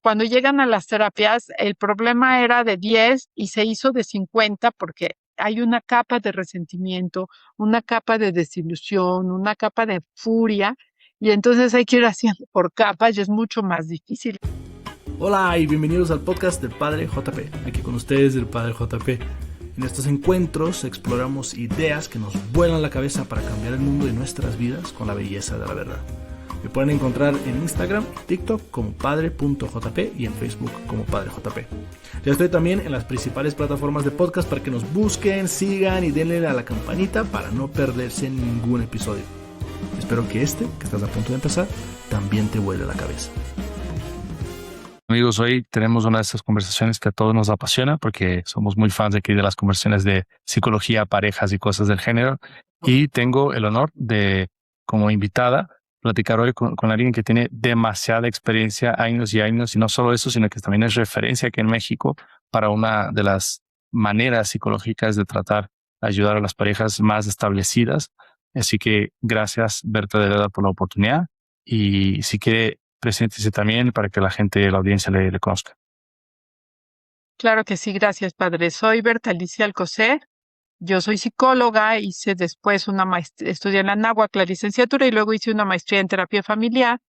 cuando llegan a las terapias, el problema era de 10 y se hizo de 50 porque hay una capa de resentimiento, una capa de desilusión, una capa de furia, y entonces hay que ir haciendo por capas y es mucho más difícil. Hola y bienvenidos al podcast del Padre JP. Aquí con ustedes el Padre JP. En estos encuentros exploramos ideas que nos vuelan la cabeza para cambiar el mundo y nuestras vidas con la belleza de la verdad. Me pueden encontrar en Instagram y TikTok como padre.jp y en Facebook como Padre JP. Ya estoy también en las principales plataformas de podcast para que nos busquen, sigan y denle a la campanita para no perderse ningún episodio. Espero que que estás a punto de empezar, también te vuele la cabeza. Amigos, hoy tenemos una de estas conversaciones que a todos nos apasiona porque somos muy fans de las conversaciones de psicología, parejas y cosas del género. Y tengo el honor de, como invitada, platicar hoy con alguien que tiene demasiada experiencia, años y años, y no solo eso, sino que también es referencia aquí en México para una de las maneras psicológicas de tratar de ayudar a las parejas más establecidas. Así que gracias, Berta, de verdad, por la oportunidad. Y si quiere, preséntese también para que la gente, la audiencia le conozca. Claro que sí, gracias, padre. Soy Berta Alicia Alcocer. Yo soy psicóloga, hice después una maestría, estudié en la Anáhuac, la licenciatura, y luego hice una maestría en terapia familiar,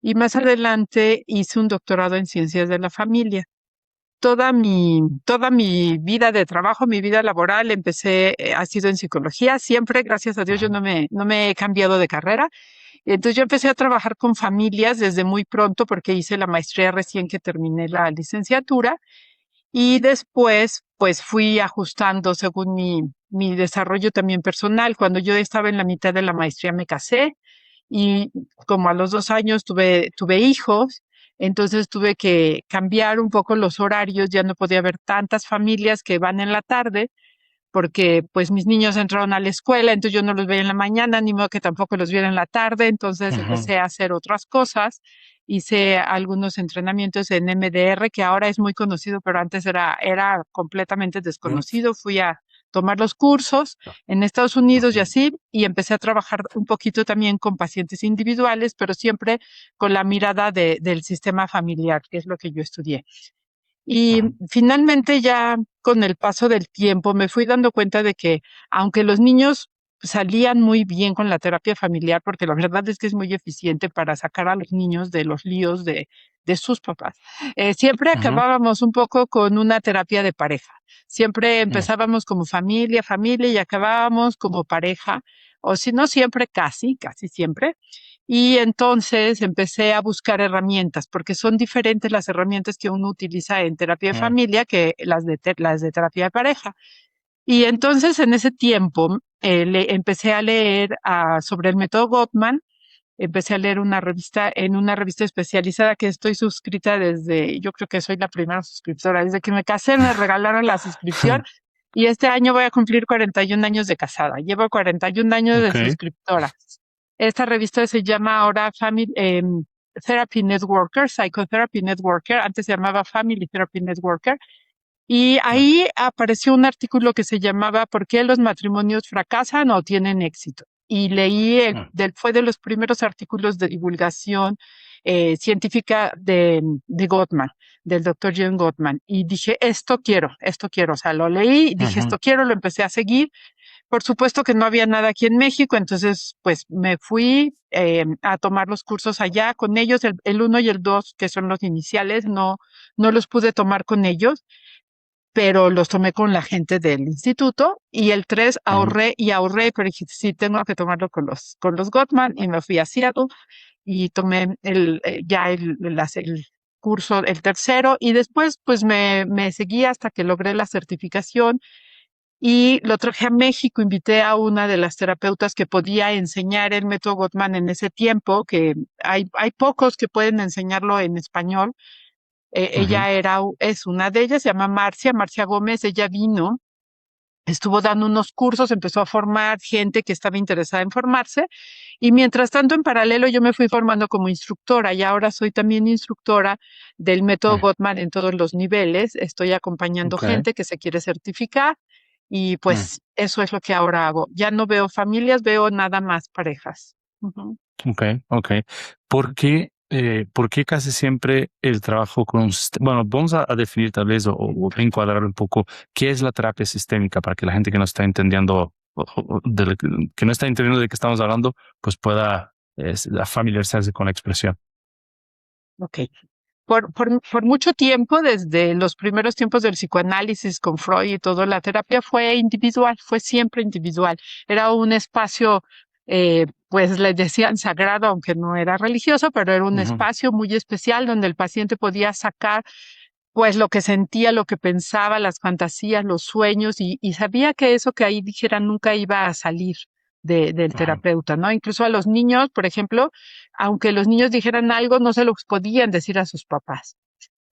y más adelante hice un doctorado en ciencias de la familia. Toda mi vida de trabajo, mi vida laboral, ha sido en psicología. Siempre, gracias a Dios, yo no me he cambiado de carrera. Entonces yo empecé a trabajar con familias desde muy pronto porque hice la maestría recién que terminé la licenciatura. Y después, pues fui ajustando según mi desarrollo también personal. Cuando yo estaba en la mitad de la maestría me casé y como a los 2 años tuve hijos, entonces tuve que cambiar un poco los horarios. Ya no podía haber tantas familias que van en la tarde porque pues mis niños entraron a la escuela, entonces yo no los veía en la mañana, ni modo que tampoco los viera en la tarde. Entonces empecé a hacer otras cosas. Hice algunos entrenamientos en MDR, que ahora es muy conocido, pero antes era completamente desconocido. Fui a tomar los cursos en Estados Unidos y así, y empecé a trabajar un poquito también con pacientes individuales, pero siempre con la mirada del sistema familiar, que es lo que yo estudié. Y finalmente ya con el paso del tiempo me fui dando cuenta de que aunque los niños salían muy bien con la terapia familiar, porque la verdad es que es muy eficiente para sacar a los niños de los líos de sus papás, siempre acabábamos un poco con una terapia de pareja. Siempre empezábamos como familia, y acabábamos como pareja, o si no siempre, casi siempre. Y entonces empecé a buscar herramientas, porque son diferentes las herramientas que uno utiliza en terapia de familia que las de terapia de pareja. Y entonces en ese tiempo empecé a leer sobre el método Gottman. Empecé a leer en una revista especializada que estoy suscrita yo creo que soy la primera suscriptora. Desde que me casé me regalaron la suscripción y este año voy a cumplir 41 años de casada. Llevo 41 años de suscriptora. Esta revista se llama ahora Therapy Networker, Psychotherapy Networker. Antes se llamaba Family Therapy Networker. Y ahí apareció un artículo que se llamaba ¿Por qué los matrimonios fracasan o tienen éxito? Y fue de los primeros artículos de divulgación científica de Gottman, del doctor John Gottman. Y dije, esto quiero. O sea, lo leí y dije, esto quiero, lo empecé a seguir. Por supuesto que no había nada aquí en México, entonces pues me fui a tomar los cursos allá con ellos, el 1 y el 2, que son los iniciales. No los pude tomar con ellos, pero los tomé con la gente del instituto, y el 3 ahorré, pero dije, sí, tengo que tomarlo con los Gottman, y me fui a Seattle y tomé el curso, el tercero, y después pues me seguí hasta que logré la certificación y lo traje a México. Invité a una de las terapeutas que podía enseñar el método Gottman en ese tiempo, que hay pocos que pueden enseñarlo en español. Ella es una de ellas, se llama Marcia Gómez. Ella vino, estuvo dando unos cursos, empezó a formar gente que estaba interesada en formarse, y mientras tanto, en paralelo, yo me fui formando como instructora, y ahora soy también instructora del método Gottman en todos los niveles. Estoy acompañando gente que se quiere certificar, y pues eso es lo que ahora hago. Ya no veo familias, veo nada más parejas. Ok. ¿Por qué ¿por qué casi siempre el trabajo con un bueno, vamos a definir tal vez o encuadrar un poco qué es la terapia sistémica para que la gente que no está entendiendo que no está entendiendo de qué estamos hablando, pues pueda familiarizarse con la expresión. Ok. Por mucho tiempo, desde los primeros tiempos del psicoanálisis con Freud y todo, la terapia fue individual, fue siempre individual. Era un espacio, pues les decían sagrado, aunque no era religioso, pero era un Ujú. espacio muy especial donde el paciente podía sacar pues lo que sentía, lo que pensaba, las fantasías, los sueños, y sabía que eso que ahí dijera nunca iba a salir del Ajá. terapeuta, ¿no? Incluso a los niños, por ejemplo, aunque los niños dijeran algo, no se los podían decir a sus papás.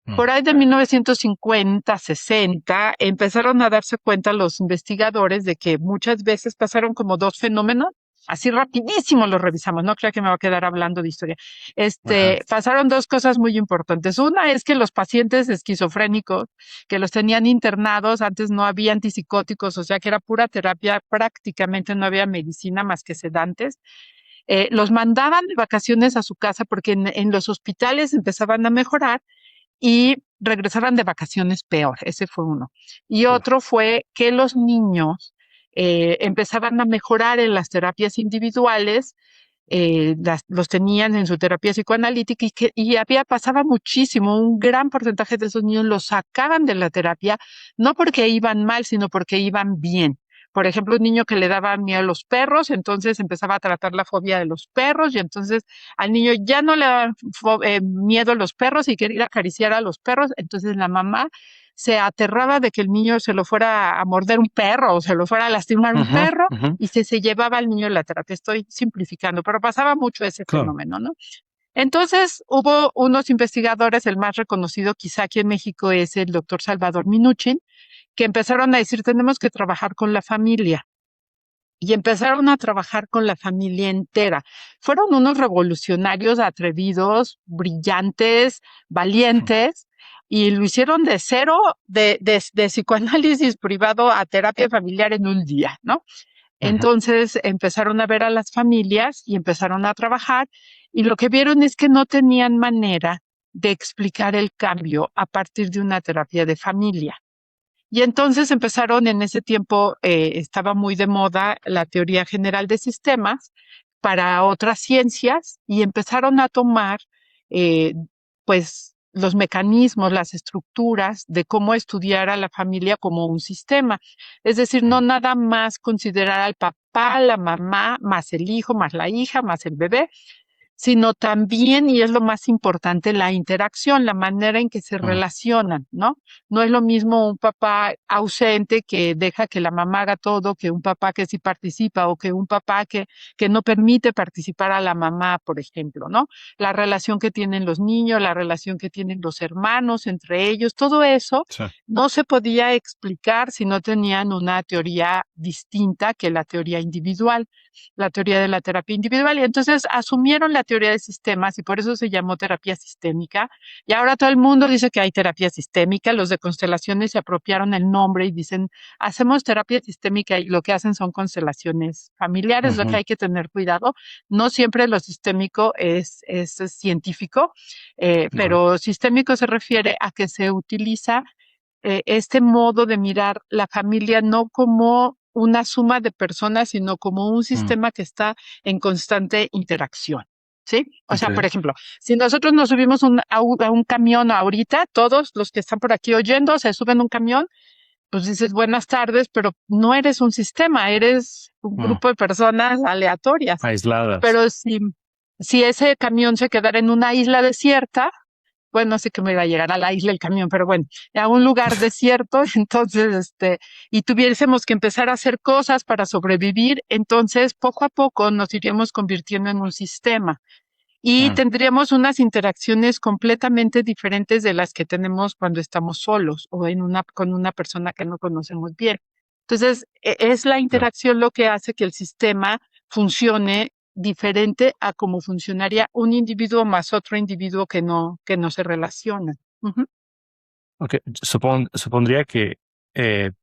Mm. Por ahí de 1950, 60, empezaron a darse cuenta los investigadores de que muchas veces pasaron como dos fenómenos, así rapidísimo los revisamos, no creo que me va a quedar hablando de historia. Ajá. Pasaron dos cosas muy importantes. Una es que los pacientes esquizofrénicos que los tenían internados, antes no había antipsicóticos, o sea que era pura terapia, prácticamente no había medicina más que sedantes. Los mandaban de vacaciones a su casa porque en los hospitales empezaban a mejorar y regresaban de vacaciones peor. Ese fue uno. Y Uf. otro fue que los niños empezaban a mejorar en las terapias individuales, los tenían en su terapia psicoanalítica pasaba muchísimo, un gran porcentaje de esos niños los sacaban de la terapia, no porque iban mal, sino porque iban bien. Por ejemplo, un niño que le daba miedo a los perros, entonces empezaba a tratar la fobia de los perros y entonces al niño ya no le daban miedo a los perros y quería acariciar a los perros, entonces la mamá se aterraba de que el niño se lo fuera a morder un perro o se lo fuera a lastimar un Ujú, perro ujú. y se llevaba al niño a la terapia. Estoy simplificando, pero pasaba mucho ese Claro. fenómeno, ¿no? Entonces hubo unos investigadores, el más reconocido quizá aquí en México es el doctor Salvador Minuchin, que empezaron a decir, tenemos que trabajar con la familia. Y empezaron a trabajar con la familia entera. Fueron unos revolucionarios atrevidos, brillantes, valientes, y lo hicieron de cero, de psicoanálisis privado a terapia familiar en un día, ¿no? Ujú. Entonces empezaron a ver a las familias y empezaron a trabajar y lo que vieron es que no tenían manera de explicar el cambio a partir de una terapia de familia. Y entonces empezaron en ese tiempo, estaba muy de moda la teoría general de sistemas para otras ciencias y empezaron a tomar eh, pues los mecanismos, las estructuras de cómo estudiar a la familia como un sistema. Es decir, no nada más considerar al papá, la mamá, más el hijo, más la hija, más el bebé, sino también, y es lo más importante, la interacción, la manera en que se Ujú. relacionan, ¿no? No es lo mismo un papá ausente que deja que la mamá haga todo, que un papá que sí participa o que un papá que no permite participar a la mamá, por ejemplo, ¿no? La relación que tienen los niños, la relación que tienen los hermanos entre ellos, todo eso Sí. no se podía explicar si no tenían una teoría distinta que la teoría individual, la teoría de la terapia individual. Y entonces asumieron la teoría de sistemas y por eso se llamó terapia sistémica. Y ahora todo el mundo dice que hay terapia sistémica. Los de constelaciones se apropiaron el nombre y dicen, hacemos terapia sistémica y lo que hacen son constelaciones familiares, lo que Ujú. hay que tener cuidado. No siempre lo sistémico es científico, Ok. pero sistémico se refiere a que se utiliza este modo de mirar la familia no como una suma de personas, sino como un Mm. sistema que está en constante interacción. ¿Sí? O sea, por Ok. ejemplo, si nosotros nos subimos a un camión ahorita, todos los que están por aquí oyendo se suben a un camión, pues dices buenas tardes, pero no eres un sistema, eres un Mm. grupo de personas aleatorias. Aisladas. Pero si ese camión se quedara en una isla desierta, bueno, no sé cómo iba a llegar a la isla el camión, pero bueno, a un lugar desierto, entonces, y tuviésemos que empezar a hacer cosas para sobrevivir, entonces poco a poco nos iríamos convirtiendo en un sistema y Mm. tendríamos unas interacciones completamente diferentes de las que tenemos cuando estamos solos o con una persona que no conocemos bien. Entonces, es la Claro. interacción lo que hace que el sistema funcione diferente a cómo funcionaría un individuo más otro individuo que no se relaciona. Ujú. Ok, supondría que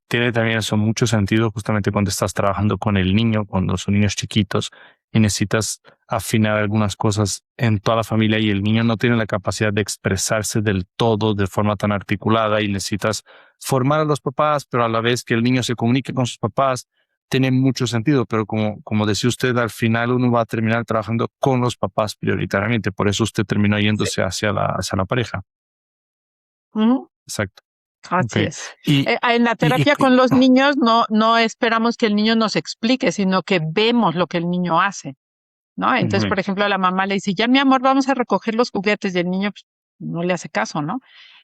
tiene también eso mucho sentido justamente cuando estás trabajando con el niño, cuando son niños chiquitos, y necesitas afinar algunas cosas en toda la familia y el niño no tiene la capacidad de expresarse del todo de forma tan articulada y necesitas formar a los papás, pero a la vez que el niño se comunique con sus papás, tiene mucho sentido, pero como decía usted, al final uno va a terminar trabajando con los papás prioritariamente, por eso usted terminó yéndose hacia la pareja. Ujú. Exacto. Así Okay. es. Y, En la terapia con los niños no esperamos que el niño nos explique, sino que vemos lo que el niño hace, ¿no? Entonces, por ejemplo, la mamá le dice, ya mi amor, vamos a recoger los juguetes, y el niño pues, no le hace caso, ¿no?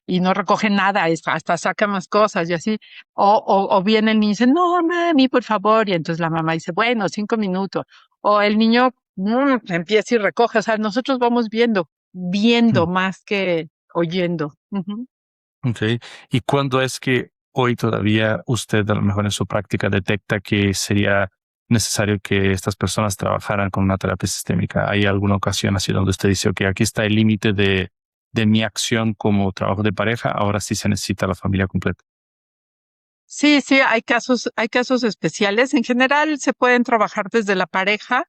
Y no recoge nada, hasta saca más cosas y así. O viene el niño y dice, no, mami, por favor. Y entonces la mamá dice, bueno, 5 minutos. O el niño empieza y recoge. O sea, nosotros vamos viendo más que oyendo. Ujú. Okay. ¿Y cuándo es que hoy todavía usted a lo mejor en su práctica detecta que sería necesario que estas personas trabajaran con una terapia sistémica? ¿Hay alguna ocasión así donde usted dice, ok, aquí está el límite de mi acción como trabajo de pareja, ahora sí se necesita la familia completa? Sí, hay casos especiales. En general se pueden trabajar desde la pareja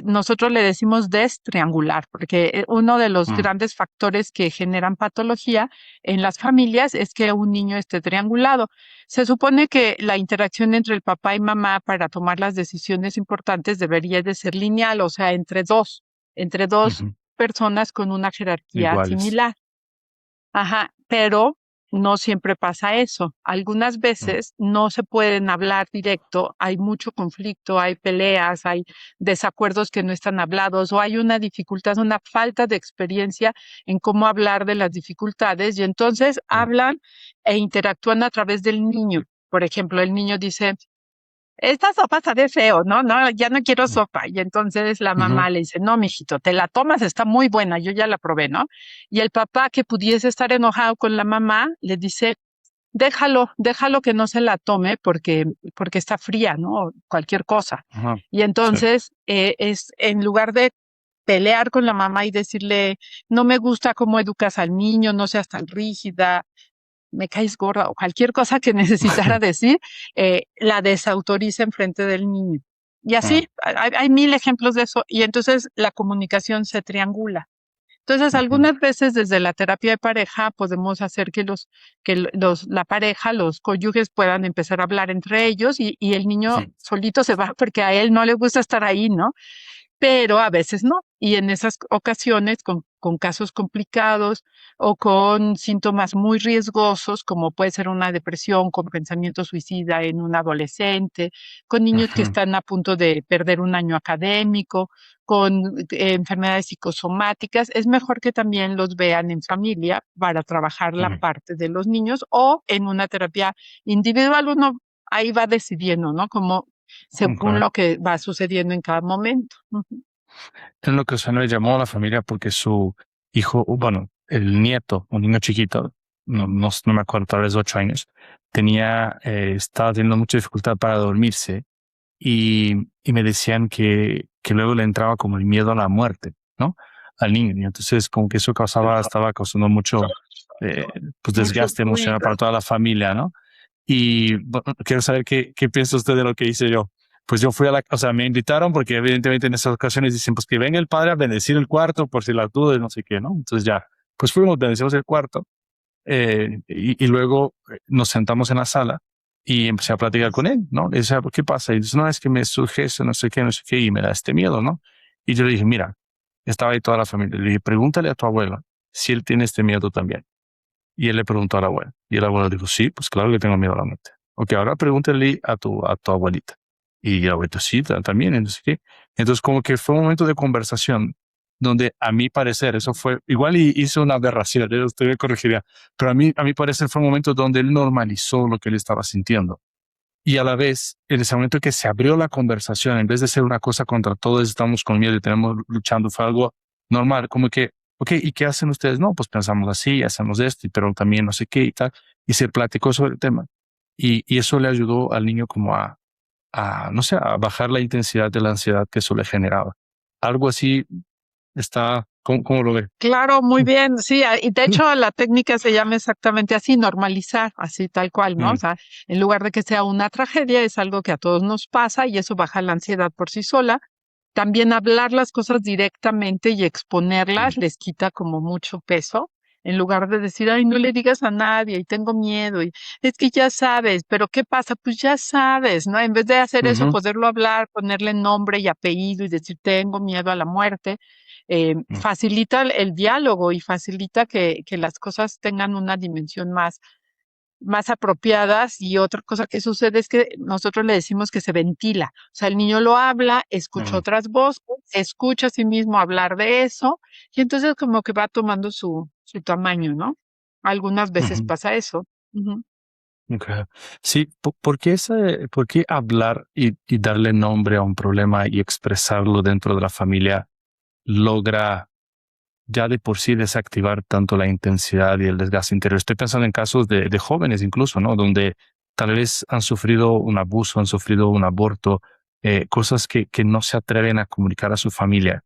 nosotros le decimos destriangular, porque uno de los grandes factores que generan patología en las familias es que un niño esté triangulado. Se supone que la interacción entre el papá y mamá para tomar las decisiones importantes debería de ser lineal, o sea, entre dos personas con una jerarquía Iguales. similar. Ajá, pero no siempre pasa eso. Algunas veces no se pueden hablar directo, hay mucho conflicto, hay peleas, hay desacuerdos que no están hablados o hay una dificultad, una falta de experiencia en cómo hablar de las dificultades y entonces hablan e interactúan a través del niño. Por ejemplo, el niño dice, esta sopa sabe feo, ¿no? No, ya no quiero sopa. Y entonces la mamá le dice, no, mijito, te la tomas, está muy buena, yo ya la probé, ¿no? Y el papá, que pudiese estar enojado con la mamá, le dice, déjalo que no se la tome porque está fría, ¿no? Cualquier cosa. Y entonces es en lugar de pelear con la mamá y decirle, no me gusta cómo educas al niño, no seas tan rígida, me caes gorda o cualquier cosa que necesitara decir, la desautoriza en frente del niño. Y así, hay mil ejemplos de eso, y entonces la comunicación se triangula. Entonces, algunas veces desde la terapia de pareja podemos hacer que la pareja, los cónyuges puedan empezar a hablar entre ellos y el niño solito se va porque a él no le gusta estar ahí, ¿no? Pero a veces no. Y en esas ocasiones, con casos complicados o con síntomas muy riesgosos, como puede ser una depresión con pensamiento suicida en un adolescente, con niños que están a punto de perder un año académico, con enfermedades psicosomáticas, es mejor que también los vean en familia para trabajar la parte de los niños o en una terapia individual. Uno ahí va decidiendo, ¿no? Como según lo que va sucediendo en cada momento. En lo que se le llamó a la familia porque su hijo, bueno, el nieto, un niño chiquito, no me acuerdo, tal vez 8 años, estaba teniendo mucha dificultad para dormirse y me decían que luego le entraba como el miedo a la muerte, ¿no? Al niño. Y entonces como que eso estaba causando mucho pues desgaste emocional para toda la familia, ¿no? Y bueno, quiero saber qué piensa usted de lo que hice yo. Pues yo fui o sea, me invitaron porque evidentemente en esas ocasiones dicen, pues que venga el padre a bendecir el cuarto por si las dudas, no sé qué, ¿no? Entonces ya, pues fuimos, bendecimos el cuarto y luego nos sentamos en la sala y empecé a platicar con él, ¿no? Le decía, ¿qué pasa? Y dice, no, es que me surge eso, no sé qué, y me da este miedo, ¿no? Y yo le dije, mira, estaba ahí toda la familia, le dije, pregúntale a tu abuelo si él tiene este miedo también. Y él le preguntó a la abuela. Y el abuelo dijo, sí, pues claro que tengo miedo a la muerte. Ok, ahora pregúntale a tu abuelita. Y la abuelita, sí, también, y no sé qué. Entonces, como que fue un momento de conversación donde, a mi parecer, eso fue, igual hizo una aberración, usted me corregiría, pero a mi parecer fue un momento donde él normalizó lo que él estaba sintiendo. Y a la vez, en ese momento que se abrió la conversación, en vez de ser una cosa contra todos, estamos con miedo y tenemos luchando, fue algo normal, como que, ok, ¿y qué hacen ustedes? No, pues pensamos así, hacemos esto, pero también no sé qué y tal. Y se platicó sobre el tema. Y eso le ayudó al niño como no sé, a bajar la intensidad de la ansiedad que eso le generaba. Algo así está, ¿cómo lo ve? Claro, muy bien, sí, y de hecho la técnica se llama exactamente así, normalizar, así tal cual, ¿no? O sea, en lugar de que sea una tragedia, es algo que a todos nos pasa y eso baja la ansiedad por sí sola. también hablar las cosas directamente y exponerlas les quita como mucho peso, en lugar de decir, ay, no le digas a nadie y tengo miedo y es que ya sabes, pero ¿qué pasa? Pues ya sabes, ¿no? En vez de hacer eso, Ujú, poderlo hablar, ponerle nombre y apellido y decir, tengo miedo a la muerte, facilita el diálogo y facilita que las cosas tengan una dimensión más apropiadas. Y otra cosa que sucede es que nosotros le decimos que se ventila. O sea, el niño lo habla, escucha ujú, otras voces, escucha a sí mismo hablar de eso, y entonces como que va tomando su tamaño, ¿no? Algunas veces ujú. pasa eso. Ujú. Okay. Sí, ¿por qué hablar y darle nombre a un problema y expresarlo dentro de la familia logra ya de por sí desactivar tanto la intensidad y el desgaste interior? Estoy pensando en casos de jóvenes incluso, ¿no? Donde tal vez han sufrido un abuso, han sufrido un aborto, cosas que no se atreven a comunicar a su familia.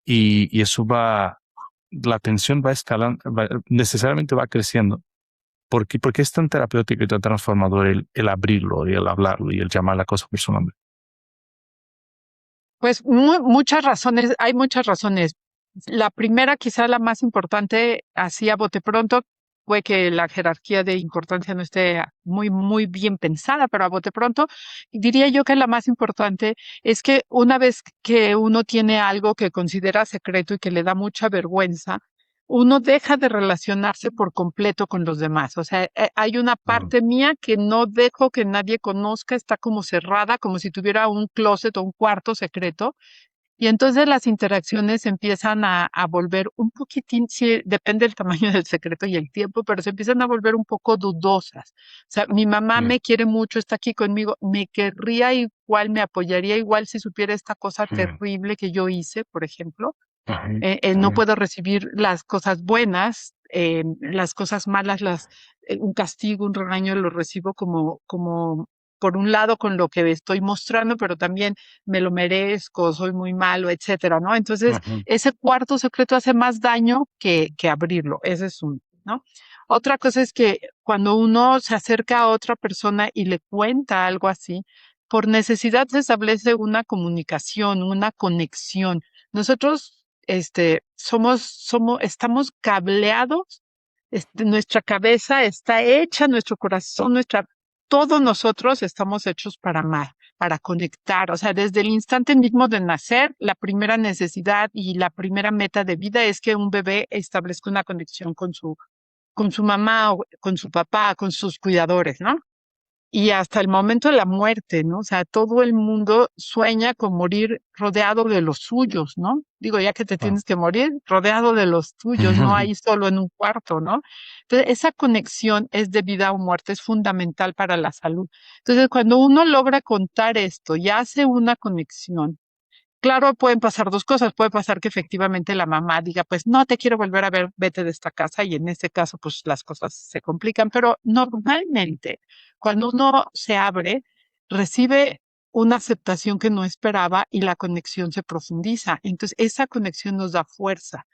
Y eso la tensión va escalando, necesariamente va creciendo. ¿Por qué es tan terapéutico y tan transformador el abrirlo y el hablarlo y el llamar la cosa por su nombre? Pues muchas razones, hay muchas razones. La primera, quizá la más importante, así a bote pronto, fue que la jerarquía de importancia no esté muy bien pensada, pero a bote pronto, diría yo que la más importante es que una vez que uno tiene algo que considera secreto y que le da mucha vergüenza, uno deja de relacionarse por completo con los demás. O sea, hay una Mm, parte mía que no dejo que nadie conozca, está como cerrada, como si tuviera un closet o un cuarto secreto. Y entonces las interacciones empiezan a volver un poquitín, sí, depende del tamaño del secreto y el tiempo, pero se empiezan a volver un poco dudosas. O sea, mi mamá mm, me quiere mucho, está aquí conmigo, me querría igual, me apoyaría igual si supiera esta cosa mm, terrible que yo hice, por ejemplo. ujú, No ujú, puedo recibir las cosas buenas, las cosas malas, un castigo, un regaño lo recibo como por un lado con lo que estoy mostrando, pero también me lo merezco, soy muy malo, etcétera, ¿no? Entonces, ujú, ese cuarto secreto hace más daño que abrirlo. Ese es uno, ¿no? Otra cosa es que cuando uno se acerca a otra persona y le cuenta algo así, por necesidad se establece una comunicación, una conexión. Nosotros, estamos cableados, nuestra cabeza está hecha, nuestro corazón, todos nosotros estamos hechos para amar, para conectar. O sea, desde el instante mismo de nacer, la primera necesidad y la primera meta de vida es que un bebé establezca una conexión con su mamá o con su papá, con sus cuidadores, ¿no? Y hasta el momento de la muerte, ¿no? O sea, todo el mundo sueña con morir rodeado de los suyos, ¿no? Digo, ya que te ah, tienes que morir, rodeado de los tuyos, no ahí solo en un cuarto, ¿no? Entonces, esa conexión es de vida o muerte, es fundamental para la salud. Entonces, cuando uno logra contar esto y hace una conexión, claro, pueden pasar dos cosas. Puede pasar que efectivamente la mamá diga, pues no te quiero volver a ver, vete de esta casa, y en ese caso, pues las cosas se complican. Pero normalmente, cuando uno se abre, recibe una aceptación que no esperaba y la conexión se profundiza. Entonces, esa conexión nos da fuerza.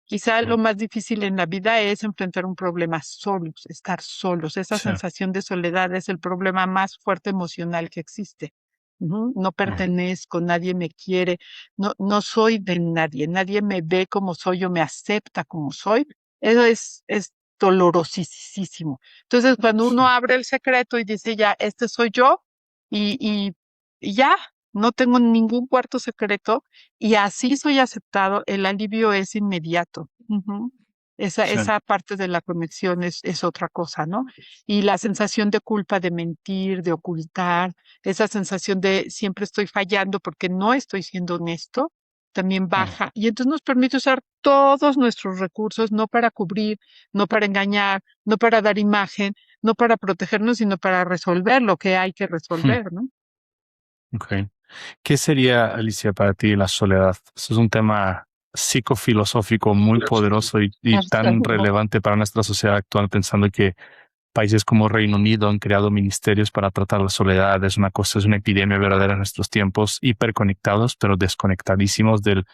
Quizá lo más difícil en la vida es enfrentar un problema solos, estar solos. Esa sí, sensación de soledad es el problema más fuerte emocional que existe. Ujú. No mm, pertenezco, nadie me quiere, no soy de nadie, nadie me ve como soy o me acepta como soy. Eso es dolorosísimo. Entonces, cuando uno abre el secreto y dice, ya, este soy yo, y, y, y ya, no tengo ningún cuarto secreto, y así soy aceptado, el alivio es inmediato. Ujú. Esa, sí, esa parte de la conexión es otra cosa, ¿no? Y la sensación de culpa, de mentir, de ocultar, esa sensación de siempre estoy fallando porque no estoy siendo honesto, también mm, baja. Y entonces nos permite usar todos nuestros recursos, no para cubrir, no para engañar, no para dar imagen, no para protegernos, sino para resolver lo que hay que mm, resolver, ¿no? ok. ¿Qué sería, Alicia, para ti la soledad? Eso es un tema psicofilosófico muy poderoso y tan relevante para nuestra sociedad actual, pensando que países como Reino Unido han creado ministerios para tratar la soledad. Es una cosa, es una epidemia verdadera en nuestros tiempos, hiperconectados, pero desconectadísimos del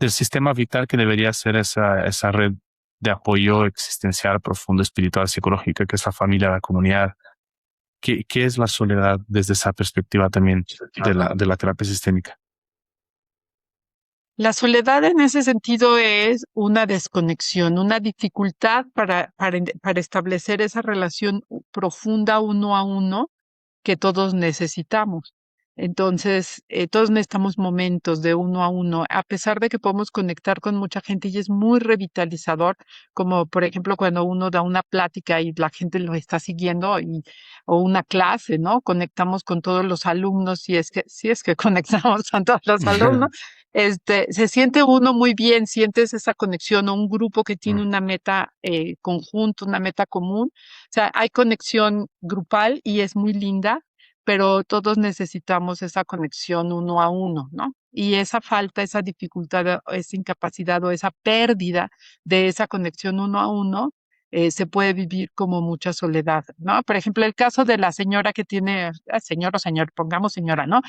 sistema vital que debería ser esa red de apoyo existencial, profundo, espiritual, psicológica, que es la familia, la comunidad. ¿Qué es la soledad desde esa perspectiva también de la terapia sistémica? La soledad en ese sentido es una desconexión, una dificultad para establecer esa relación profunda uno a uno que todos necesitamos. Entonces, todos necesitamos momentos de uno a uno, a pesar de que podemos conectar con mucha gente y es muy revitalizador, como por ejemplo cuando uno da una plática y la gente lo está siguiendo o una clase, ¿no? Conectamos con todos los alumnos, si es que conectamos con todos los alumnos, se siente uno muy bien, sientes esa conexión o un grupo que tiene una meta conjunta, una meta común. O sea, hay conexión grupal y es muy linda, pero todos necesitamos esa conexión uno a uno, ¿no? Y esa falta, esa dificultad, esa incapacidad o esa pérdida de esa conexión uno a uno, se puede vivir como mucha soledad, ¿no? Por ejemplo, el caso de la señora que tiene, señor o señor, pongamos señora, ¿no?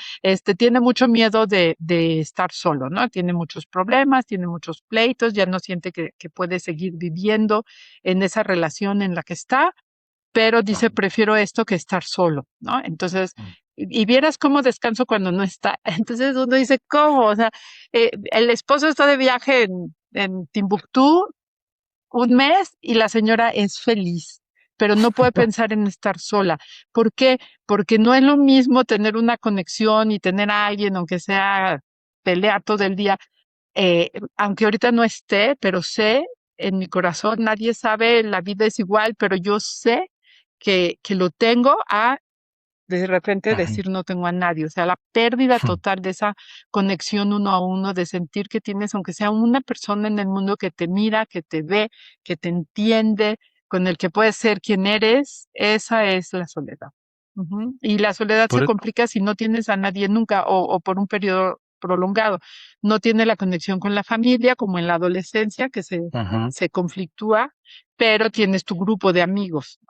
Tiene mucho miedo de estar solo, ¿no? Tiene muchos problemas, tiene muchos pleitos, ya no siente que puede seguir viviendo en esa relación en la que está, pero dice, prefiero esto que estar solo, ¿no? Entonces, y vieras cómo descanso cuando no está. Entonces uno dice, ¿cómo? O sea, el esposo está de viaje en Timbuktu un mes y la señora es feliz, pero no puede pensar en estar sola. ¿Por qué? Porque no es lo mismo tener una conexión y tener a alguien, aunque sea pelear todo el día, aunque ahorita no esté, pero sé en mi corazón, nadie sabe, la vida es igual, pero yo sé que lo tengo a de repente decir no tengo a nadie, o sea, la pérdida total de esa conexión uno a uno, de sentir que tienes, aunque sea una persona en el mundo que te mira, que te ve, que te entiende, con el que puedes ser quien eres, esa es la soledad. Ujú. Y la soledad se Por, complica si no tienes a nadie nunca o por un periodo prolongado. No tiene la conexión con la familia, como en la adolescencia, que Ujú. se conflictúa, pero tienes tu grupo de amigos.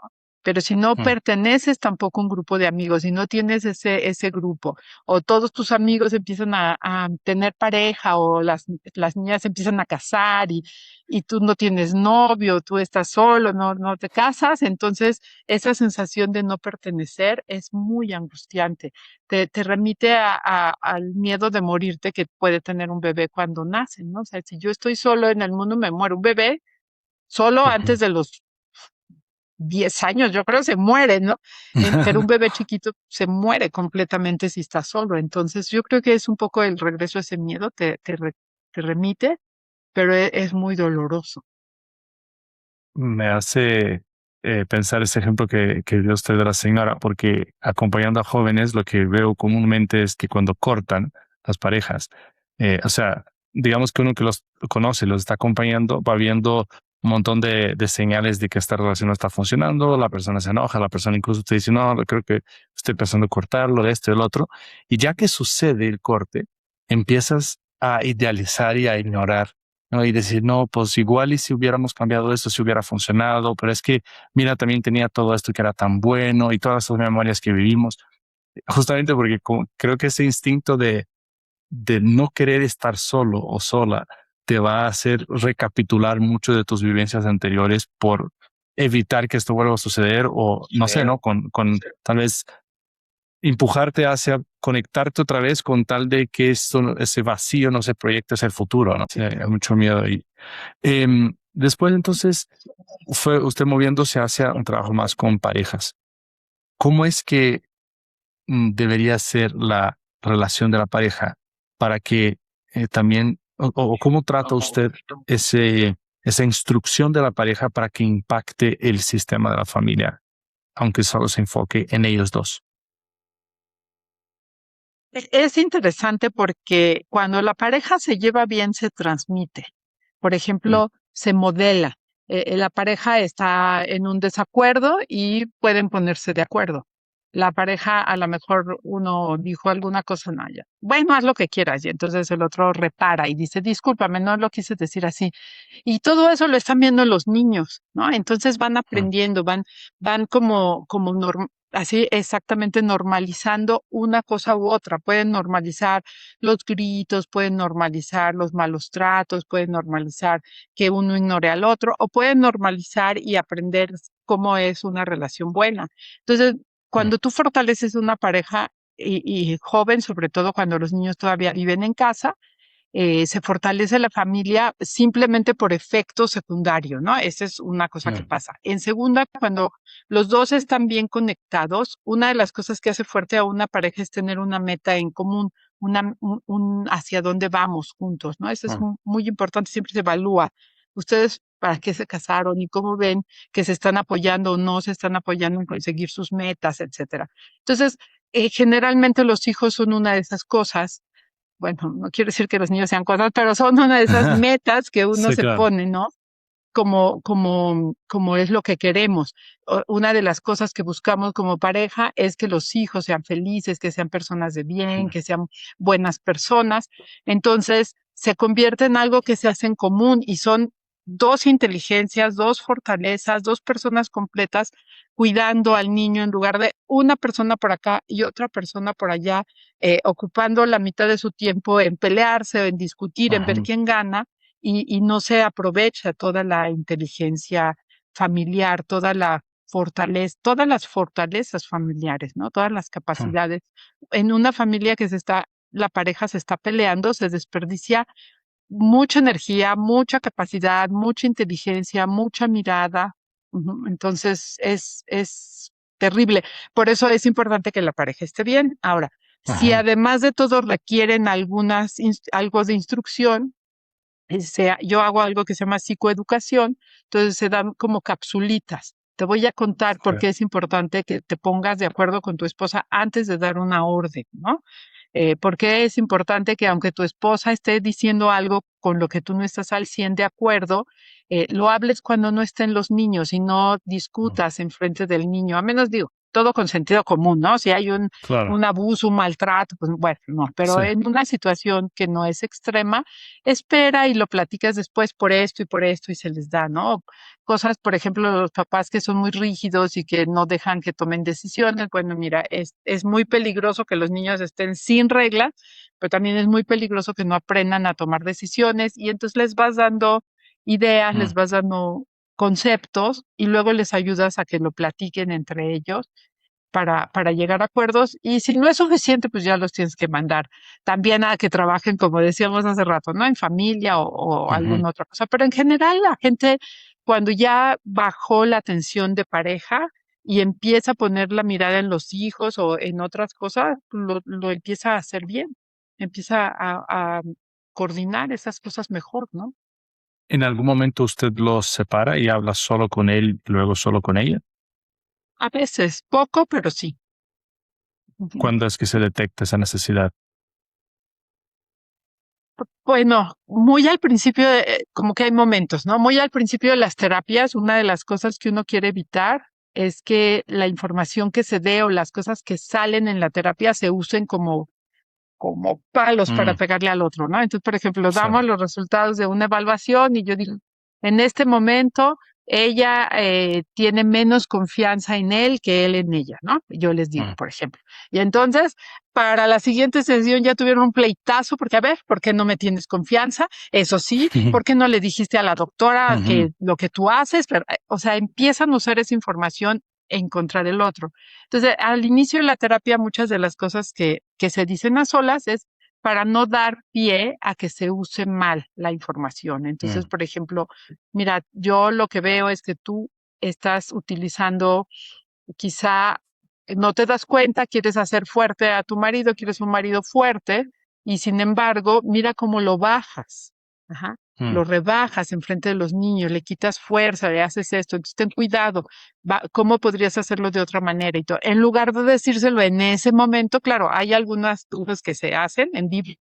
Pero si no perteneces tampoco a un grupo de amigos, si no tienes ese grupo, o todos tus amigos empiezan a tener pareja, o las niñas empiezan a casar y tú no tienes novio, tú estás solo, no te casas, entonces esa sensación de no pertenecer es muy angustiante. Te remite al miedo de morirte que puede tener un bebé cuando nace, ¿no? O sea, si yo estoy solo en el mundo, me muero. Un bebé solo Ujú. antes de los 10 años, yo creo, se muere, ¿no? Pero un bebé chiquito se muere completamente si está solo. Entonces, yo creo que es un poco el regreso a ese miedo, te remite, pero es muy doloroso. Me hace pensar ese ejemplo que dio usted de la señora, porque acompañando a jóvenes, lo que veo comúnmente es que cuando cortan las parejas, o sea, digamos que uno que los conoce, los está acompañando, va viendo un montón de señales de que esta relación no está funcionando, la persona se enoja, la persona incluso te dice, no, creo que estoy pensando en cortarlo, de esto y del otro, y ya que sucede el corte, empiezas a idealizar y a ignorar, ¿no? Y decir, no, pues igual y si hubiéramos cambiado esto, si hubiera funcionado, pero es que, mira, también tenía todo esto que era tan bueno y todas esas memorias que vivimos, justamente porque creo que ese instinto de no querer estar solo o sola te va a hacer recapitular mucho de tus vivencias anteriores por evitar que esto vuelva a suceder o no sé, ¿no? Con tal vez empujarte hacia conectarte otra vez con tal de que esto, ese vacío no se proyecte hacia el futuro, ¿no? Sí, hay mucho miedo ahí. Después, entonces, fue usted moviéndose hacia un trabajo más con parejas. ¿Cómo es que debería ser la relación de la pareja para que también, o cómo trata usted esa instrucción de la pareja para que impacte el sistema de la familia, aunque solo se enfoque en ellos dos? Es interesante porque cuando la pareja se lleva bien, se transmite. Por ejemplo, se modela. La pareja está en un desacuerdo y pueden ponerse de acuerdo. La pareja, a lo mejor uno dijo alguna cosa, no, ya. Bueno, haz lo que quieras. Y entonces el otro repara y dice, discúlpame, no lo quise decir así. Y todo eso lo están viendo los niños, ¿no? Entonces van aprendiendo, van así exactamente normalizando una cosa u otra. Pueden normalizar los gritos, pueden normalizar los malos tratos, pueden normalizar que uno ignore al otro, o pueden normalizar y aprender cómo es una relación buena. Entonces, cuando tú fortaleces una pareja y joven, sobre todo cuando los niños todavía viven en casa, se fortalece la familia simplemente por efecto secundario, ¿no? Esa es una cosa que pasa. En segunda, cuando los dos están bien conectados, una de las cosas que hace fuerte a una pareja es tener una meta en común, hacia dónde vamos juntos, ¿no? Eso es muy importante, siempre se evalúa. Ustedes, ¿para qué se casaron? Y cómo ven que se están apoyando o no se están apoyando en conseguir sus metas, etcétera. Entonces, generalmente los hijos son una de esas cosas. Bueno, no quiero decir que los niños sean cosas, pero son una de esas metas que uno Sí, se claro. pone, ¿no? Como es lo que queremos. Una de las cosas que buscamos como pareja es que los hijos sean felices, que sean personas de bien, que sean buenas personas. Entonces, se convierte en algo que se hace en común y son dos inteligencias, dos fortalezas, dos personas completas cuidando al niño en lugar de una persona por acá y otra persona por allá, ocupando la mitad de su tiempo en pelearse, en discutir, en ver quién gana y no se aprovecha toda la inteligencia familiar, todas las fortalezas familiares, ¿no? Todas las capacidades. En una familia la pareja se está peleando, se desperdicia mucha energía, mucha capacidad, mucha inteligencia, mucha mirada. Entonces es terrible. Por eso es importante que la pareja esté bien. Ahora, si además de todo requieren algo de instrucción, yo hago algo que se llama psicoeducación, entonces se dan como capsulitas. Te voy a contar por qué es importante que te pongas de acuerdo con tu esposa antes de dar una orden, ¿no? ¿Por qué es importante que aunque tu esposa esté diciendo algo con lo que tú no estás al 100 de acuerdo, lo hables cuando no estén los niños y no discutas en frente del niño? A menos digo, todo con sentido común, ¿no? Si hay Claro. un abuso, un maltrato, pues bueno, no, pero Sí. en una situación que no es extrema, espera y lo platicas después por esto y se les da, ¿no? Cosas, por ejemplo, los papás que son muy rígidos y que no dejan que tomen decisiones. Bueno, mira, es muy peligroso que los niños estén sin reglas, pero también es muy peligroso que no aprendan a tomar decisiones y entonces les vas dando ideas, les vas dando conceptos y luego les ayudas a que lo platiquen entre ellos para llegar a acuerdos y si no es suficiente, pues ya los tienes que mandar también a que trabajen, como decíamos hace rato, ¿no? En familia o alguna otra cosa. Pero en general la gente, cuando ya bajó la tensión de pareja y empieza a poner la mirada en los hijos o en otras cosas, lo empieza a hacer bien, empieza a coordinar esas cosas mejor, ¿no? ¿En algún momento usted los separa y habla solo con él, luego solo con ella? A veces, poco, pero sí. Ujú. ¿Cuándo es que se detecta esa necesidad? Bueno, muy al principio, como que hay momentos, ¿no? Muy al principio de las terapias, una de las cosas que uno quiere evitar es que la información que se dé o las cosas que salen en la terapia se usen como palos para pegarle al otro, ¿no? Entonces, por ejemplo, Sí. damos los resultados de una evaluación y yo digo, en este momento ella tiene menos confianza en él que él en ella, ¿no? Yo les digo, por ejemplo. Y entonces, para la siguiente sesión ya tuvieron un pleitazo porque, a ver, ¿por qué no me tienes confianza? Eso sí, ¿por qué no le dijiste a la doctora que lo que tú haces? Pero, o sea, empiezan a usar esa información en contra del otro. Entonces, al inicio de la terapia, muchas de las cosas que se dicen a solas es para no dar pie a que se use mal la información. Entonces, por ejemplo, mira, yo lo que veo es que tú estás utilizando, quizá no te das cuenta, quieres hacer fuerte a tu marido, quieres un marido fuerte, y sin embargo, mira cómo lo bajas. Ajá. Lo rebajas en frente de los niños, le quitas fuerza, le haces esto, entonces ten cuidado, ¿cómo podrías hacerlo de otra manera? Y todo. En lugar de decírselo en ese momento, claro, hay algunas cosas que se hacen en vivo,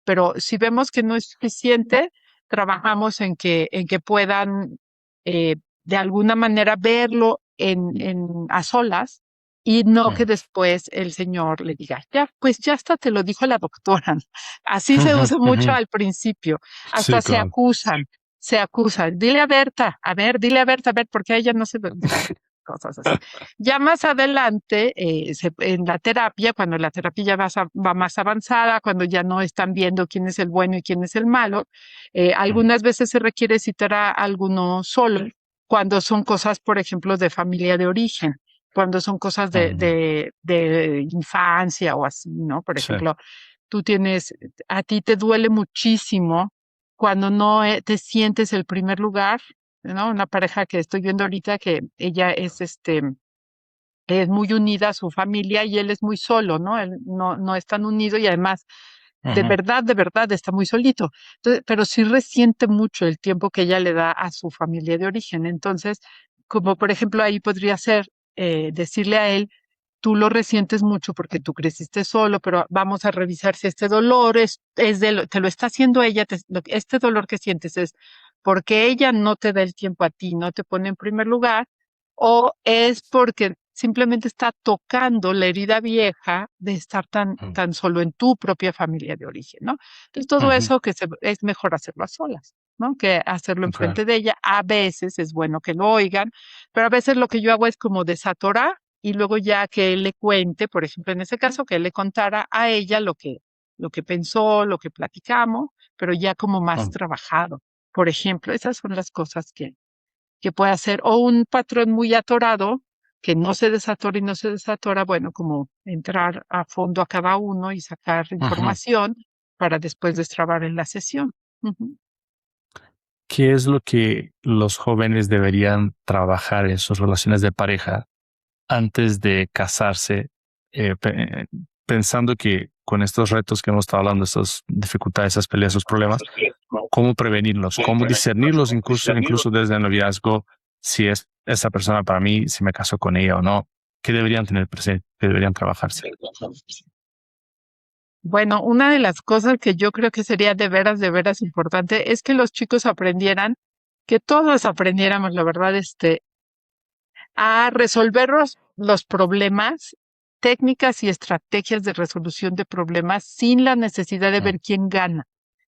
pero si vemos que no es suficiente, trabajamos en que puedan de alguna manera verlo a solas y no que después el señor le diga, ya, pues ya hasta te lo dijo la doctora. Así se usa mucho al principio, hasta Sí, claro. se acusan. Dile a Berta, a ver, dile a Berta, a ver, porque a ella no se lo cosas así. Ya más adelante, en la terapia, cuando la terapia ya va más avanzada, cuando ya no están viendo quién es el bueno y quién es el malo, algunas veces se requiere citar a alguno solo, cuando son cosas, por ejemplo, de familia de origen, cuando son cosas de infancia o así, ¿no? Por Sí. ejemplo, a ti te duele muchísimo cuando no te sientes el primer lugar, ¿no? Una pareja que estoy viendo ahorita que ella es muy unida a su familia y él es muy solo, ¿no? Él no es tan unido y además Ujú. de verdad está muy solito. Entonces, pero sí resiente mucho el tiempo que ella le da a su familia de origen. Entonces, como por ejemplo ahí podría ser decirle a él, tú lo resientes mucho porque tú creciste solo, pero vamos a revisar si este dolor te lo está haciendo ella, este dolor que sientes es porque ella no te da el tiempo a ti, no te pone en primer lugar, o es porque simplemente está tocando la herida vieja de estar Ujú. tan solo en tu propia familia de origen, ¿no? Entonces todo Ujú. eso es mejor hacerlo a solas, ¿no? Que hacerlo Claro. enfrente de ella. A veces es bueno que lo oigan, pero a veces lo que yo hago es como desatorar y luego ya que él le cuente, por ejemplo, en ese caso, que él le contara a ella lo que pensó, lo que platicamos, pero ya como más Ujú. trabajado. Por ejemplo, esas son las cosas que puede hacer. O un patrón muy atorado, que no se desatora y no se desatora, bueno, como entrar a fondo a cada uno y sacar Ujú. información para después destrabar en la sesión. Ujú. ¿Qué es lo que los jóvenes deberían trabajar en sus relaciones de pareja antes de casarse, pensando que con estos retos que hemos estado hablando, estas dificultades, esas peleas, esos problemas, cómo prevenirlos, cómo discernirlos incluso desde el noviazgo, si es esa persona para mí, si me caso con ella o no, qué deberían tener presente, qué deberían trabajarse? Bueno, una de las cosas que yo creo que sería de veras importante es que los chicos aprendieran, que todos aprendiéramos, la verdad, a resolver los problemas, técnicas y estrategias de resolución de problemas sin la necesidad de Mm. ver quién gana.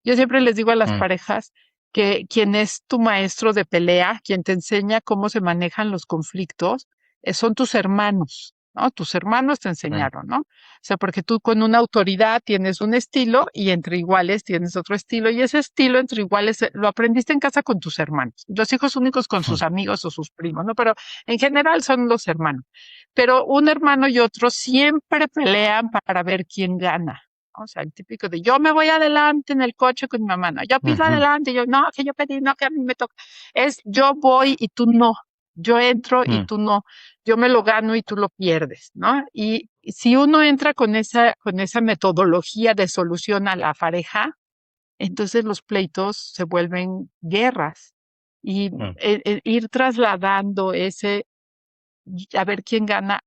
Yo siempre les digo a las Mm. parejas que quien es tu maestro de pelea, quien te enseña cómo se manejan los conflictos, son tus hermanos, ¿no? Tus hermanos te Mm. enseñaron, ¿no? O sea, porque tú con una autoridad tienes un estilo y entre iguales tienes otro estilo y ese estilo entre iguales lo aprendiste en casa con tus hermanos, los hijos únicos con sus amigos o sus primos, ¿no? Pero en general son los hermanos. Pero un hermano y otro siempre pelean para ver quién gana. O sea, el típico de yo me voy adelante en el coche con mi mamá, no, yo pido Ujú. adelante, yo no, que yo pedí, no, que a mí me toca. Es yo voy y tú no. Yo entro y Mm. tú no. Yo me lo gano y tú lo pierdes, ¿no? Y si uno entra con esa metodología de solución a la pareja, entonces los pleitos se vuelven guerras. Y Mm. ir trasladando a ver quién gana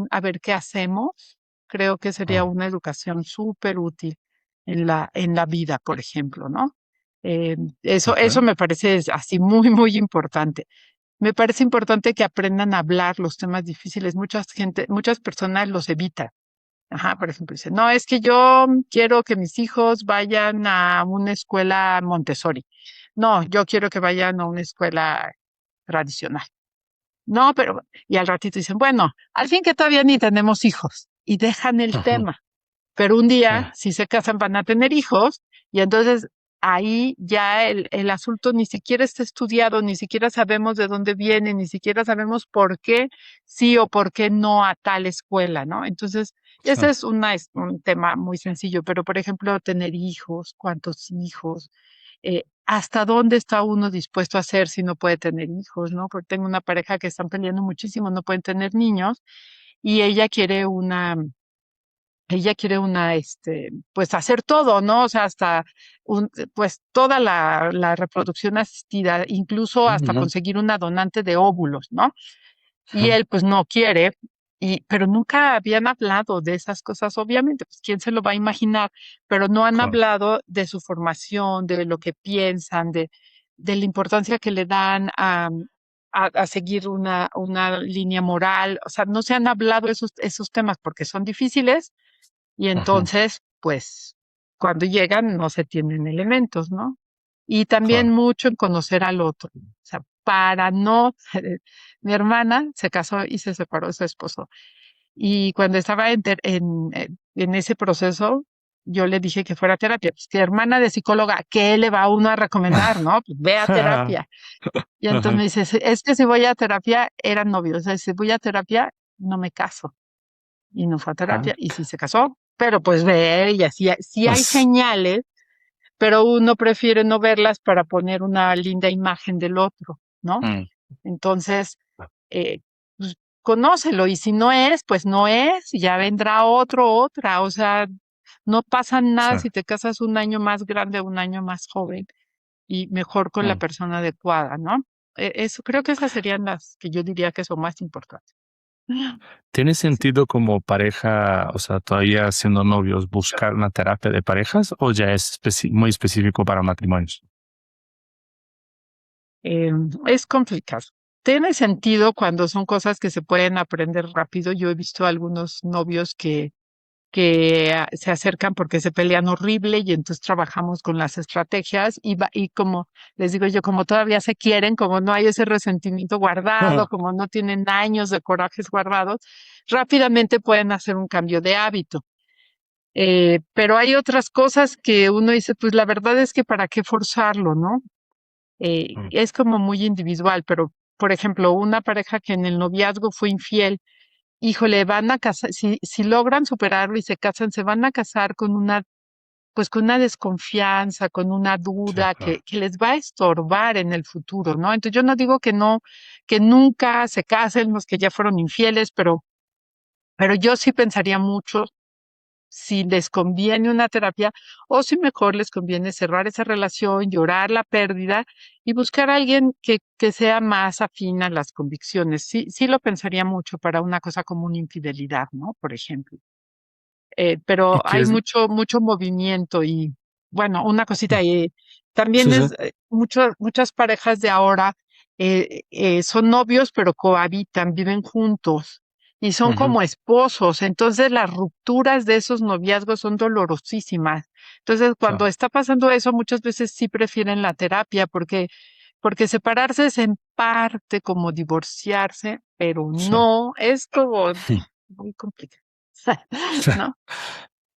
a ver qué hacemos, creo que sería Mm. una educación súper útil en la vida, por ejemplo, ¿no? Eso Ok. me parece así muy importante. Me parece importante que aprendan a hablar los temas difíciles. Muchas personas los evitan. Ajá, por ejemplo, dice, no, es que yo quiero que mis hijos vayan a una escuela Montessori. No, yo quiero que vayan a una escuela tradicional. No, pero, y al ratito dicen, bueno, al fin que todavía ni tenemos hijos y dejan el Ujú. tema. Pero un día, Mm. si se casan, van a tener hijos y entonces ahí ya el asunto ni siquiera está estudiado, ni siquiera sabemos de dónde viene, ni siquiera sabemos por qué sí o por qué no a tal escuela, ¿no? Entonces, Sí. ese es un tema muy sencillo, pero por ejemplo, tener hijos, cuántos hijos, hasta dónde está uno dispuesto a hacer si no puede tener hijos, ¿no? Porque tengo una pareja que están peleando muchísimo, no pueden tener niños y ella quiere pues hacer todo, ¿no? O sea, hasta pues toda la reproducción asistida, incluso hasta Ujú. conseguir una donante de óvulos, ¿no? Y Ujú. él pues no quiere, pero nunca habían hablado de esas cosas, obviamente, pues quién se lo va a imaginar, pero no han Claro. hablado de su formación, de lo que piensan, de la importancia que le dan a seguir una línea moral, o sea, no se han hablado esos temas porque son difíciles y Ujú. entonces, pues, cuando llegan no se tienen elementos, ¿no? Y también Claro. mucho en conocer al otro. O sea, para no, mi hermana se casó y se separó de su esposo. Y cuando estaba en ese proceso, yo le dije que fuera a terapia. Pues, que hermana de psicóloga, ¿qué le va uno a recomendar, no? Pues ve a terapia. Y entonces Ajá. me dice, es que si voy a terapia, eran novios. O sea, si voy a terapia, no me caso. Y no fue a Ajá. terapia. Y si se casó, pero pues ver y así, sí hay Pues, señales, pero uno prefiere no verlas para poner una linda imagen del otro, ¿no? mm, Entonces, pues, conócelo y si no es, pues no es, y ya vendrá otro, otra, o sea, no pasa sí, nada si te casas un año más grande, un año más joven y mejor con la mm. persona adecuada, ¿no? Eso, creo que esas serían las que yo diría que son más importantes. ¿Tiene Sí. sentido como pareja, o sea, todavía siendo novios, buscar una terapia de parejas o ya es muy específico para matrimonios? Es complicado. Tiene sentido cuando son cosas que se pueden aprender rápido. Yo he visto algunos novios que se acercan porque se pelean horrible y entonces trabajamos con las estrategias y como les digo yo, como todavía se quieren, como no hay ese resentimiento guardado, Ajá. como no tienen años de corajes guardados, rápidamente pueden hacer un cambio de hábito. Pero hay otras cosas que uno dice, pues la verdad es que para qué forzarlo, ¿no? Mm, Es como muy individual, pero por ejemplo, una pareja que en el noviazgo fue infiel, híjole, van a casar, si logran superarlo y se casan, se van a casar con una, pues con una desconfianza, con una sí, duda claro. que les va a estorbar en el futuro, ¿no? Entonces yo no digo que no, que nunca se casen los que ya fueron infieles, pero yo sí pensaría mucho si les conviene una terapia o si mejor les conviene cerrar esa relación, llorar la pérdida y buscar a alguien que sea más afín a las convicciones. Sí, sí lo pensaría mucho para una cosa como una infidelidad, ¿no? Por ejemplo. ¿Y Pero qué hay es? mucho movimiento y, bueno, una cosita, también Sí, sí. es, muchas parejas de ahora son novios, pero cohabitan, viven juntos y son Ujú, como esposos. Entonces, las rupturas de esos noviazgos son dolorosísimas. Entonces, sí, cuando está pasando eso, muchas veces sí prefieren la terapia porque separarse es en parte como divorciarse, pero sí. no, es como Mm. muy complicado. ¿No?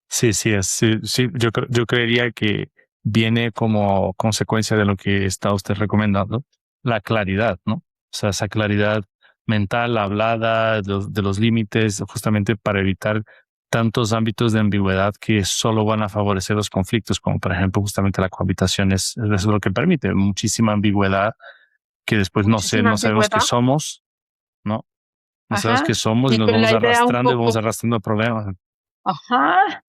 Sí, sí, sí, sí, yo creería que viene como consecuencia de lo que está usted recomendando, la claridad, ¿no? O sea, esa claridad mental, hablada, de los límites, justamente para evitar tantos ámbitos de ambigüedad que solo van a favorecer los conflictos, como por ejemplo justamente la cohabitación es lo que permite muchísima ambigüedad que después Muchísima no sabemos qué ambigüedad. somos, ¿no? No sabemos qué Ajá. somos y Y nos con vamos la idea un arrastrando y vamos poco, arrastrando problemas. ajá.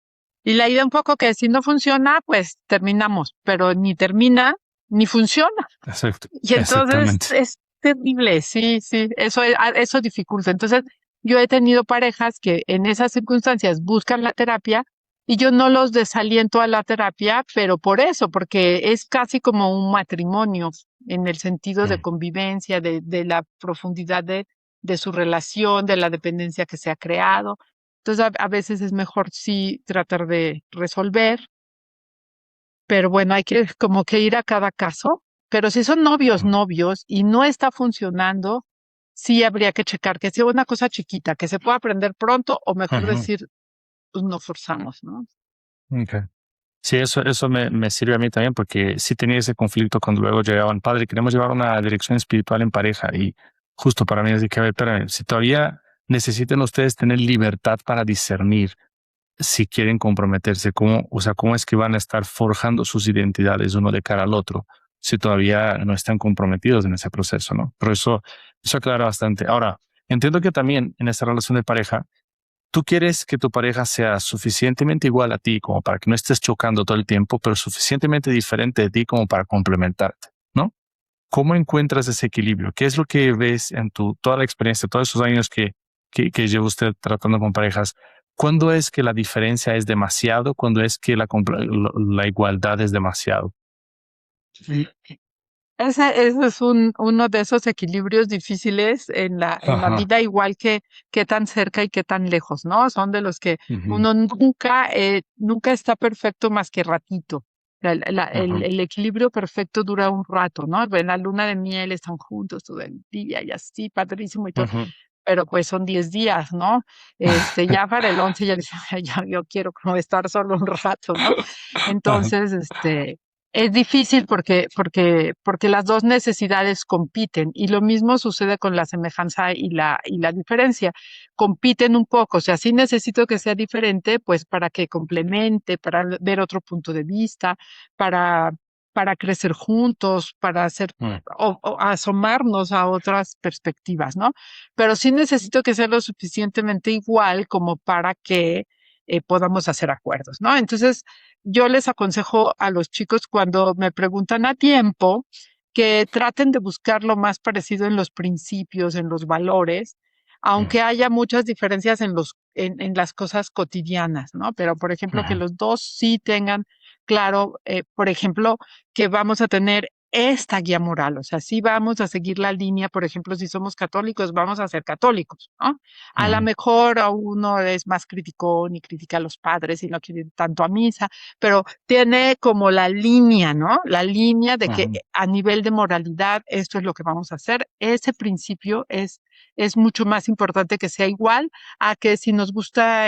Y la idea un poco que si no funciona, pues terminamos, pero ni termina ni funciona. Exacto, Y entonces exactamente. es terrible, sí, sí, eso dificulta. Entonces, yo he tenido parejas que en esas circunstancias buscan la terapia y yo no los desaliento a la terapia, pero por eso, porque es casi como un matrimonio en el sentido de Mm, convivencia, de la profundidad de su relación, de la dependencia que se ha creado. Entonces, a veces es mejor sí tratar de resolver, pero bueno, hay que como que ir a cada caso. Pero si son novios, mm, novios y no está funcionando, sí habría que checar que sea una cosa chiquita, que se pueda aprender pronto o mejor ujú. decir, pues no forzamos, ¿no? Okay. Sí, eso me sirve a mí también porque sí tenía ese conflicto cuando luego llegaban, padre, queremos llevar una dirección espiritual en pareja y justo para mí es de que, a ver, espérame, si todavía necesitan ustedes tener libertad para discernir si quieren comprometerse, cómo, o sea, cómo es que van a estar forjando sus identidades uno de cara al otro si todavía no están comprometidos en ese proceso, ¿no? Pero eso aclara bastante. Ahora, entiendo que también en esta relación de pareja, tú quieres que tu pareja sea suficientemente igual a ti como para que no estés chocando todo el tiempo, pero suficientemente diferente de ti como para complementarte, ¿no? ¿Cómo encuentras ese equilibrio? ¿Qué es lo que ves en toda la experiencia, todos esos años que lleva usted tratando con parejas? ¿Cuándo es que la diferencia es demasiado? ¿Cuándo es que la igualdad es demasiado? Sí. Ese es uno de esos equilibrios difíciles en la Ajá. vida, igual que qué tan cerca y qué tan lejos, ¿no? Son de los que Ujú, uno nunca está perfecto más que ratito. ujú, El equilibrio perfecto dura un rato, ¿no? En la luna de miel están juntos todo el día y así, padrísimo y todo, ujú. pero pues son 10 días, ¿no? Ya para el 11 ya dice, "Ay, ya, yo quiero como estar solo un rato, ¿no? Ajá. Entonces, es difícil porque las dos necesidades compiten y lo mismo sucede con la semejanza y la diferencia. Compiten un poco, o sea, sí necesito que sea diferente, pues para que complemente, para ver otro punto de vista, para, para crecer juntos, para hacer Mm, o asomarnos a otras perspectivas, ¿no? Pero sí necesito que sea lo suficientemente igual como para que podamos hacer acuerdos, ¿no? Entonces, yo les aconsejo a los chicos cuando me preguntan a tiempo que traten de buscar lo más parecido en los principios, en los valores, mm, aunque haya muchas diferencias en las cosas cotidianas, ¿no? Pero, por ejemplo, que ujú, los dos sí tengan claro, por ejemplo, que vamos a tener esta guía moral, o sea, sí vamos a seguir la línea, por ejemplo, si somos católicos, vamos a ser católicos, ¿no? A lo ujú, mejor a uno es más criticón y critica a los padres y no quiere ir tanto a misa, pero tiene como la línea, ¿no? La línea de que ujú. a nivel de moralidad esto es lo que vamos a hacer. Ese principio es mucho más importante que sea igual a que si nos gusta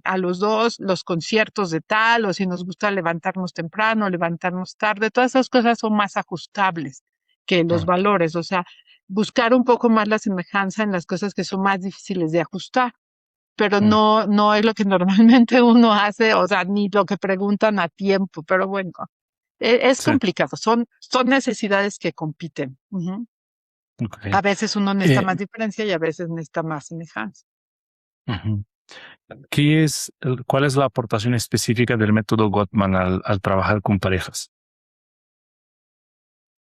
a los dos los conciertos de tal o si nos gusta levantarnos temprano, levantarnos tarde, todas esas cosas son más ajustables que los Mm, valores, o sea, buscar un poco más la semejanza en las cosas que son más difíciles de ajustar, pero mm. no es lo que normalmente uno hace, o sea, ni lo que preguntan a tiempo, pero bueno, es Sí, complicado, son necesidades que compiten. Ujú. ok. A veces uno necesita Eh, más diferencia y a veces necesita más semejanza. ujú. ¿Cuál es la aportación específica del método Gottman al trabajar con parejas?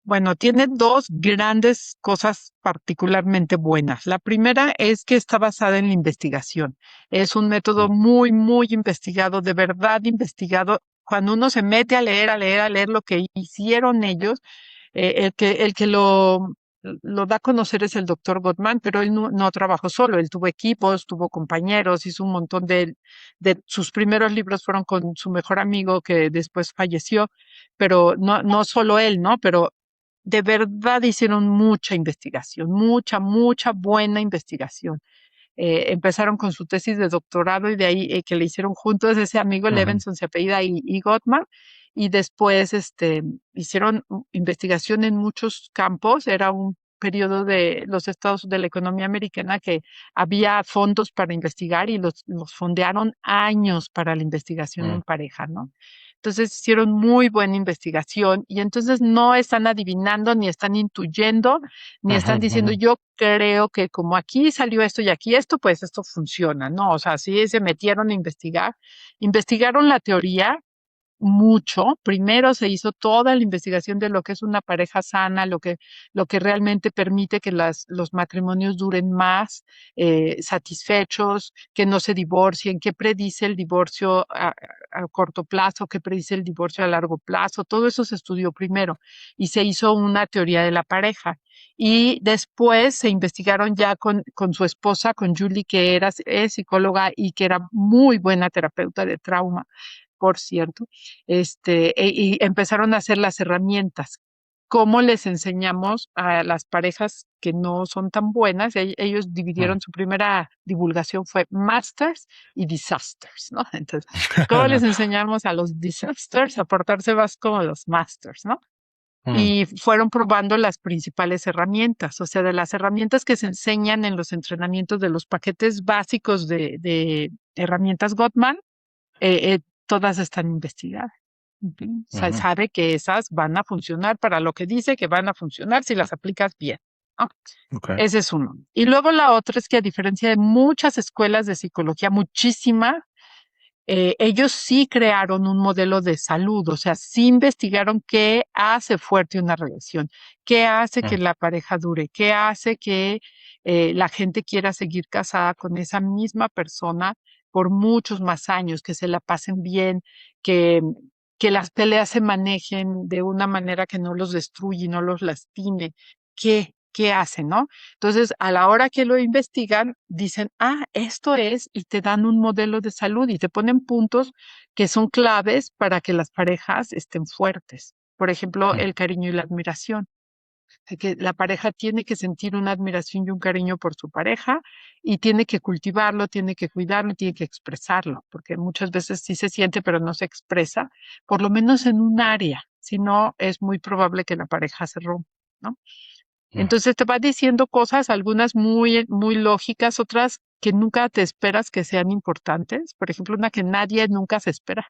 Bueno, tiene dos grandes cosas particularmente buenas. La primera es que está basada en la investigación. Es un método Mm, muy, muy investigado, de verdad investigado. Cuando uno se mete a leer, a leer, a leer lo que hicieron ellos, el que lo da a conocer es el doctor Gottman, pero él no trabajó solo, él tuvo equipos, tuvo compañeros, hizo un montón de sus primeros libros fueron con su mejor amigo que después falleció, pero no solo él, ¿no? Pero de verdad hicieron mucha investigación, mucha buena investigación. Empezaron con su tesis de doctorado y de ahí que le hicieron juntos, ese amigo ujú, Levenson se apellida y Gottman, y después hicieron investigación en muchos campos, era un periodo de los estados de la economía americana que había fondos para investigar y los fondearon años para la investigación mm, en pareja, ¿no? Entonces hicieron muy buena investigación y entonces no están adivinando ni están intuyendo ni ujú, están diciendo ujú, yo creo que como aquí salió esto y aquí esto, pues esto funciona, ¿no? O sea, sí se metieron a investigar, investigaron la teoría mucho. Primero se hizo toda la investigación de lo que es una pareja sana, lo que realmente permite que los matrimonios duren más satisfechos, que no se divorcien, qué predice el divorcio a corto plazo, qué predice el divorcio a largo plazo. Todo eso se estudió primero y se hizo una teoría de la pareja. Y después se investigaron ya con su esposa, con Julie, que es psicóloga y que era muy buena terapeuta de trauma, por cierto, y empezaron a hacer las herramientas. ¿Cómo les enseñamos a las parejas que no son tan buenas? Ellos mm. dividieron, su primera divulgación fue masters y disasters, ¿no? Entonces, ¿cómo les enseñamos a los disasters a portarse más como los masters, ¿no? Mm, Y fueron probando las principales herramientas, o sea, de las herramientas que se enseñan en los entrenamientos de los paquetes básicos de herramientas Gottman, todas están investigadas. Ujú. ujú, Sabe que esas van a funcionar para lo que dice que van a funcionar si las aplicas bien, ¿no? ok. Ese es uno. Y luego la otra es que a diferencia de muchas escuelas de psicología, muchísimas, ellos sí crearon un modelo de salud, o sea, sí investigaron qué hace fuerte una relación, qué hace que Mm, la pareja dure, qué hace que la gente quiera seguir casada con esa misma persona por muchos más años, que se la pasen bien, que, que las peleas se manejen de una manera que no los destruye, no los lastime. ¿Qué hacen, no? Entonces, a la hora que lo investigan, dicen, ah, esto es, y te dan un modelo de salud y te ponen puntos que son claves para que las parejas estén fuertes. Por ejemplo, mm, el cariño y la admiración. de que la pareja tiene que sentir una admiración y un cariño por su pareja y tiene que cultivarlo, tiene que cuidarlo y tiene que expresarlo, porque muchas veces sí se siente, pero no se expresa, por lo menos en un área, si no es muy probable que la pareja se rompa, ¿no? Mm. Entonces te va diciendo cosas, algunas muy, muy lógicas, otras que nunca te esperas que sean importantes. Por ejemplo, una que nadie nunca se espera.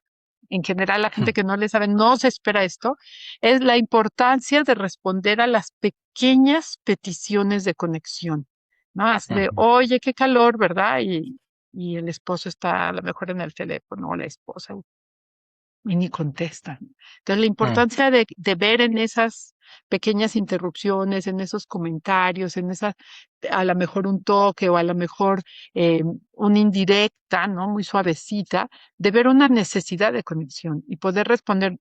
En general, la gente Mm. que no le sabe no se espera esto, es la importancia de responder a las pequeñas peticiones de conexión, ¿no? Así de, Ujú. oye, qué calor, ¿verdad? Y el esposo está a lo mejor en el teléfono, o la esposa, y ni contestan. Entonces, la Mm. importancia de ver en esas pequeñas interrupciones, en esos comentarios, en esa, a lo mejor un toque o a lo mejor una indirecta, ¿no? Muy suavecita, de ver una necesidad de conexión y poder responder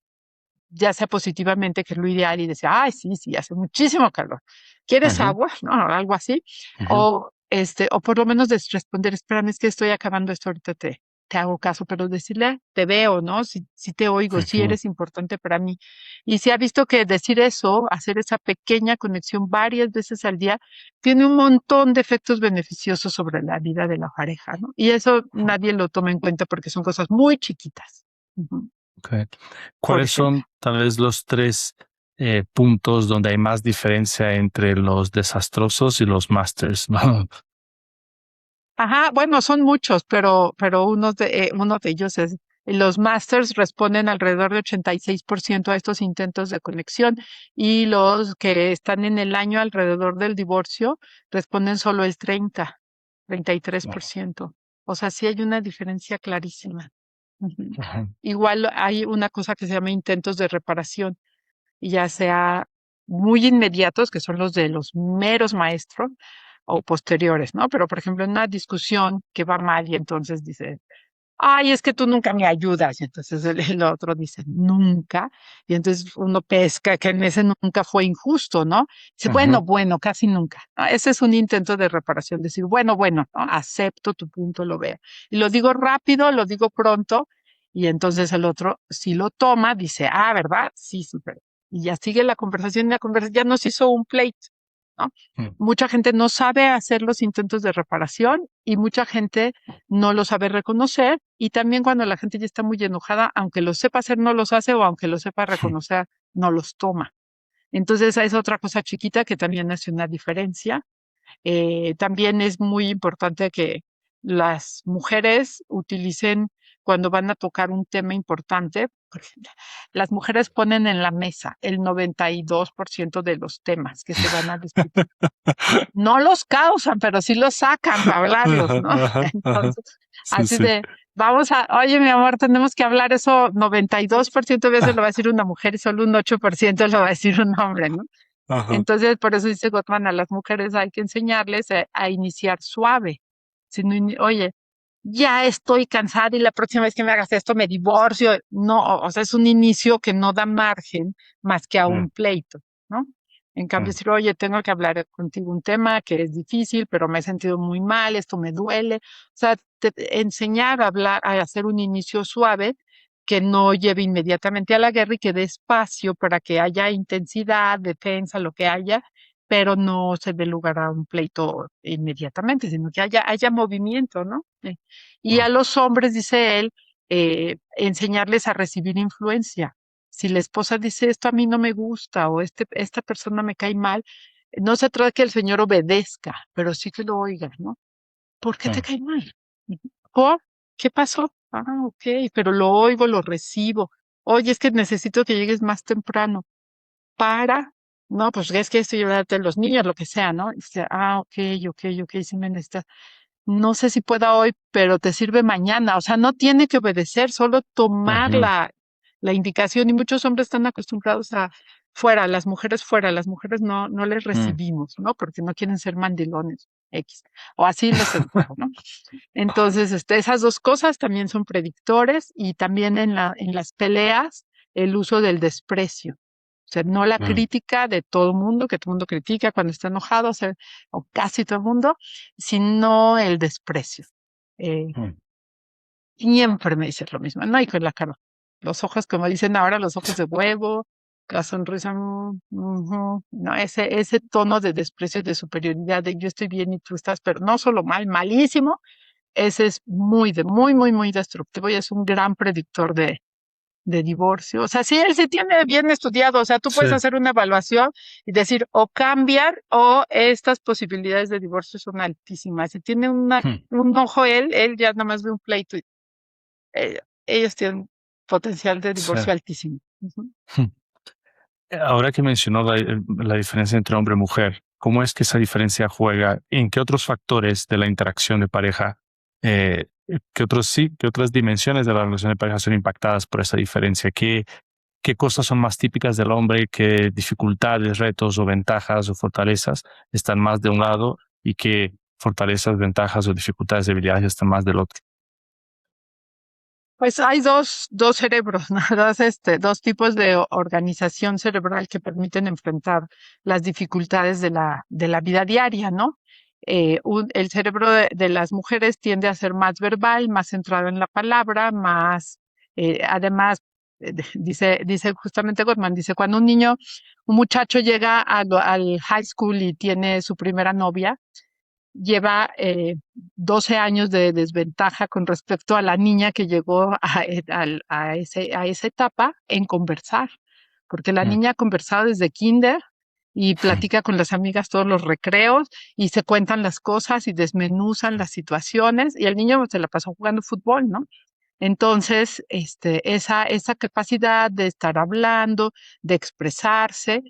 ya sea positivamente, que es lo ideal, y decir, ay, sí, sí, hace muchísimo calor. ¿Quieres Ujú. agua? ¿No? Algo así. Ujú. O por lo menos responder, espérame, es que estoy acabando esto ahorita, te hago caso, pero decirle, te veo, ¿no? Si te oigo, si Ujú. eres importante para mí. Y se ha visto que decir eso, hacer esa pequeña conexión varias veces al día, tiene un montón de efectos beneficiosos sobre la vida de la pareja, ¿no? Y eso nadie lo toma en cuenta porque son cosas muy chiquitas. Ujú. Okay. Por ¿Cuáles ejemplo. son tal vez los tres puntos donde hay más diferencia entre los desastrosos y los masters? ¿No? Ajá, bueno, son muchos, pero uno de ellos es, los masters responden alrededor de 86% a estos intentos de conexión y los que están en el año alrededor del divorcio responden solo el 33%. O sea, sí hay una diferencia clarísima. Ujú. Ujú. Igual hay una cosa que se llama intentos de reparación, y ya sea muy inmediatos, que son los de los meros maestros, o posteriores, ¿no? Pero, por ejemplo, en una discusión que va mal y entonces dice, ay, es que tú nunca me ayudas. Y entonces el otro dice, nunca. Y entonces uno pesca que en ese nunca fue injusto, ¿no? Dice, Ujú. bueno, bueno, casi nunca. ¿No? Ese es un intento de reparación, decir, bueno, bueno, ¿no? Acepto tu punto, lo veo. Y lo digo rápido, lo digo pronto. Y entonces el otro, si lo toma, dice, ah, ¿verdad? Sí, súper. Y ya sigue y la conversación ya nos hizo un pleito, ¿no? Mm. Mucha gente no sabe hacer los intentos de reparación y mucha gente no lo sabe reconocer, y también cuando la gente ya está muy enojada, aunque lo sepa hacer, no los hace, o aunque lo sepa reconocer, no los toma. Entonces, esa es otra cosa chiquita que también hace una diferencia. También es muy importante que las mujeres utilicen cuando van a tocar un tema importante. Por ejemplo, las mujeres ponen en la mesa el 92% de los temas que se van a discutir. No los causan, pero sí los sacan para hablarlos, ¿no? Ajá, ajá. Entonces, Sí, así sí. de, oye, mi amor, tenemos que hablar eso, 92% de veces lo va a decir una mujer y solo un 8% lo va a decir un hombre, ¿no? Ajá. Entonces, por eso dice Gottman, a las mujeres hay que enseñarles a iniciar suave. Si no oye, ya estoy cansada y la próxima vez que me hagas esto me divorcio. No, o sea, es un inicio que no da margen más que a Mm. un pleito, ¿no? En cambio, Mm. decir, oye, tengo que hablar contigo un tema que es difícil, pero me he sentido muy mal, esto me duele. O sea, enseñar a hablar, a hacer un inicio suave que no lleve inmediatamente a la guerra y que dé espacio para que haya intensidad, defensa, lo que haya, pero no se dé lugar a un pleito inmediatamente, sino que haya movimiento, ¿no? Y Mm. a los hombres, dice él, enseñarles a recibir influencia. Si la esposa dice esto a mí no me gusta o esta persona me cae mal, no se trata de que el señor obedezca, pero sí que lo oiga, ¿no? ¿Por qué te Mm. cae mal? ¿Por? ¿Qué pasó? Ah, ok, pero lo oigo, lo recibo. Oye, es que necesito que llegues más temprano para, no, pues es que estoy llevarte a los niños, lo que sea, ¿no? Y dice, ah, ok, ok, ok, sí me necesitas. No sé si pueda hoy, pero te sirve mañana. O sea, no tiene que obedecer, solo tomar Ujú. la indicación. Y muchos hombres están acostumbrados a fuera, las mujeres no les Mm. recibimos, ¿no? Porque no quieren ser mandilones, X. O así los educaron, ¿no? Entonces, esas dos cosas también son predictores, y también en las peleas, el uso del desprecio. O sea, no la Mm. crítica de todo el mundo, que todo el mundo critica cuando está enojado, o casi todo el mundo, sino el desprecio. Eh, Mm. Siempre me dices lo mismo, no, y con la cara. Los ojos, como dicen ahora, los ojos de huevo, La sonrisa, ujú. No, ese tono de desprecio, de superioridad, de yo estoy bien y tú estás, pero no solo mal, malísimo, ese es muy destructivo y es un gran predictor de divorcio. O sea, sí, él sí tiene bien estudiado, o sea, tú Sí. puedes hacer una evaluación y decir o cambian o estas posibilidades de divorcio son altísimas. Si tiene Hmm. un ojo él ya nada más ve un pleito y ellos tienen potencial de Sí. divorcio altísimo. Ujú. Hmm. Ahora que mencionó la diferencia entre hombre y mujer, ¿cómo es que esa diferencia juega? ¿En qué otros factores de la interacción de pareja, qué otras dimensiones de la relación de pareja son impactadas por esa diferencia? ¿Qué cosas son más típicas del hombre? ¿Qué dificultades, retos o ventajas o fortalezas están más de un lado y qué fortalezas, ventajas o dificultades, debilidades están más del otro? Pues hay dos cerebros, ¿no? Dos tipos de organización cerebral que permiten enfrentar las dificultades de la vida diaria, ¿no? El cerebro de las mujeres tiende a ser más verbal, más centrado en la palabra, más, además, dice justamente Gottman, dice, cuando un muchacho llega al high school y tiene su primera novia, lleva 12 años de desventaja con respecto a la niña que llegó a esa etapa en conversar, porque la Mm. niña ha conversado desde kinder y platica con las amigas todos los recreos y se cuentan las cosas y desmenuzan las situaciones y el niño se la pasó jugando fútbol, ¿no? Entonces, esa capacidad de estar hablando, de expresarse,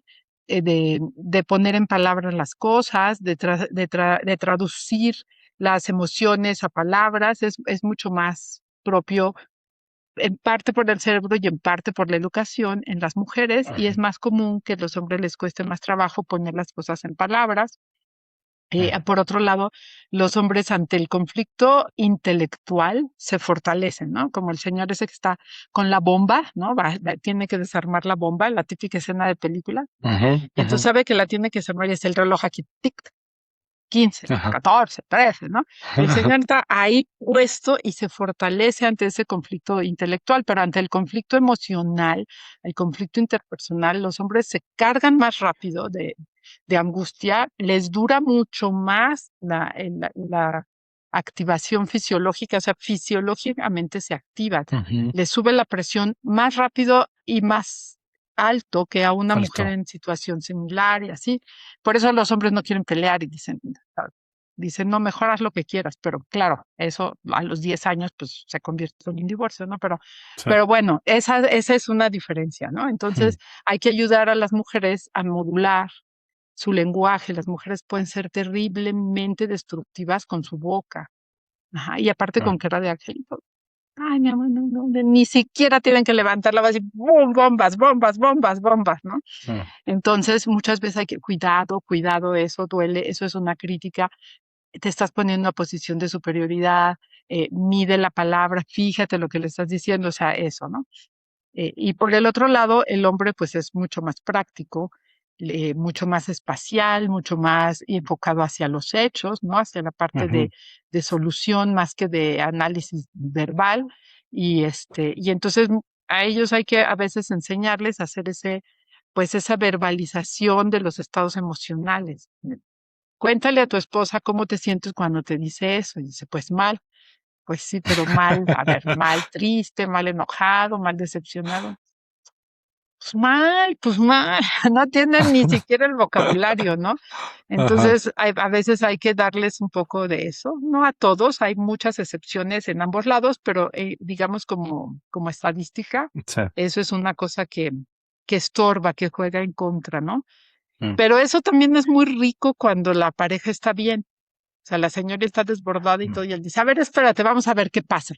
de poner en palabras las cosas, de traducir las emociones a palabras, es mucho más propio, en parte por el cerebro y en parte por la educación en las mujeres, y es Ujú. más común que a los hombres les cueste más trabajo poner las cosas en palabras. Mm. Por otro lado, los hombres ante el conflicto intelectual se fortalecen, ¿no? Como el señor ese que está con la bomba, ¿no? Tiene que desarmar la bomba, la típica escena de película, Ujú, y ujú. entonces sabe que la tiene que desarmar y es el reloj aquí, tic, 15, Ajá. 14, 13, ¿no? El señor está ahí puesto y se fortalece ante ese conflicto intelectual, pero ante el conflicto emocional, el conflicto interpersonal, los hombres se cargan más rápido de angustia, les dura mucho más la activación fisiológica, o sea, fisiológicamente se activan, Ujú. les sube la presión más rápido y más alto que a una mujer Alto. en situación similar y así. Por eso los hombres no quieren pelear y dicen, no, mejor haz lo que quieras, pero claro, eso a los 10 años pues se convierte en un divorcio, ¿no? Sí. Pero bueno, esa es una diferencia, ¿no? Mm. Entonces hay que ayudar a las mujeres a modular su lenguaje. Las mujeres pueden ser terriblemente destructivas con su boca. Ajá, y aparte Ah. con cara de angelito. Ay, mi amor, no, no, ni siquiera tienen que levantar la voz y ¡bum! Bombas, bombas, bombas, bombas, ¿no? Mm. Entonces, muchas veces hay que, cuidado, eso duele, eso es una crítica, te estás poniendo en una posición de superioridad, mide la palabra, fíjate lo que le estás diciendo, o sea, eso, ¿no? Y por el otro lado, el hombre pues es mucho más práctico, mucho más espacial, mucho más enfocado hacia los hechos, ¿no? Hacia la parte Ujú. de solución más que de análisis verbal. Y entonces a ellos hay que a veces enseñarles a hacer pues esa verbalización de los estados emocionales. Cuéntale a tu esposa cómo te sientes cuando te dice eso. Y dice, pues mal. Pues sí, pero mal, a ver, mal triste, mal enojado, mal decepcionado. Pues mal, no tienen ni siquiera el vocabulario, ¿no? Ajá. Entonces, a veces hay que darles un poco de eso, no a todos, hay muchas excepciones en ambos lados, pero digamos como estadística, Sí. eso es una cosa que estorba, que juega en contra, ¿no? Mm. Pero eso también es muy rico cuando la pareja está bien. O sea, la señora está desbordada y Mm. todo, y él dice, a ver, espérate, vamos a ver qué pasa.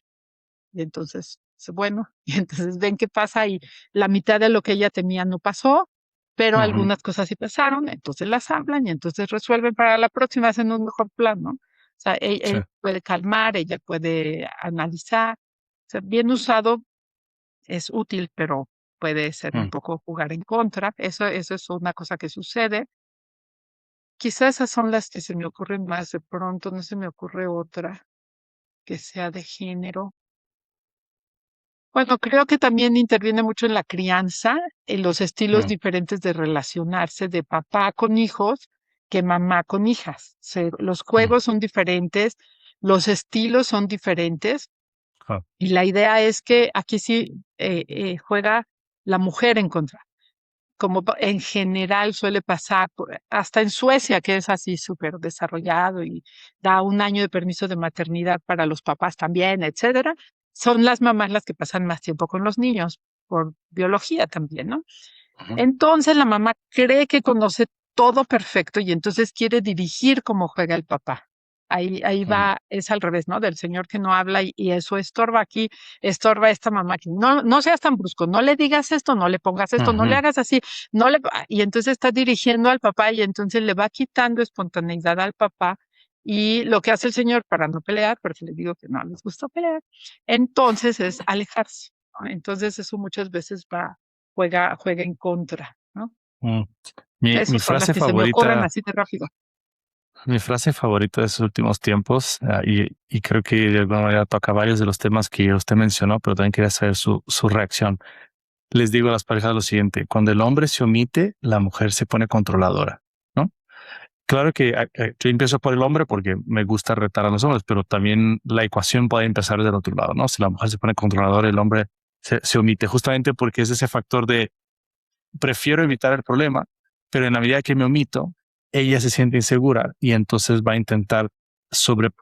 Y entonces, dice, bueno, y entonces ven qué pasa y la mitad de lo que ella temía no pasó, pero Ujú. algunas cosas sí pasaron, entonces las hablan y entonces resuelven para la próxima, hacen un mejor plan, ¿no? O sea, Sí. él puede calmar, ella puede analizar. O sea, bien usado es útil, pero puede ser un Mm. poco jugar en contra. Eso es una cosa que sucede. Quizás esas son las que se me ocurren más de pronto, no se me ocurre otra que sea de género. Bueno, creo que también interviene mucho en la crianza, en los estilos Mm, diferentes de relacionarse de papá con hijos que mamá con hijas. Los mm, juegos son diferentes, los estilos son diferentes ah, y la idea es que aquí sí juega la mujer en contra, como en general suele pasar, hasta en Suecia, que es así súper desarrollado y da 1 año de permiso de maternidad para los papás también, etcétera, son las mamás las que pasan más tiempo con los niños, por biología también, ¿no? ujú, Entonces la mamá cree que conoce todo perfecto y entonces quiere dirigir cómo juega el papá. Ahí ujú, va, es al revés, ¿no? Del señor que no habla y eso estorba aquí, estorba esta mamá aquí. No, no seas tan brusco, no le digas esto, no le pongas esto, no le ujú. hagas así, y entonces está dirigiendo al papá y entonces le va quitando espontaneidad al papá. Y lo que hace el señor para no pelear, porque le digo que no les gusta pelear, entonces es alejarse, ¿no? Entonces eso muchas veces juega en contra, ¿no? Mm. Mi Esas son las frase que se me ocurren favorita, así de rápido. mi frase favorita de esos últimos tiempos, y creo que de alguna manera toca varios de los temas que usted mencionó, pero también quería saber su reacción. Les digo a las parejas lo siguiente: cuando el hombre se omite, la mujer se pone controladora, ¿no? Claro que yo empiezo por el hombre porque me gusta retar a los hombres, pero también la ecuación puede empezar del otro lado, ¿no? Si la mujer se pone controladora, el hombre se omite, justamente porque es ese factor de prefiero evitar el problema, pero en la medida que me omito, ella se siente insegura y entonces va a intentar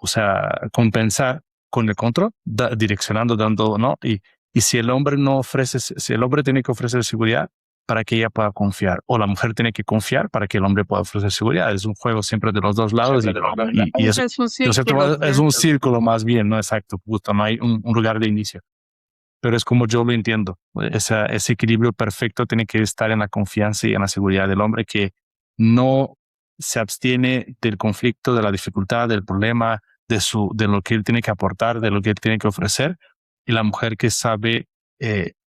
o sea, compensar con el control, direccionando, dando, ¿no? Y si el hombre no ofrece, si el hombre tiene que ofrecer seguridad para que ella pueda confiar, o la mujer tiene que confiar para que el hombre pueda ofrecer seguridad. Es un juego siempre de los dos lados y eso, Es un de cierto círculo, modo, sí. es un círculo más bien, ¿no? Exacto, justo, no hay un lugar de inicio, pero es como yo lo entiendo. Ese equilibrio perfecto tiene que estar en la confianza y en la seguridad del hombre, que no se abstiene del conflicto, de la dificultad, del problema, de lo que él tiene que aportar, de lo que él tiene que ofrecer, y la mujer que sabe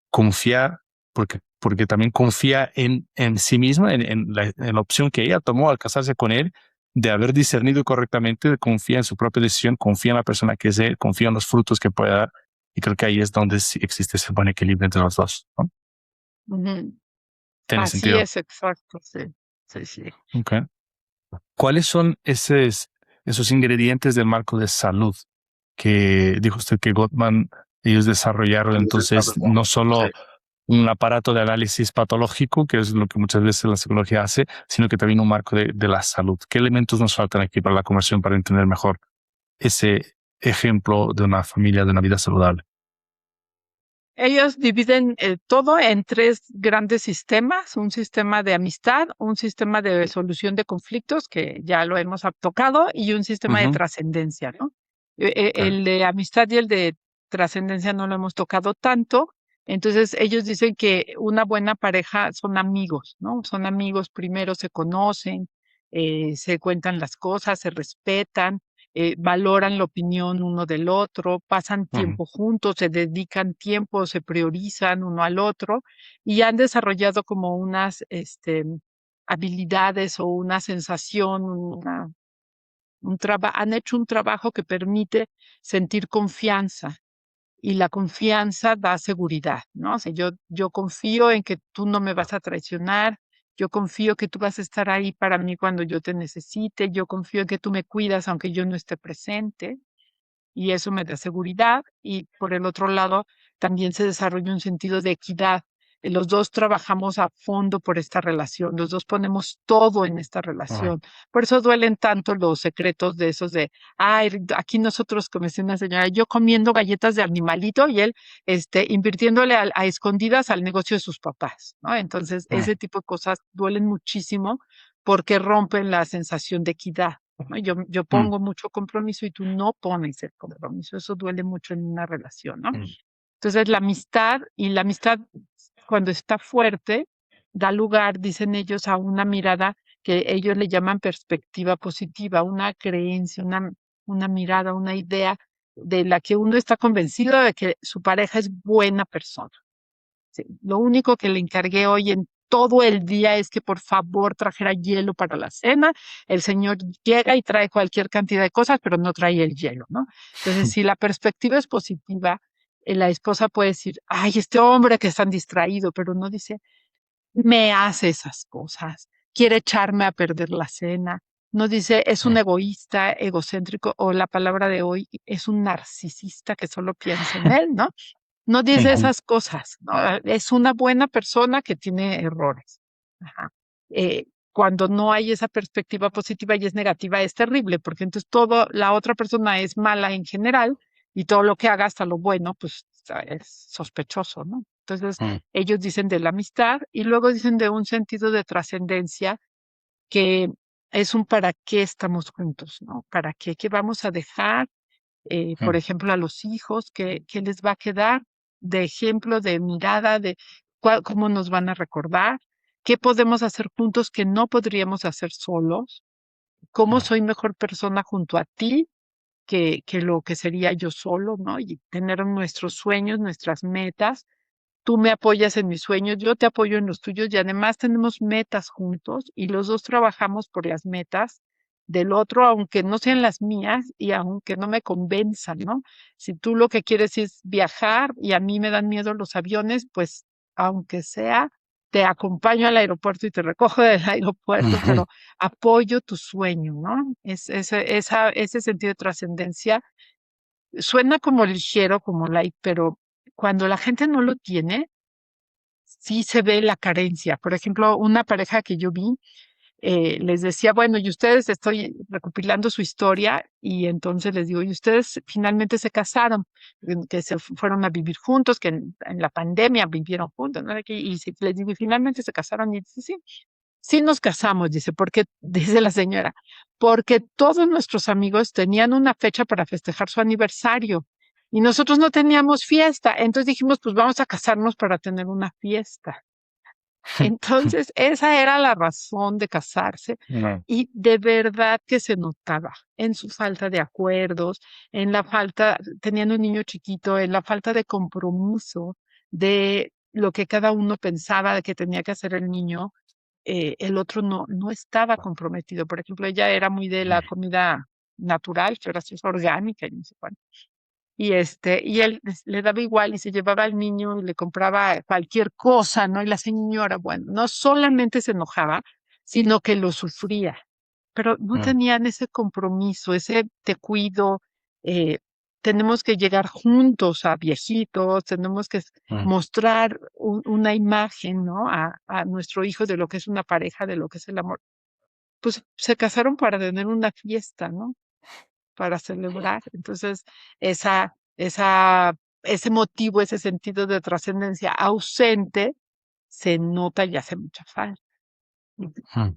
confiar, porque también confía en sí misma, en la opción que ella tomó al casarse con él, de haber discernido correctamente, confía en su propia decisión, confía en la persona que es él, confía en los frutos que puede dar, y creo que ahí es donde sí existe ese buen equilibrio entre los dos, ¿no? Ujú. Tiene Así sentido. es, exacto, sí. Sí, sí. Okay. ¿Cuáles son esos ingredientes del marco de salud que dijo usted que Gottman ellos desarrollaron? Entonces, no solo un aparato de análisis patológico, que es lo que muchas veces la psicología hace, sino que también un marco de la salud. ¿Qué elementos nos faltan aquí para la conversión para entender mejor ese ejemplo de una familia, de una vida saludable? Ellos dividen todo en tres grandes sistemas: un sistema de amistad, un sistema de solución de conflictos, que ya lo hemos tocado, y un sistema de Ujú, trascendencia, ¿no? okay. El de amistad y el de trascendencia no lo hemos tocado tanto. Entonces, ellos dicen que una buena pareja son amigos, ¿no? Son amigos, primero se conocen, se cuentan las cosas, se respetan, valoran la opinión uno del otro, pasan Ujú, tiempo juntos, se dedican tiempo, se priorizan uno al otro y han desarrollado como unas habilidades o una sensación, han hecho un trabajo que permite sentir confianza y la confianza da seguridad, ¿no? O sea, yo confío en que tú no me vas a traicionar, yo confío que tú vas a estar ahí para mí cuando yo te necesite, yo confío en que tú me cuidas aunque yo no esté presente y eso me da seguridad. Y por el otro lado, también se desarrolla un sentido de equidad. Los dos trabajamos a fondo por esta relación, los dos ponemos todo en esta ujú, relación. Por eso duelen tanto los secretos de esos de, ay, aquí nosotros, como decía una señora, yo comiendo galletas de animalito y él invirtiéndole a escondidas al negocio de sus papás, ¿no? Entonces, ujú, ese tipo de cosas duelen muchísimo porque rompen la sensación de equidad, ¿no? Yo ujú, pongo mucho compromiso y tú no pones el compromiso. Eso duele mucho en una relación, ¿no? ujú, Entonces, la amistad, cuando está fuerte, da lugar, dicen ellos, a una mirada que ellos le llaman perspectiva positiva, una creencia, una mirada, una idea de la que uno está convencido de que su pareja es buena persona. Sí, lo único que le encargué hoy en todo el día es que por favor trajera hielo para la cena. El señor llega y trae cualquier cantidad de cosas, pero no trae el hielo, ¿no? Entonces, si la perspectiva es positiva la esposa puede decir, ay, este hombre que es tan distraído, pero no dice, me hace esas cosas, quiere echarme a perder la cena. No dice, es un egoísta, egocéntrico, o la palabra de hoy, es un narcisista que solo piensa en él, ¿no? No dice Ujú. esas cosas, ¿no? Es una buena persona que tiene errores. Ajá. Cuando no hay esa perspectiva positiva y es negativa, es terrible, porque entonces todo, la otra persona es mala en general y todo lo que haga, hasta lo bueno, pues es sospechoso, ¿no? Entonces, Mm. ellos dicen de la amistad y luego dicen de un sentido de trascendencia que es un para qué estamos juntos, ¿no? ¿Para qué? ¿Qué vamos a dejar? Por Mm. ejemplo, a los hijos, ¿qué les va a quedar de ejemplo, de mirada, de cómo nos van a recordar? ¿Qué podemos hacer juntos que no podríamos hacer solos? ¿Cómo Mm. soy mejor persona junto a ti que lo que sería yo solo, ¿no? Y tener nuestros sueños, nuestras metas. Tú me apoyas en mis sueños, yo te apoyo en los tuyos y además tenemos metas juntos y los dos trabajamos por las metas del otro, aunque no sean las mías y aunque no me convenzan, ¿no? Si tú lo que quieres es viajar y a mí me dan miedo los aviones, pues aunque sea, te acompaño al aeropuerto y te recojo del aeropuerto, Ujú. pero apoyo tu sueño, ¿no? Ese sentido de trascendencia suena como ligero, como light, pero cuando la gente no lo tiene, sí se ve la carencia. Por ejemplo, una pareja que yo vi, les decía, bueno, y ustedes, estoy recopilando su historia, y entonces les digo, y ustedes finalmente se casaron, que se fueron a vivir juntos, que en la pandemia vivieron juntos, ¿no? Les digo, y finalmente se casaron, y dice, sí, sí nos casamos, dice, porque, dice la señora, porque todos nuestros amigos tenían una fecha para festejar su aniversario y nosotros no teníamos fiesta. Entonces dijimos, pues vamos a casarnos para tener una fiesta. Entonces, esa era la razón de casarse No. y de verdad que se notaba en su falta de acuerdos, en la falta, tenían un niño chiquito, en la falta de compromiso de lo que cada uno pensaba de que tenía que hacer el niño. El otro no estaba comprometido. Por ejemplo, ella era muy de la comida natural, que ahora sí es orgánica y no sé cuánto. Y él le daba igual y se llevaba al niño y le compraba cualquier cosa, ¿no? Y la señora, bueno, no solamente se enojaba, sino que lo sufría, pero no Mm. tenían ese compromiso, ese te cuido, eh, tenemos que llegar juntos a viejitos, tenemos que Mm. mostrar una imagen, ¿no? A nuestro hijo de lo que es una pareja, de lo que es el amor. Pues se casaron para tener una fiesta, ¿no? Para celebrar. Entonces, ese motivo, ese sentido de trascendencia ausente, se nota y hace mucha falta. Mm.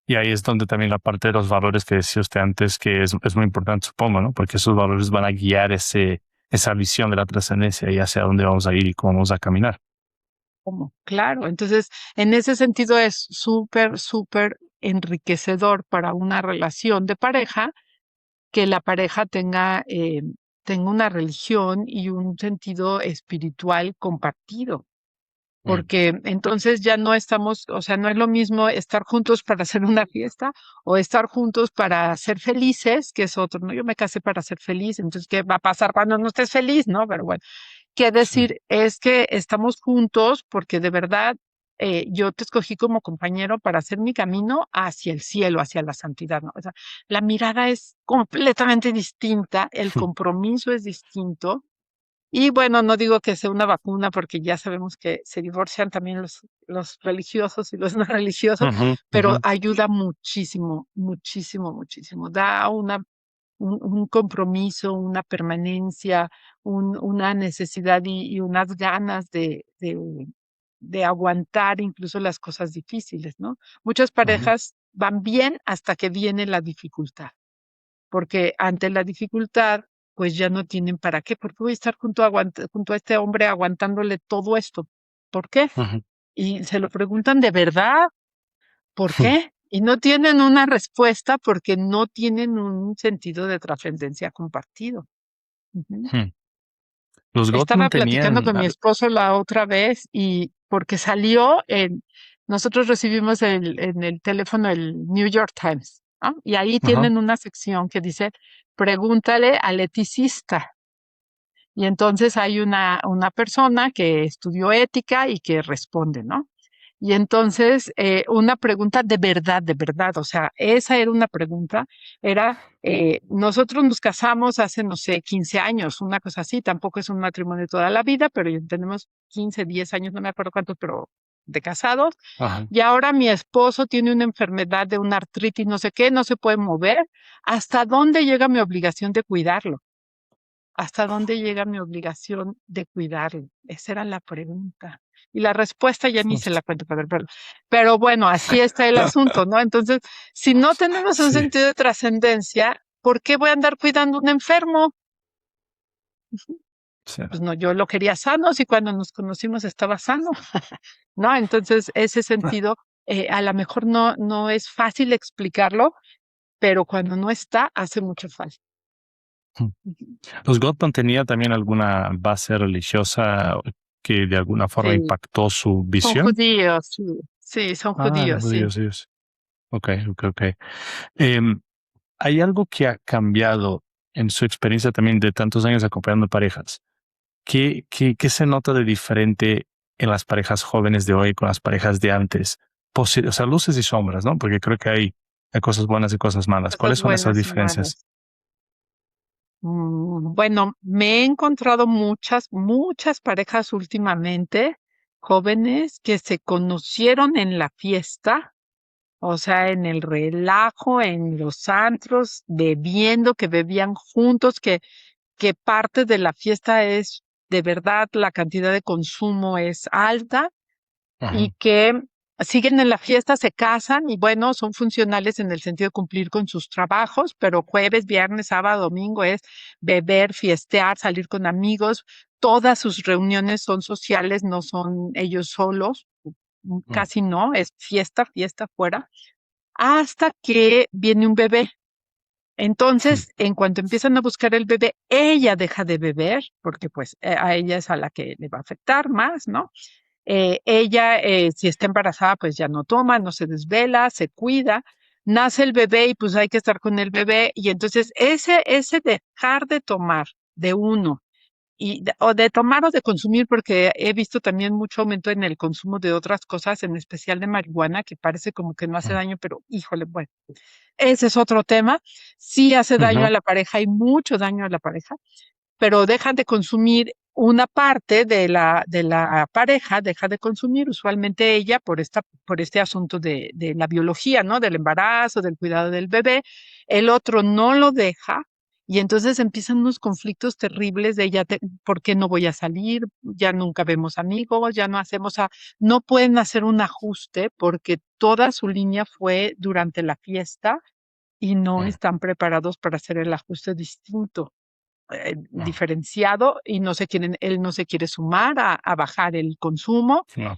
Y ahí es donde también la parte de los valores que decía usted antes, que es muy importante, supongo, ¿no? Porque esos valores van a guiar esa visión de la trascendencia y hacia dónde vamos a ir y cómo vamos a caminar. ¿Cómo? Claro. Entonces, en ese sentido es súper, súper enriquecedor para una relación de pareja que la pareja tenga una religión y un sentido espiritual compartido. Mm. Porque entonces ya no estamos, o sea, no es lo mismo estar juntos para hacer una fiesta o estar juntos para ser felices, que es otro, ¿no? Yo me casé para ser feliz, entonces, ¿qué va a pasar cuando no estés feliz, no? Pero bueno, qué Sí. decir es que estamos juntos porque de verdad yo te escogí como compañero para hacer mi camino hacia el cielo, hacia la santidad, ¿no? O sea, la mirada es completamente distinta, el compromiso es distinto y bueno, no digo que sea una vacuna porque ya sabemos que se divorcian también los religiosos y los no religiosos, Ujú. pero Ujú. ayuda muchísimo, muchísimo, muchísimo. Da un compromiso, una permanencia, una necesidad y unas ganas de aguantar incluso las cosas difíciles, ¿no? Muchas Ujú. parejas van bien hasta que viene la dificultad porque ante la dificultad, pues ya no tienen para qué. ¿Por qué voy a estar junto a este hombre aguantándole todo esto? ¿Por qué? Ujú. Y se lo preguntan de verdad, ¿por qué? Y no tienen una respuesta porque no tienen un sentido de trascendencia compartido. Ujú. Ujú. Los Gottman Estaba platicando tenían con mi esposo la otra vez y porque nosotros recibimos en el teléfono el New York Times, ¿no? Y ahí ajá. tienen una sección que dice, pregúntale al eticista. Y entonces hay una persona que estudió ética y que responde, ¿no? Y entonces una pregunta de verdad, o sea, esa era una pregunta, era, nosotros nos casamos hace, no sé, 15 años, una cosa así, tampoco es un matrimonio de toda la vida, pero ya tenemos 15, 10 años, no me acuerdo cuántos, pero de casados. Ajá. Y ahora mi esposo tiene una enfermedad de una artritis, no sé qué, no se puede mover. ¿Hasta dónde llega mi obligación de cuidarlo? ¿Hasta dónde llega mi obligación de cuidarlo? Esa era la pregunta. Y la respuesta ya ni se la cuento, pero bueno, así está el asunto, ¿no? Entonces, si no tenemos un Sí, sentido de trascendencia, ¿por qué voy a andar cuidando a un enfermo? sí. Pues no, yo lo quería sano, si cuando nos conocimos estaba sano, ¿no? Entonces, ese sentido, a lo mejor no es fácil explicarlo, pero cuando no está, hace mucha falta. Ujú. ¿Los Gotham tenía también alguna base religiosa que de alguna forma Sí, impactó su son visión? judíos, sí, sí, son Ah, los judíos, sí. judíos, ellos. Ok, ok, ok. Em, ¿Hay algo que ha cambiado en su experiencia también de tantos años acompañando parejas? ¿Qué se nota de diferente en las parejas jóvenes de hoy con las parejas de antes? O sea, luces y sombras, ¿no? Porque creo que hay cosas buenas y cosas malas. Cosas ¿Cuáles son esas buenas y diferencias? malas. Bueno, me he encontrado muchas parejas últimamente, jóvenes, que se conocieron en la fiesta, o sea, en el relajo, en los antros, bebiendo, que bebían juntos, que parte de la fiesta es, de verdad, la cantidad de consumo es alta Ajá. y que siguen en la fiesta, se casan y bueno, son funcionales en el sentido de cumplir con sus trabajos, pero jueves, viernes, sábado, domingo es beber, fiestear, salir con amigos. Todas sus reuniones son sociales, no son ellos solos, Mm, casi no, es fiesta, fiesta fuera, hasta que viene un bebé. mm, Entonces, en cuanto empiezan a buscar el bebé, ella deja de beber, porque pues a ella es a la que le va a afectar más, ¿no? Ella, si está embarazada, pues ya no toma, no se desvela, se cuida. Nace el bebé y pues hay que estar con el bebé. Y entonces ese dejar de tomar de uno o de tomar o de consumir, porque he visto también mucho aumento en el consumo de otras cosas, en especial de marihuana, que parece como que no hace mm, daño, pero híjole, bueno, ese es otro tema. Sí hace daño a ujú, la pareja, hay mucho daño a la pareja, pero dejan de consumir una parte de la pareja, deja de consumir, usualmente ella, por este asunto de la biología, ¿no? Del embarazo, del cuidado del bebé, el otro no lo deja. Y entonces empiezan unos conflictos terribles de ¿por qué no voy a salir? Ya nunca vemos amigos, ya no hacemos no pueden hacer un ajuste porque toda su línea fue durante la fiesta y no mm, están preparados para hacer el ajuste distinto, no, diferenciado, y él no se quiere sumar a bajar el consumo. no,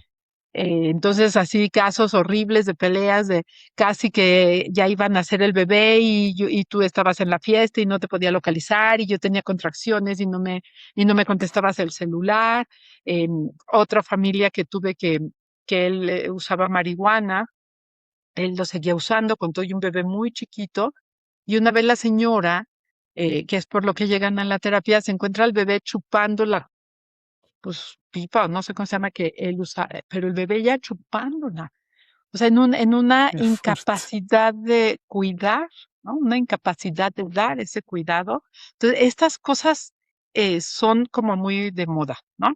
Entonces, así casos horribles de peleas, de casi que ya iban a hacer el bebé y tú estabas en la fiesta y no te podía localizar y yo tenía contracciones y no me contestabas el celular. Otra familia que tuve que él usaba marihuana, él lo seguía usando con todo y un bebé muy chiquito. Y una vez la señora, que es por lo que llegan a la terapia, se encuentra al bebé chupando la, pues, pipa, o no sé cómo se llama, que él usa, pero el bebé ya chupándola. O sea, en una qué fuerte. incapacidad de cuidar, ¿no? Una incapacidad de dar ese cuidado. Entonces, estas cosas son como muy de moda, ¿no?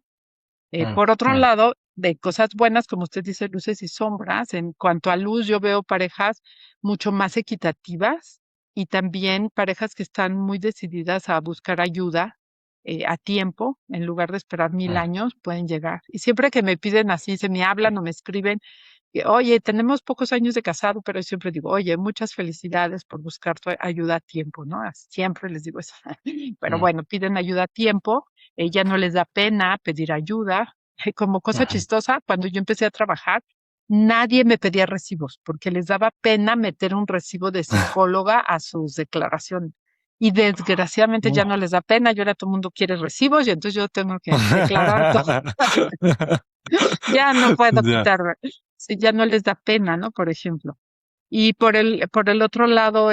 Mm, Por otro mm, lado, de cosas buenas, como usted dice, luces y sombras, en cuanto a luz, yo veo parejas mucho más equitativas y también parejas que están muy decididas a buscar ayuda a tiempo, en lugar de esperar mil mm, años, pueden llegar. Y siempre que me piden así, se me hablan o me escriben, oye, tenemos pocos años de casado, pero yo siempre digo, oye, muchas felicidades por buscar tu ayuda a tiempo, ¿no? Siempre les digo eso. Pero mm, bueno, piden ayuda a tiempo, ya no les da pena pedir ayuda. Como cosa ujú. chistosa, cuando yo empecé a trabajar, nadie me pedía recibos porque les daba pena meter un recibo de psicóloga a sus declaraciones. Y desgraciadamente ya Uh. no les da pena, y ahora todo el mundo quiere recibos y entonces yo tengo que declarar todo. Ya no puedo Ya. quitar, sí, ya no les da pena, ¿no? Por ejemplo. Y por el otro lado,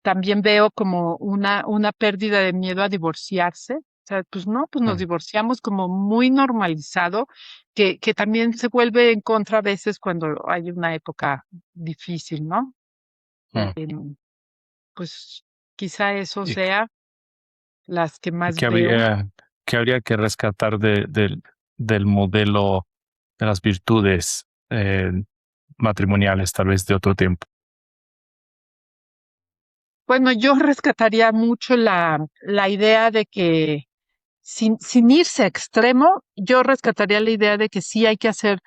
también veo como una pérdida de miedo a divorciarse. sea, pues no, pues nos Mm, divorciamos como muy normalizado, que también se vuelve en contra a veces cuando hay una época difícil, ¿no? mm. Pues quizá eso ¿Y sea las que más qué veo. qué habría que rescatar del modelo de las virtudes matrimoniales, tal vez de otro tiempo? Bueno, yo rescataría mucho la idea de que sin irse a extremo, yo rescataría la idea de que sí hay que hacer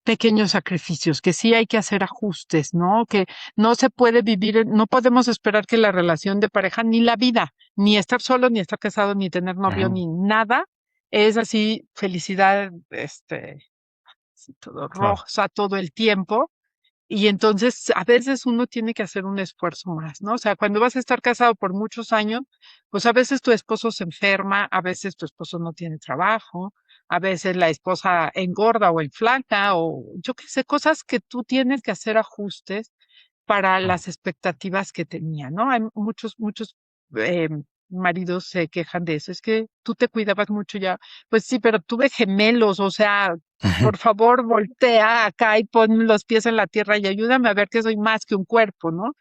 pequeños sacrificios, que sí hay que hacer ajustes, ¿no? Que no se puede vivir, no podemos esperar que la relación de pareja, ni la vida, ni estar solo, ni estar casado, ni tener novio, Ujú. ni nada, es así felicidad, así todo Claro. rosa todo el tiempo. Y entonces a veces uno tiene que hacer un esfuerzo más, ¿no? O sea, cuando vas a estar casado por muchos años, pues a veces tu esposo se enferma, a veces tu esposo no tiene trabajo, a veces la esposa engorda o enflaca, o yo qué sé, cosas que tú tienes que hacer ajustes para Mm, las expectativas que tenía, ¿no? Hay muchos eh, maridos se quejan de eso. Es que tú te cuidabas mucho ya. Pues sí, pero tuve gemelos, o sea, ujú, por favor, voltea acá y pon los pies en la tierra y ayúdame a ver que soy más que un cuerpo, ¿no?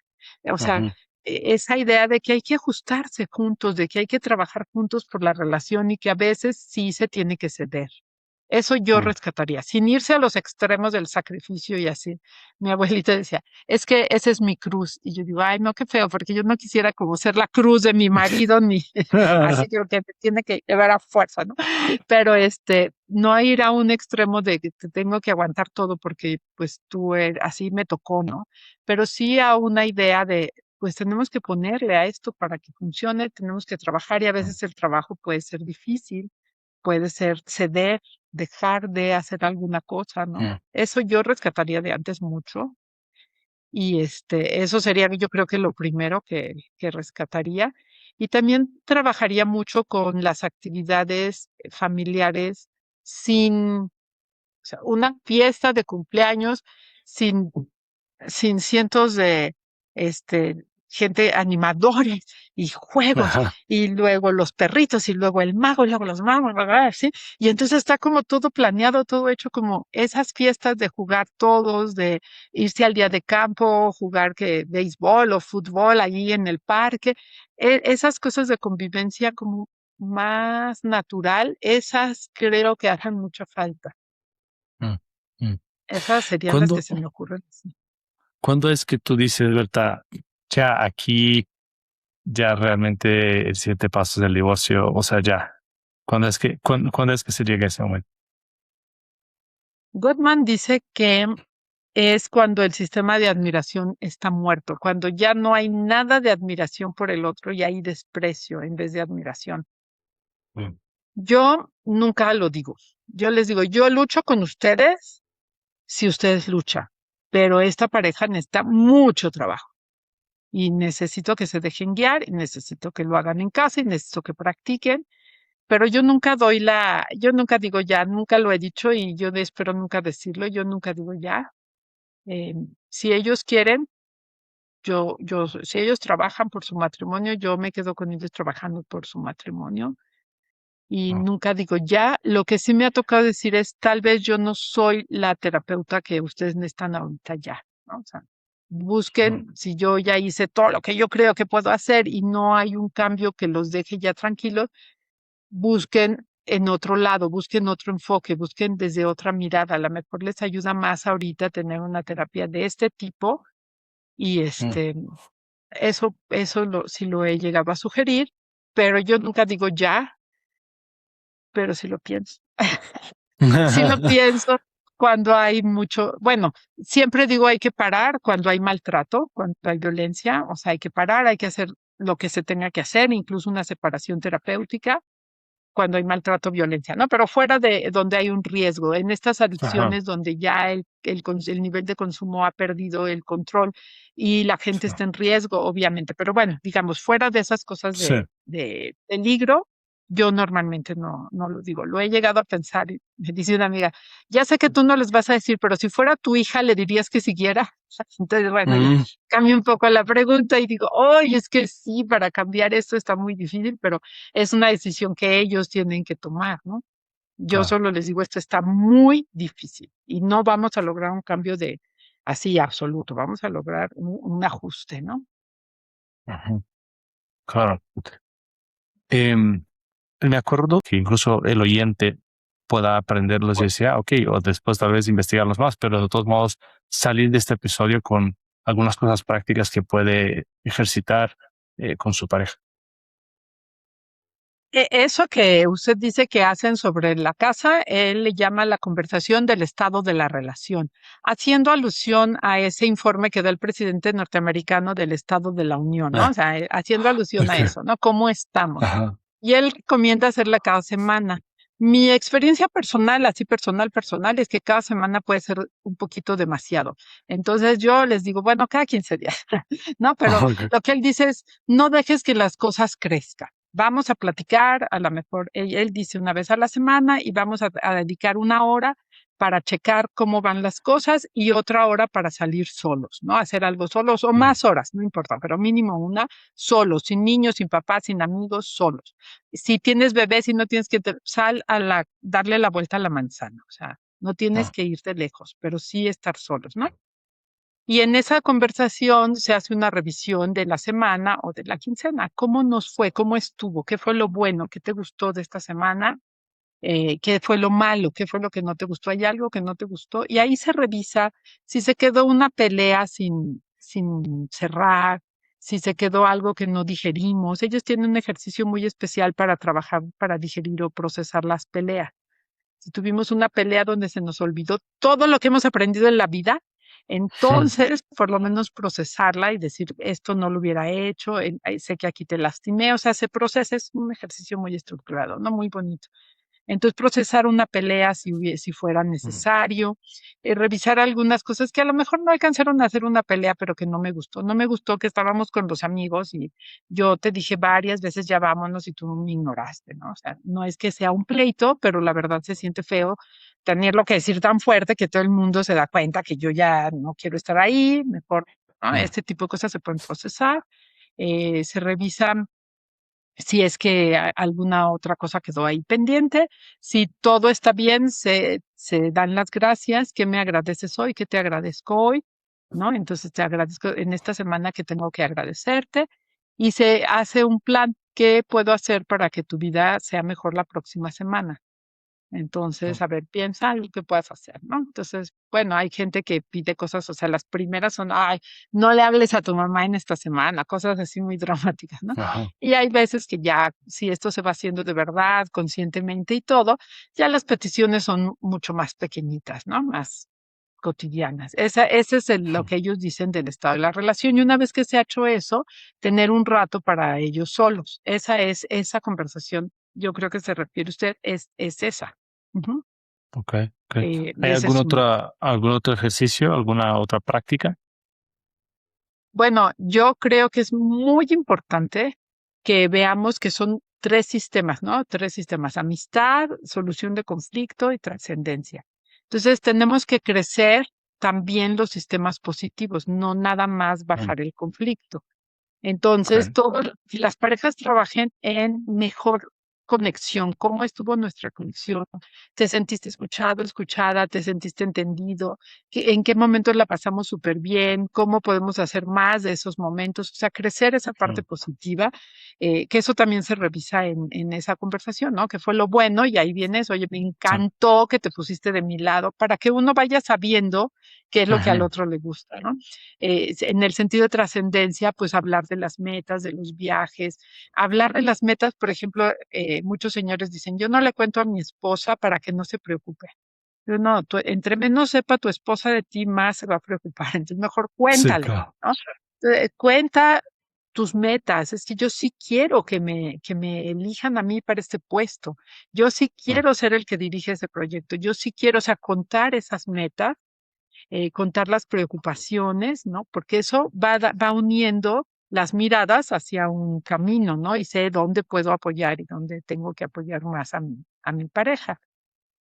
O sea, ujú, esa idea de que hay que ajustarse juntos, de que hay que trabajar juntos por la relación y que a veces sí se tiene que ceder. Eso yo mm. rescataría, sin irse a los extremos del sacrificio y así. Mi abuelita decía, es que esa es mi cruz. Y yo digo, ay, no, qué feo, porque yo no quisiera como ser la cruz de mi marido, ni así creo que me tiene que llevar a fuerza, ¿no? Pero no ir a un extremo de que te tengo que aguantar todo porque pues así me tocó, ¿no? Pero sí a una idea de, pues tenemos que ponerle a esto para que funcione, tenemos que trabajar y a veces el trabajo puede ser difícil, puede ser ceder, dejar de hacer alguna cosa, ¿no? Mm, Eso yo rescataría de antes mucho y eso sería yo creo que lo primero que rescataría. Y también trabajaría mucho con las actividades familiares sin, o sea, una fiesta de cumpleaños sin cientos de gente animadores y juegos, ajá. y luego los perritos, y luego el mago, y luego los magos, ¿verdad? ¿Sí? Y entonces está como todo planeado, todo hecho como esas fiestas de jugar todos, de irse al día de campo, jugar que béisbol o fútbol allí en el parque, esas cosas de convivencia como más natural, esas creo que harán mucha falta. Mm, mm. Esas serían las que ¿Cuándo, se me ocurren. Sí. cuándo es que tú dices, Berta, ya aquí, ya realmente el siguiente paso es el divorcio? O sea, ya. ¿Cuándo es que se llega a ese momento? Gottman dice que es cuando el sistema de admiración está muerto, cuando ya no hay nada de admiración por el otro y hay desprecio en vez de admiración. Mm, Yo nunca lo digo. Yo les digo, yo lucho con ustedes si ustedes luchan, pero esta pareja necesita mucho trabajo y necesito que se dejen guiar y necesito que lo hagan en casa y necesito que practiquen, pero yo nunca yo nunca digo ya, nunca lo he dicho y yo espero nunca decirlo, yo nunca digo ya. Si ellos quieren, si ellos trabajan por su matrimonio, yo me quedo con ellos trabajando por su matrimonio y mm, nunca digo ya. Lo que sí me ha tocado decir es, tal vez yo no soy la terapeuta que ustedes necesitan ahorita ya, ¿no? O sea, mm, busquen si yo ya hice todo lo que yo creo que puedo hacer y no hay un cambio que los deje ya tranquilos, busquen en otro lado, busquen otro enfoque, busquen desde otra mirada. A lo mejor les ayuda más ahorita tener una terapia de este tipo y mm. sí lo he llegado a sugerir, pero yo nunca digo ya, pero sí lo pienso. Sí lo pienso cuando hay mucho, bueno, siempre digo hay que parar cuando hay maltrato, cuando hay violencia, o sea, hay que parar, hay que hacer lo que se tenga que hacer, incluso una separación terapéutica cuando hay maltrato, violencia, ¿no? Pero fuera de donde hay un riesgo, en estas Ajá. adicciones donde ya el nivel de consumo ha perdido el control y la gente Sí. está en riesgo, obviamente. Pero bueno, digamos, fuera de esas cosas Sí. de peligro, Yo normalmente no lo digo. Lo he llegado a pensar y me dice una amiga, ya sé que tú no les vas a decir, pero si fuera tu hija, ¿le dirías que siguiera? Entonces, bueno, ya Mm, cambio un poco la pregunta y digo, oye, es que sí, para cambiar esto está muy difícil, pero es una decisión que ellos tienen que tomar, ¿no? Yo claro. solo les digo, esto está muy difícil y no vamos a lograr un cambio de así absoluto, vamos a lograr un ajuste, ¿no? Ujú, claro. Em, Me acuerdo que incluso el oyente pueda aprenderlos y decir, ok, o después tal vez investigarlos más, pero de todos modos salir de este episodio con algunas cosas prácticas que puede ejercitar con su pareja. Eso que usted dice que hacen sobre la casa, él le llama la conversación del estado de la relación, haciendo alusión a ese informe que da el presidente norteamericano del Estado de la Unión, ¿no? O Ah, sea, haciendo alusión a ok. eso, ¿no? ¿Cómo estamos? Ajá. Y él recomienda hacerla cada semana. Mi experiencia personal, así personal, es que cada semana puede ser un poquito demasiado. Entonces yo les digo, bueno, cada 15 días, ¿no? Pero Ok. lo que él dice es, no dejes que las cosas crezcan. Vamos a platicar, a lo mejor él dice una vez a la semana y vamos a dedicar una hora para checar cómo van las cosas y otra hora para salir solos, ¿no? Hacer algo solos o Mm, más horas, no importa, pero mínimo una solos, sin niños, sin papás, sin amigos, solos. Si tienes bebés y no tienes que sal darle la vuelta a la manzana, o sea, no tienes ah, que irte lejos, pero sí estar solos, ¿no? Y en esa conversación se hace una revisión de la semana o de la quincena. ¿Cómo nos fue? ¿Cómo estuvo? ¿Qué fue lo bueno? ¿Qué te gustó de esta semana? ¿Qué fue lo malo? ¿Qué fue lo que no te gustó? ¿Hay algo que no te gustó? Y ahí se revisa si se quedó una pelea sin cerrar, si se quedó algo que no digerimos. Ellos tienen un ejercicio muy especial para trabajar, para digerir o procesar las peleas. Si tuvimos una pelea donde se nos olvidó todo lo que hemos aprendido en la vida, mm, entonces por lo menos procesarla y decir, esto no lo hubiera hecho, sé que aquí te lastimé, o sea, se procesa, es un ejercicio muy estructurado, ¿no? Muy bonito. Entonces, procesar una pelea si fuera mm, necesario, revisar algunas cosas que a lo mejor no alcanzaron a hacer una pelea, pero que no me gustó. No me gustó que estábamos con los amigos y yo te dije varias veces ya vámonos y tú me ignoraste, ¿no? O sea, no es que sea un pleito, pero la verdad se siente feo tenerlo que decir tan fuerte que todo el mundo se da cuenta que yo ya no quiero estar ahí, mejor, ¿no? mm, Este tipo de cosas se pueden procesar. Se revisan si es que alguna otra cosa quedó ahí pendiente. Si todo está bien, se dan las gracias. ¿Qué me agradeces hoy? ¿Qué te agradezco hoy? ¿No? Entonces te agradezco en esta semana que tengo que agradecerte. Y se hace un plan. ¿Qué puedo hacer para que tu vida sea mejor la próxima semana? ah, Entonces, a ver, piensa algo que puedas hacer, ¿no? Entonces, bueno, hay gente que pide cosas, o sea, las primeras son, ay, no le hables a tu mamá en esta semana, cosas así muy dramáticas, ¿no? ajá. Y hay veces que ya, si esto se va haciendo de verdad, conscientemente y todo, ya las peticiones son mucho más pequeñitas, ¿no? Más cotidianas. Ese es lo Mm, que ellos dicen del estado de la relación. Y una vez que se ha hecho eso, tener un rato para ellos solos. Esa conversación, yo creo que se refiere usted, es esa. Ujú. ok, ok. ¿Hay Esa es una. algún otro ejercicio, alguna otra práctica? Bueno, yo creo que es muy importante que veamos que son tres sistemas, ¿no? Tres sistemas: amistad, solución de conflicto y trascendencia. Entonces, tenemos que crecer también los sistemas positivos, no nada más Mm, bajar el conflicto. ok, Entonces, si las parejas trabajen en mejor conexión, ¿cómo estuvo nuestra conexión? ¿Te sentiste escuchado, escuchada? ¿Te sentiste entendido? ¿En qué momentos la pasamos súper bien? ¿Cómo podemos hacer más de esos momentos? O sea, crecer esa parte mm, positiva, que eso también se revisa en esa conversación, ¿no? Que fue lo bueno y ahí vienes, oye, me sí, encantó que te pusiste de mi lado, para que uno vaya sabiendo qué es lo que al ujú, otro le gusta, ¿no? En el sentido de trascendencia, pues hablar de las metas, de los viajes, hablar de las metas, por ejemplo, muchos señores dicen, yo no le cuento a mi esposa para que no se preocupe. Yo no, entre menos sepa tu esposa de ti, más se va a preocupar. Entonces, mejor sí, cuéntale, claro. ¿no? Cuenta tus metas. Es que yo sí quiero que me elijan a mí para este puesto. Yo sí Mm, quiero ser el que dirige ese proyecto. Yo sí quiero, o sea, contar esas metas, contar las preocupaciones, ¿no? Porque eso va uniendo las miradas hacia un camino, ¿no? Y sé dónde puedo apoyar y dónde tengo que apoyar más a mi pareja.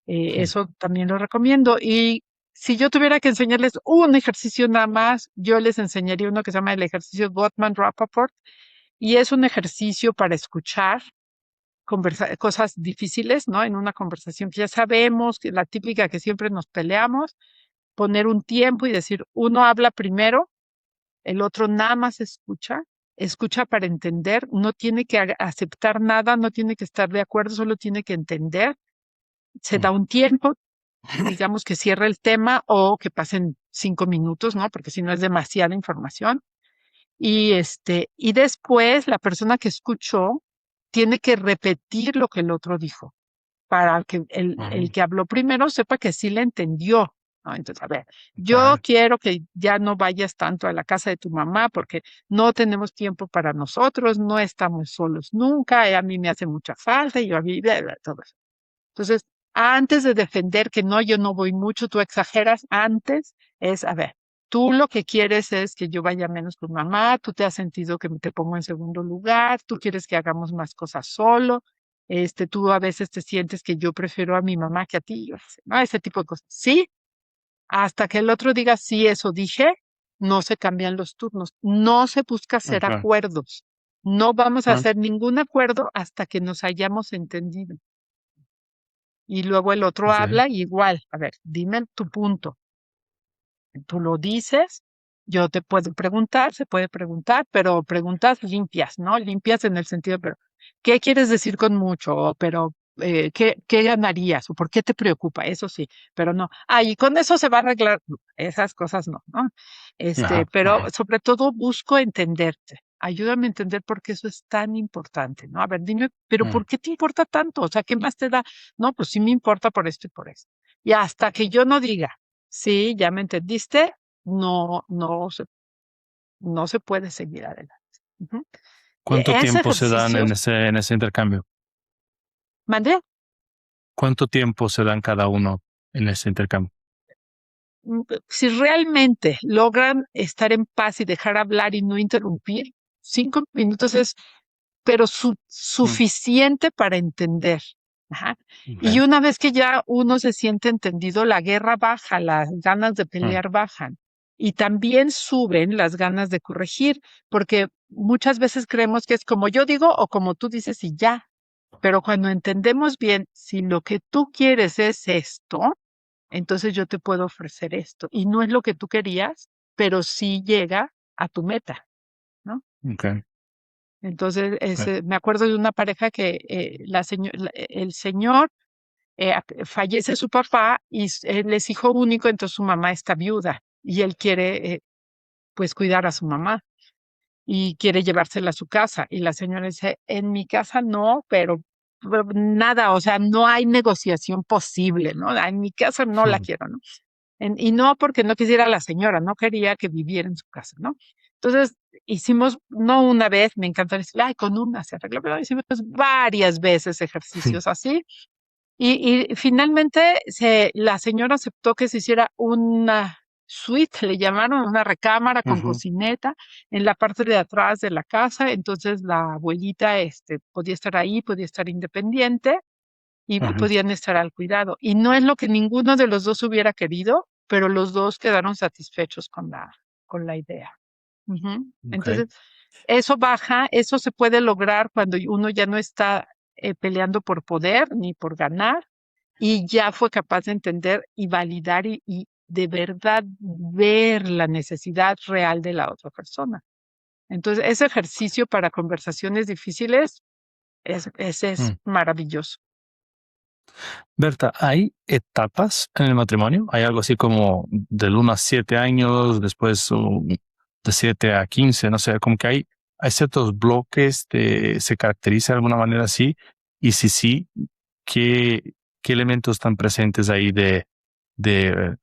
Eso también lo recomiendo. Y si yo tuviera que enseñarles un ejercicio nada más, yo les enseñaría uno que se llama el ejercicio Gottman-Rappaport, y es un ejercicio para escuchar cosas difíciles, ¿no? En una conversación que ya sabemos, que la típica que siempre nos peleamos, poner un tiempo y decir, uno habla primero, el otro nada más escucha para entender, no tiene que aceptar nada, no tiene que estar de acuerdo, solo tiene que entender. Se da un tiempo, digamos que cierre el tema o que pasen 5 minutos, ¿no? Porque si no es demasiada información. Y después la persona que escuchó tiene que repetir lo que el otro dijo para que el que habló primero sepa que sí le entendió, ¿no? Entonces, a ver, yo quiero que ya no vayas tanto a la casa de tu mamá porque no tenemos tiempo para nosotros, no estamos solos nunca, a mí me hace mucha falta y yo a mí, bla, bla, todo eso. Entonces, antes de defender que no, yo no voy mucho, tú exageras, antes es, a ver, tú lo que quieres es que yo vaya menos con mamá, tú te has sentido que te pongo en segundo lugar, tú quieres que hagamos más cosas solo, tú a veces te sientes que yo prefiero a mi mamá que a ti, yo sé, ¿no? Ese tipo de cosas. Sí, hasta que el otro diga, sí, eso dije, no se cambian los turnos, no se busca hacer acuerdos, no vamos a hacer ningún acuerdo hasta que nos hayamos entendido. Y luego el otro habla y igual, a ver, dime tu punto. Tú lo dices, yo te puedo preguntar, se puede preguntar, pero preguntas limpias, ¿no? Limpias en el sentido, pero ¿qué quieres decir con mucho? O, pero ¿qué ganarías? ¿O por qué te preocupa? Eso sí, pero no. Ah, y con eso se va a arreglar. No, esas cosas no, ¿no? Pero sobre todo busco entenderte. Ayúdame a entender por qué eso es tan importante, ¿no? A ver, dime, pero ¿por qué te importa tanto? O sea, ¿qué más te da? No, pues sí me importa por esto y por eso. Y hasta que yo no diga, sí, ya me entendiste, no se puede seguir adelante. Ujú. ¿Cuánto Ese tiempo se dan ejercicio, en ese intercambio? mandé. ¿Cuánto tiempo se dan cada uno en ese intercambio? Si realmente logran estar en paz y dejar hablar y no interrumpir, 5 minutos es, pero suficiente para entender. Ajá. Y una vez que ya uno se siente entendido, la guerra baja, las ganas de pelear bajan. Y también suben las ganas de corregir, porque muchas veces creemos que es como yo digo o como tú dices y ya. Pero cuando entendemos bien, si lo que tú quieres es esto, entonces yo te puedo ofrecer esto. Y no es lo que tú querías, pero sí llega a tu meta, ¿no? Okay. Entonces, me acuerdo de una pareja que el señor fallece su papá y él es hijo único, entonces su mamá está viuda y él quiere pues cuidar a su mamá y quiere llevársela a su casa. Y la señora dice, en mi casa no, pero nada, o sea, no hay negociación posible, ¿no? En mi casa no la quiero, ¿no? Y no porque no quisiera la señora, no quería que viviera en su casa, ¿no? Entonces, hicimos, no una vez, me encanta decir, ay, con una se arregló, pero hicimos varias veces ejercicios así. Y finalmente la señora aceptó que se hiciera una suite, le llamaron, una recámara con cocineta en la parte de atrás de la casa. Entonces la abuelita podía estar ahí, podía estar independiente y podían estar al cuidado. Y no es lo que ninguno de los dos hubiera querido, pero los dos quedaron satisfechos con la idea. Entonces, eso se puede lograr cuando uno ya no está peleando por poder ni por ganar y ya fue capaz de entender y validar y de verdad ver la necesidad real de la otra persona. Entonces, ese ejercicio para conversaciones difíciles ese es maravilloso. Berta, ¿hay etapas en el matrimonio? ¿Hay algo así como del 1 a 7 años, después de 7 a 15? No sé, como que hay ciertos bloques, se caracteriza de alguna manera así. Y si sí, ¿qué elementos están presentes ahí de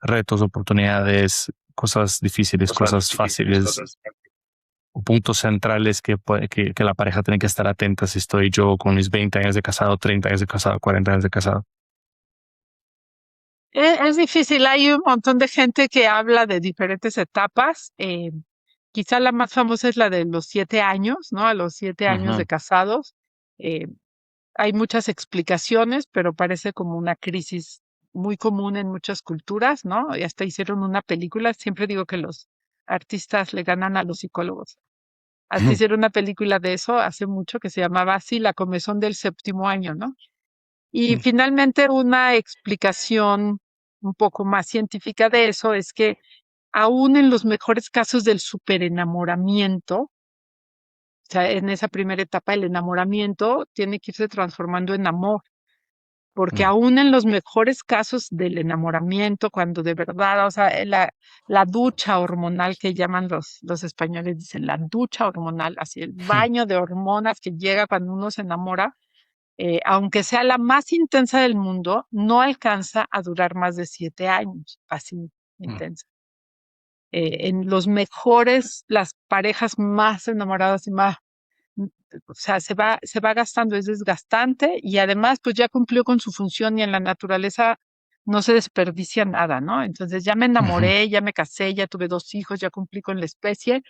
retos, oportunidades, cosas difíciles, cosas fáciles? O puntos centrales que la pareja tiene que estar atenta si estoy yo con mis 20 años de casado, 30 años de casado, 40 años de casado. Es difícil, hay un montón de gente que habla de diferentes etapas. quizá la más famosa es la de los 7 años, ¿no? A los 7 años de Ujú, casados. Eh, Hay muchas explicaciones, pero parece como una crisis muy común en muchas culturas, ¿no? Y hasta hicieron una película. Siempre digo que los artistas le ganan a los psicólogos. Hasta ujú, hicieron una película de eso hace mucho que se llamaba así, La comezón del séptimo año, ¿no? Y ujú, finalmente una explicación un poco más científica de eso es que aún en los mejores casos del superenamoramiento, o sea, en esa primera etapa el enamoramiento tiene que irse transformando en amor, porque ujú, aún en los mejores casos del enamoramiento, cuando de verdad, o sea, la ducha hormonal que llaman los españoles, dicen la ducha hormonal, así el ujú, baño de hormonas que llega cuando uno se enamora, aunque sea la más intensa del mundo, no alcanza a durar más de 7 años, así ujú, intensa. En los mejores, las parejas más enamoradas y más, mm, o sea, se va gastando, es desgastante y además pues ya cumplió con su función y en la naturaleza no se desperdicia nada, ¿no? Entonces ya me ujú, enamoré, ya me casé, ya tuve 2 hijos, ya cumplí con la especie,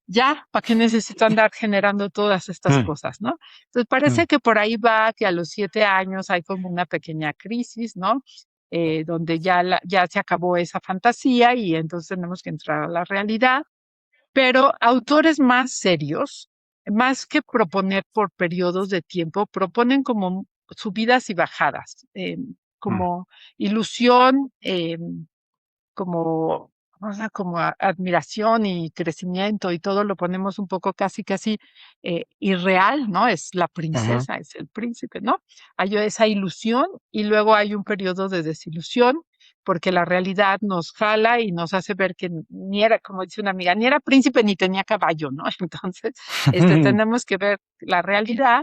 ya, ¿para qué necesito andar generando todas estas ujú, cosas, ¿no? Entonces ujú, parece que por ahí va, que a los 7 años hay como una pequeña crisis, ¿no? Donde ya se acabó esa fantasía y entonces tenemos que entrar a la realidad, pero autores más serios, más que proponer por periodos de tiempo, proponen como subidas y bajadas, ujú, como ilusión, como, o sea, como admiración y crecimiento y todo lo ponemos un poco casi, casi irreal, ¿no? Es la ujú, princesa, es el príncipe, ¿no? Hay esa ilusión y luego hay un periodo de desilusión porque la realidad nos jala y nos hace ver que ni era, como dice una amiga, ni era príncipe ni tenía caballo, ¿no? Entonces, tenemos que ver la realidad,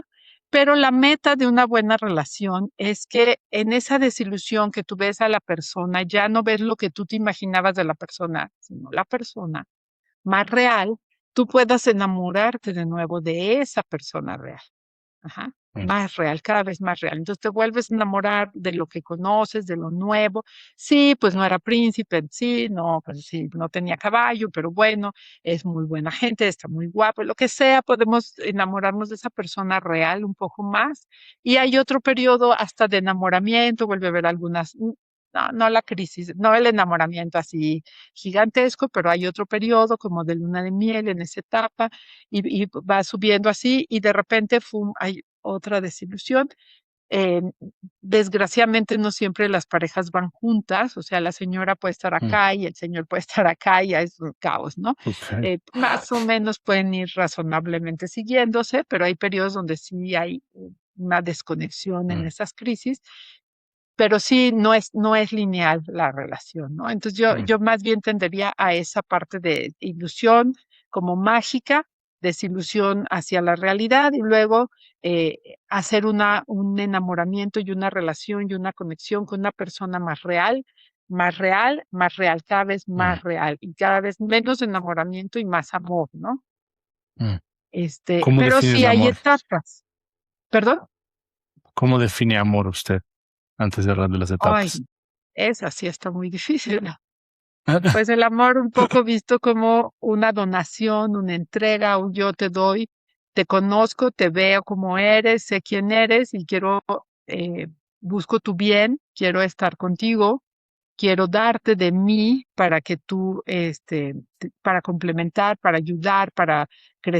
pero la meta de una buena relación es que en esa desilusión que tú ves a la persona, ya no ves lo que tú te imaginabas de la persona, sino la persona más real, tú puedas enamorarte de nuevo de esa persona real. Ajá, ujú, más real, cada vez más real. Entonces te vuelves a enamorar de lo que conoces, de lo nuevo. Sí, pues no era príncipe, sí, no, pues sí, no tenía caballo, pero bueno, es muy buena gente, está muy guapo, lo que sea, podemos enamorarnos de esa persona real un poco más. Y hay otro periodo hasta de enamoramiento, vuelve a haber algunas, no, no la crisis, no el enamoramiento así gigantesco, pero hay otro periodo como de luna de miel en esa etapa y va subiendo así y de repente hay otra desilusión. Eh, Desgraciadamente no siempre las parejas van juntas, o sea, la señora puede estar ujú. acá y el señor puede estar acá y es un caos, ¿no? Okay. Más o menos pueden ir razonablemente siguiéndose, pero hay periodos donde sí hay una desconexión en Mm, esas crisis, pero sí no es lineal la relación, ¿no? Entonces mm, yo más bien tendería a esa parte de ilusión como mágica, desilusión hacia la realidad y luego hacer un enamoramiento y una relación y una conexión con una persona más real, más real, más real, cada vez mm, más real y cada vez menos enamoramiento y más amor, ¿no? mm. ¿Cómo Pero defines sí hay amor? etapas, ¿perdón? ¿Cómo define amor usted antes de hablar de las Ay, etapas? esa sí está muy difícil. Pues el amor un poco visto como una donación, una entrega, un yo te doy, te conozco, te veo como eres, sé quién eres y busco tu bien, quiero estar contigo, quiero darte de mí para que tú, para complementar, para ayudar, para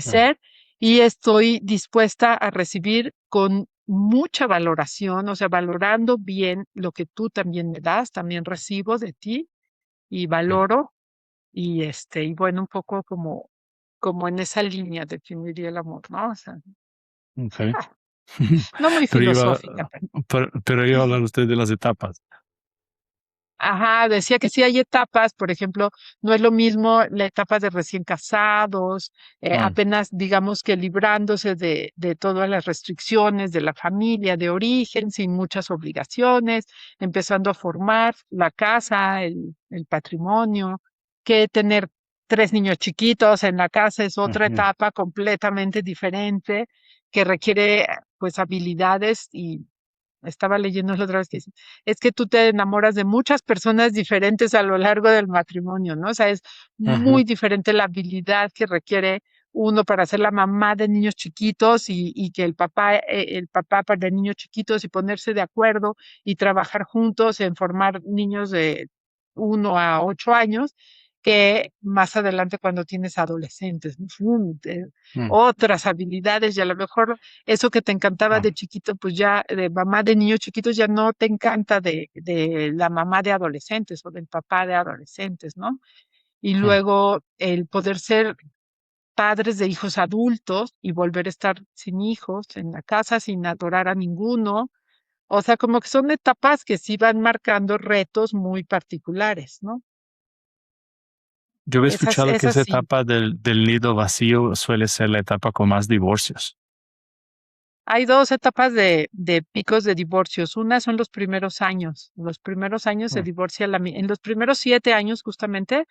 Mm, crecer y estoy dispuesta a recibir con mucha valoración, o sea, valorando bien lo que tú también me das, también recibo de ti y mm, valoro y bueno, un poco como en esa línea definiría el amor, ¿no? O sea, okay. ah, no muy Pero filosófica, pero iba a hablar usted de las etapas. ajá, decía que sí hay etapas, por ejemplo, no es lo mismo la etapa de recién casados, Mm, apenas digamos que librándose de todas las restricciones de la familia de origen, sin muchas obligaciones, empezando a formar la casa, el patrimonio, que tener 3 niños chiquitos en la casa es otra ujú, etapa completamente diferente que requiere pues habilidades estaba leyendo la otra vez que dice, es que tú te enamoras de muchas personas diferentes a lo largo del matrimonio, ¿no? O sea, es Ujú. muy diferente la habilidad que requiere uno para ser la mamá de niños chiquitos y que el papá para niños chiquitos y ponerse de acuerdo y trabajar juntos en formar niños de 1 a 8 años, que más adelante cuando tienes adolescentes, ¿no? Mm. Otras habilidades y a lo mejor eso que te encantaba Ah, de chiquito, pues ya de mamá de niños chiquitos ya no te encanta de la mamá de adolescentes o del papá de adolescentes, ¿no? Y mm. luego el poder ser padres de hijos adultos y volver a estar sin hijos en la casa, sin adorar a ninguno. O sea, como que son etapas que sí van marcando retos muy particulares, ¿no? Yo había Esas, escuchado que esas esa sí. etapa del nido vacío suele ser la etapa con más divorcios. Hay dos etapas de picos de divorcios. Una son los primeros años. Los primeros años se Mm. divorcia en los primeros 7 años, justamente,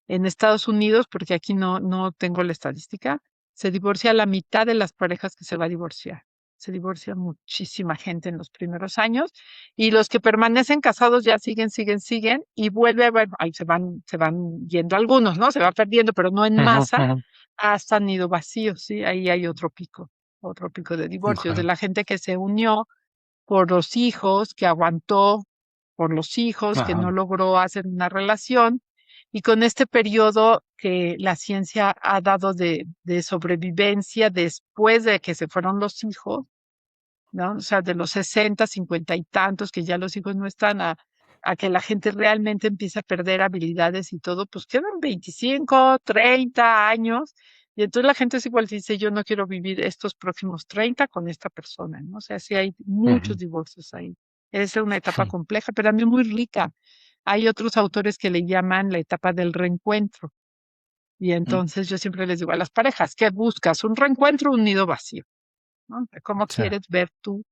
en Estados Unidos, porque aquí no tengo la estadística, se divorcia la mitad de las parejas que se va a divorciar. Se divorcia muchísima gente en los primeros años y los que permanecen casados ya siguen y vuelve, bueno, ahí se van yendo algunos, ¿no? Se va perdiendo, pero no en Ujú, masa, ujú. hasta nido vacío, ¿sí? Ahí hay otro pico de divorcios, de Okay. la gente que se unió por los hijos, que aguantó por los hijos, que Ajá. no logró hacer una relación, y con este periodo que la ciencia ha dado de sobrevivencia después de que se fueron los hijos, ¿no? O sea, de los 60, 50 y tantos, que ya los hijos no están, a que la gente realmente empieza a perder habilidades y todo, pues quedan 25, 30 años, y entonces la gente es igual, dice, yo no quiero vivir estos próximos 30 con esta persona, ¿no? O sea, sí hay muchos Ujú. divorcios ahí. Es una etapa compleja, pero también muy rica. Hay otros autores que le llaman la etapa del reencuentro. Y Mm. entonces yo siempre les digo a las parejas, ¿qué buscas? ¿Un reencuentro o un nido vacío? ¿No? ¿Cómo Sí. quieres ver tu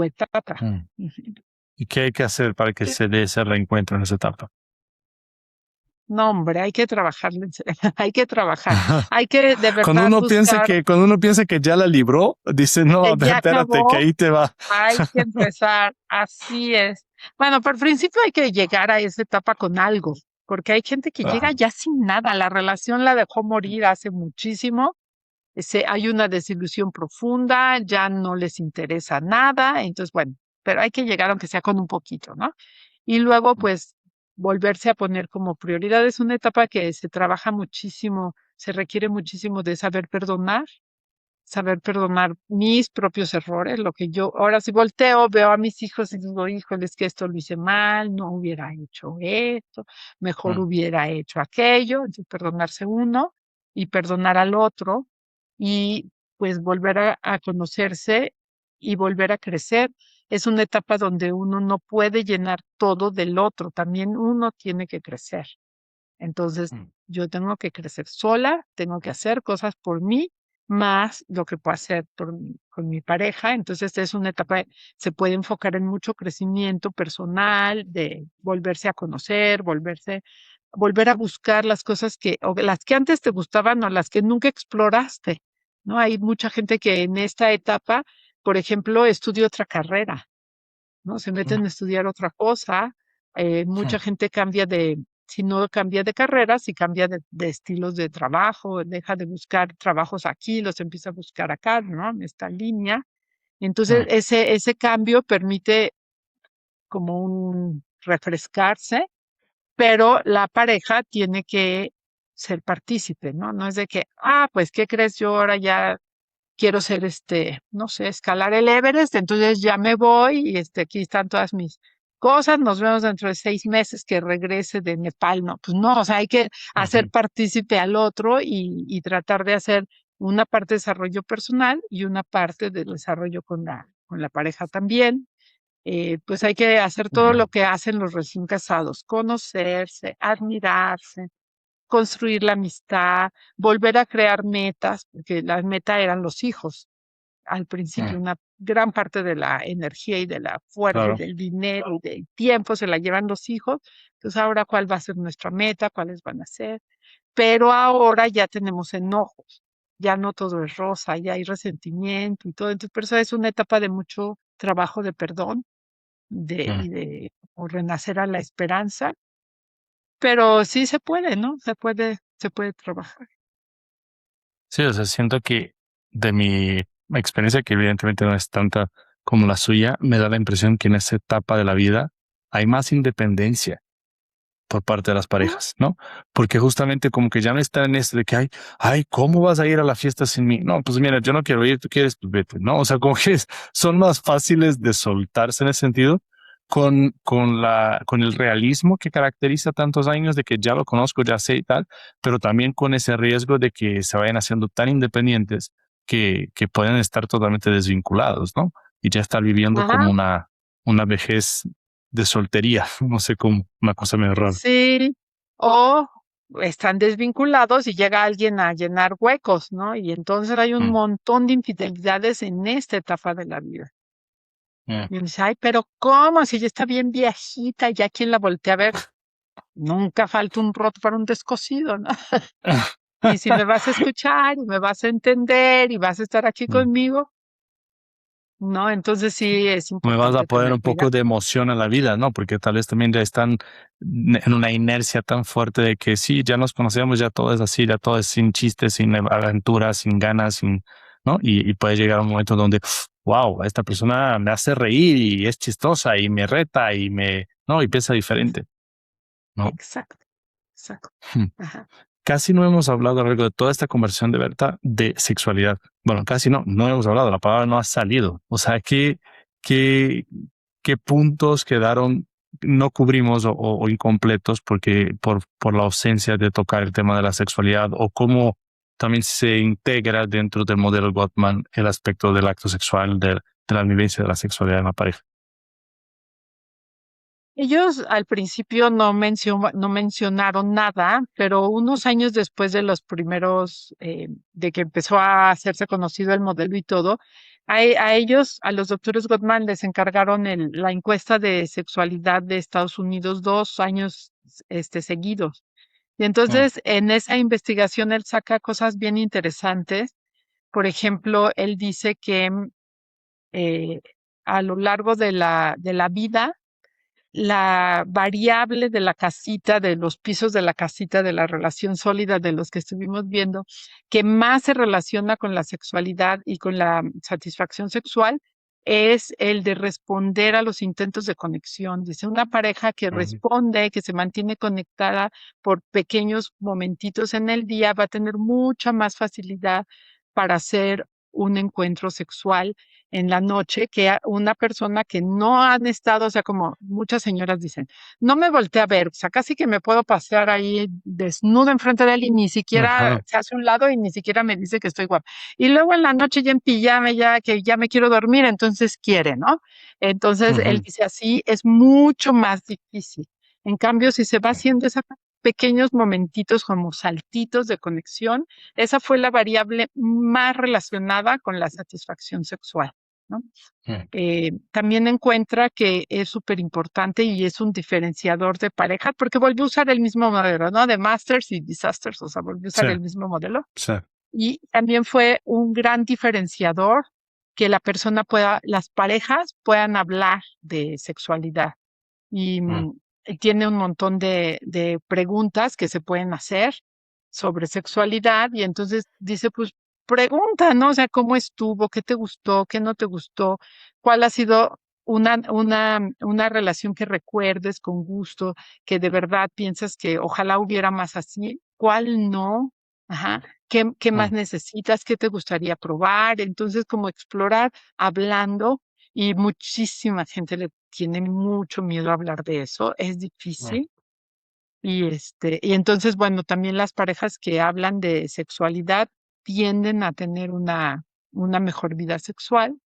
etapa? Mm. Ujú. ¿Y qué hay que hacer para que Sí. se dé ese reencuentro en esa etapa? No, hombre, hay que trabajarle, hay que trabajar, hay que de Cuando verdad uno piensa buscar, cuando uno piensa que ya la libró, dice, no, ya espérate, que acabó, ahí te va. hay que empezar, así es. Bueno, por principio hay que llegar a esa etapa con algo, porque hay gente que llega Ajá. ya sin nada, la relación la dejó morir hace muchísimo, hay una desilusión profunda, ya no les interesa nada, entonces bueno, pero hay que llegar aunque sea con un poquito, ¿no? Y luego pues volverse a poner como prioridad. Es una etapa que se trabaja muchísimo, se requiere muchísimo de saber perdonar mis propios errores, lo que yo ahora si volteo, veo a mis hijos y digo, híjole, es que esto lo hice mal, no hubiera hecho esto, mejor Mm. hubiera hecho aquello, entonces perdonarse uno y perdonar al otro y pues volver a conocerse y volver a crecer. Es una etapa donde uno no puede llenar todo del otro, también uno tiene que crecer. Entonces, Mm. yo tengo que crecer sola, tengo que hacer cosas por mí, más lo que puedo hacer con mi pareja. Entonces, es una etapa, se puede enfocar en mucho crecimiento personal, de volverse a conocer, volver a buscar las cosas o las que antes te gustaban o las que nunca exploraste, ¿no? Hay mucha gente que en esta etapa, por ejemplo, estudia otra carrera, ¿no? Se Mm. meten a estudiar otra cosa. Mucha Mm. gente si no cambia de carrera, si cambia de estilos de trabajo, deja de buscar trabajos aquí, los empieza a buscar acá, ¿no? En esta línea. Entonces, Mm. ese cambio permite como un refrescarse, pero la pareja tiene que ser partícipe, ¿no? No es de que, pues, ¿qué crees? Yo ahora ya quiero ser, no sé, escalar el Everest, entonces ya me voy y aquí están todas mis cosas, nos vemos dentro de 6 meses que regrese de Nepal, no, pues no, o sea, hay que hacer Ujú. partícipe al otro y tratar de hacer una parte de desarrollo personal y una parte de desarrollo con la pareja también. Pues hay que hacer todo lo Ujú. que hacen los recién casados, conocerse, admirarse, construir la amistad, volver a crear metas, porque la meta eran los hijos al principio, Mm. una gran parte de la energía y de la fuerza y Claro. del dinero y del tiempo se la llevan los hijos. Entonces, ahora, ¿cuál va a ser nuestra meta? ¿Cuáles van a ser? Pero ahora ya tenemos enojos, ya no todo es rosa, ya hay resentimiento y todo. Entonces, por eso es una etapa de mucho trabajo de perdón Mm. y de o renacer a la esperanza, pero sí se puede, ¿no? Se puede trabajar. Sí, o sea, siento que de mi experiencia, que evidentemente no es tanta como la suya, me da la impresión que en esa etapa de la vida hay más independencia por parte de las Ujú. parejas, ¿no? Porque justamente como que ya no está en esto de que, ay, ¿cómo vas a ir a la fiesta sin mí? No, pues mira, yo no quiero ir, tú quieres, pues vete, ¿no? O sea, como que son más fáciles de soltarse en ese sentido con el realismo que caracteriza tantos años de que ya lo conozco, ya sé y tal, pero también con ese riesgo de que se vayan haciendo tan independientes que pueden estar totalmente desvinculados, ¿no? Y ya estar viviendo como Ajá, una vejez de soltería, no sé cómo, una cosa medio rara. sí. O están desvinculados y llega alguien a llenar huecos, ¿no? Y entonces hay un Mm, montón de infidelidades en esta etapa de la vida. mm. Y uno dice, ay, pero ¿cómo? Si ya está bien viejita, ya quién la voltea a ver. Nunca falta un roto para un descosido, ¿no? Y si me vas a escuchar y me vas a entender y vas a estar aquí Mm. conmigo, ¿no? Entonces sí es Me vas a importante poner tener un poco cuidado. de emoción a la vida, ¿no? Porque tal vez también ya están en una inercia tan fuerte de que sí, ya nos conocemos, ya todo es así, ya todo es sin chistes, sin aventuras, sin ganas, sin, ¿no? Y puede llegar un momento donde, wow, esta persona me hace reír y es chistosa y me reta y no, y piensa diferente, ¿no? Exacto, exacto. Ajá. Casi no hemos hablado a lo largo de toda esta conversación de Berta de sexualidad. Bueno, casi no hemos hablado, la palabra no ha salido. O sea, qué, qué puntos quedaron no cubrimos o incompletos por la ausencia de tocar el tema de la sexualidad o cómo también se integra dentro del modelo Gottman el aspecto del acto sexual, de la vivencia de la sexualidad en la pareja? Ellos al principio no mencionaron nada, pero unos años después de los primeros, de que empezó a hacerse conocido el modelo y todo, a ellos, a los doctores Gottman, les encargaron la encuesta de sexualidad de Estados Unidos 2 años, seguidos. Y Mm, entonces, en esa investigación, él saca cosas bien interesantes. Por ejemplo, él dice que eh, a lo largo de la vida, la variable de la casita, de los pisos de la casita, de la relación sólida de los que estuvimos viendo, que más se relaciona con la sexualidad y con la satisfacción sexual, es el de responder a los intentos de conexión. Dice, una pareja que ujú, responde, que se mantiene conectada por pequeños momentitos en el día, va a tener mucha más facilidad para hacer un encuentro sexual en la noche que una persona que no han estado, o sea, como muchas señoras dicen, no me volteé a ver, o sea, casi que me puedo pasear ahí desnuda enfrente de él y ni siquiera ajá, se hace a un lado y ni siquiera me dice que estoy guapa. Y luego en la noche ya en pijama, ya que ya me quiero dormir, entonces quiere, ¿no? Entonces él ujú, dice así, es mucho más difícil. En cambio, si se va haciendo esos pequeños momentitos como saltitos de conexión, esa fue la variable más relacionada con la satisfacción sexual, ¿no? mm, También encuentra que es súper importante y es un diferenciador de pareja, porque volvió a usar el mismo modelo, ¿no? De Masters y Disasters, o sea, volvió a sí, usar el mismo modelo. sí, Y también fue un gran diferenciador que las parejas puedan hablar de sexualidad. Y mm, y tiene un montón de preguntas que se pueden hacer sobre sexualidad y entonces dice, pues pregunta, ¿no? O sea, ¿cómo estuvo? ¿Qué te gustó? ¿Qué no te gustó? ¿Cuál ha sido una relación que recuerdes con gusto, que de verdad piensas que ojalá hubiera más así? ¿Cuál no? Ajá. ¿Qué más mm, necesitas? ¿Qué te gustaría probar? Entonces, como explorar hablando y muchísima gente le tiene mucho miedo a hablar de eso, es mm, difícil. Y entonces, bueno, también las parejas que hablan de sexualidad tienden a tener una mejor vida sexual.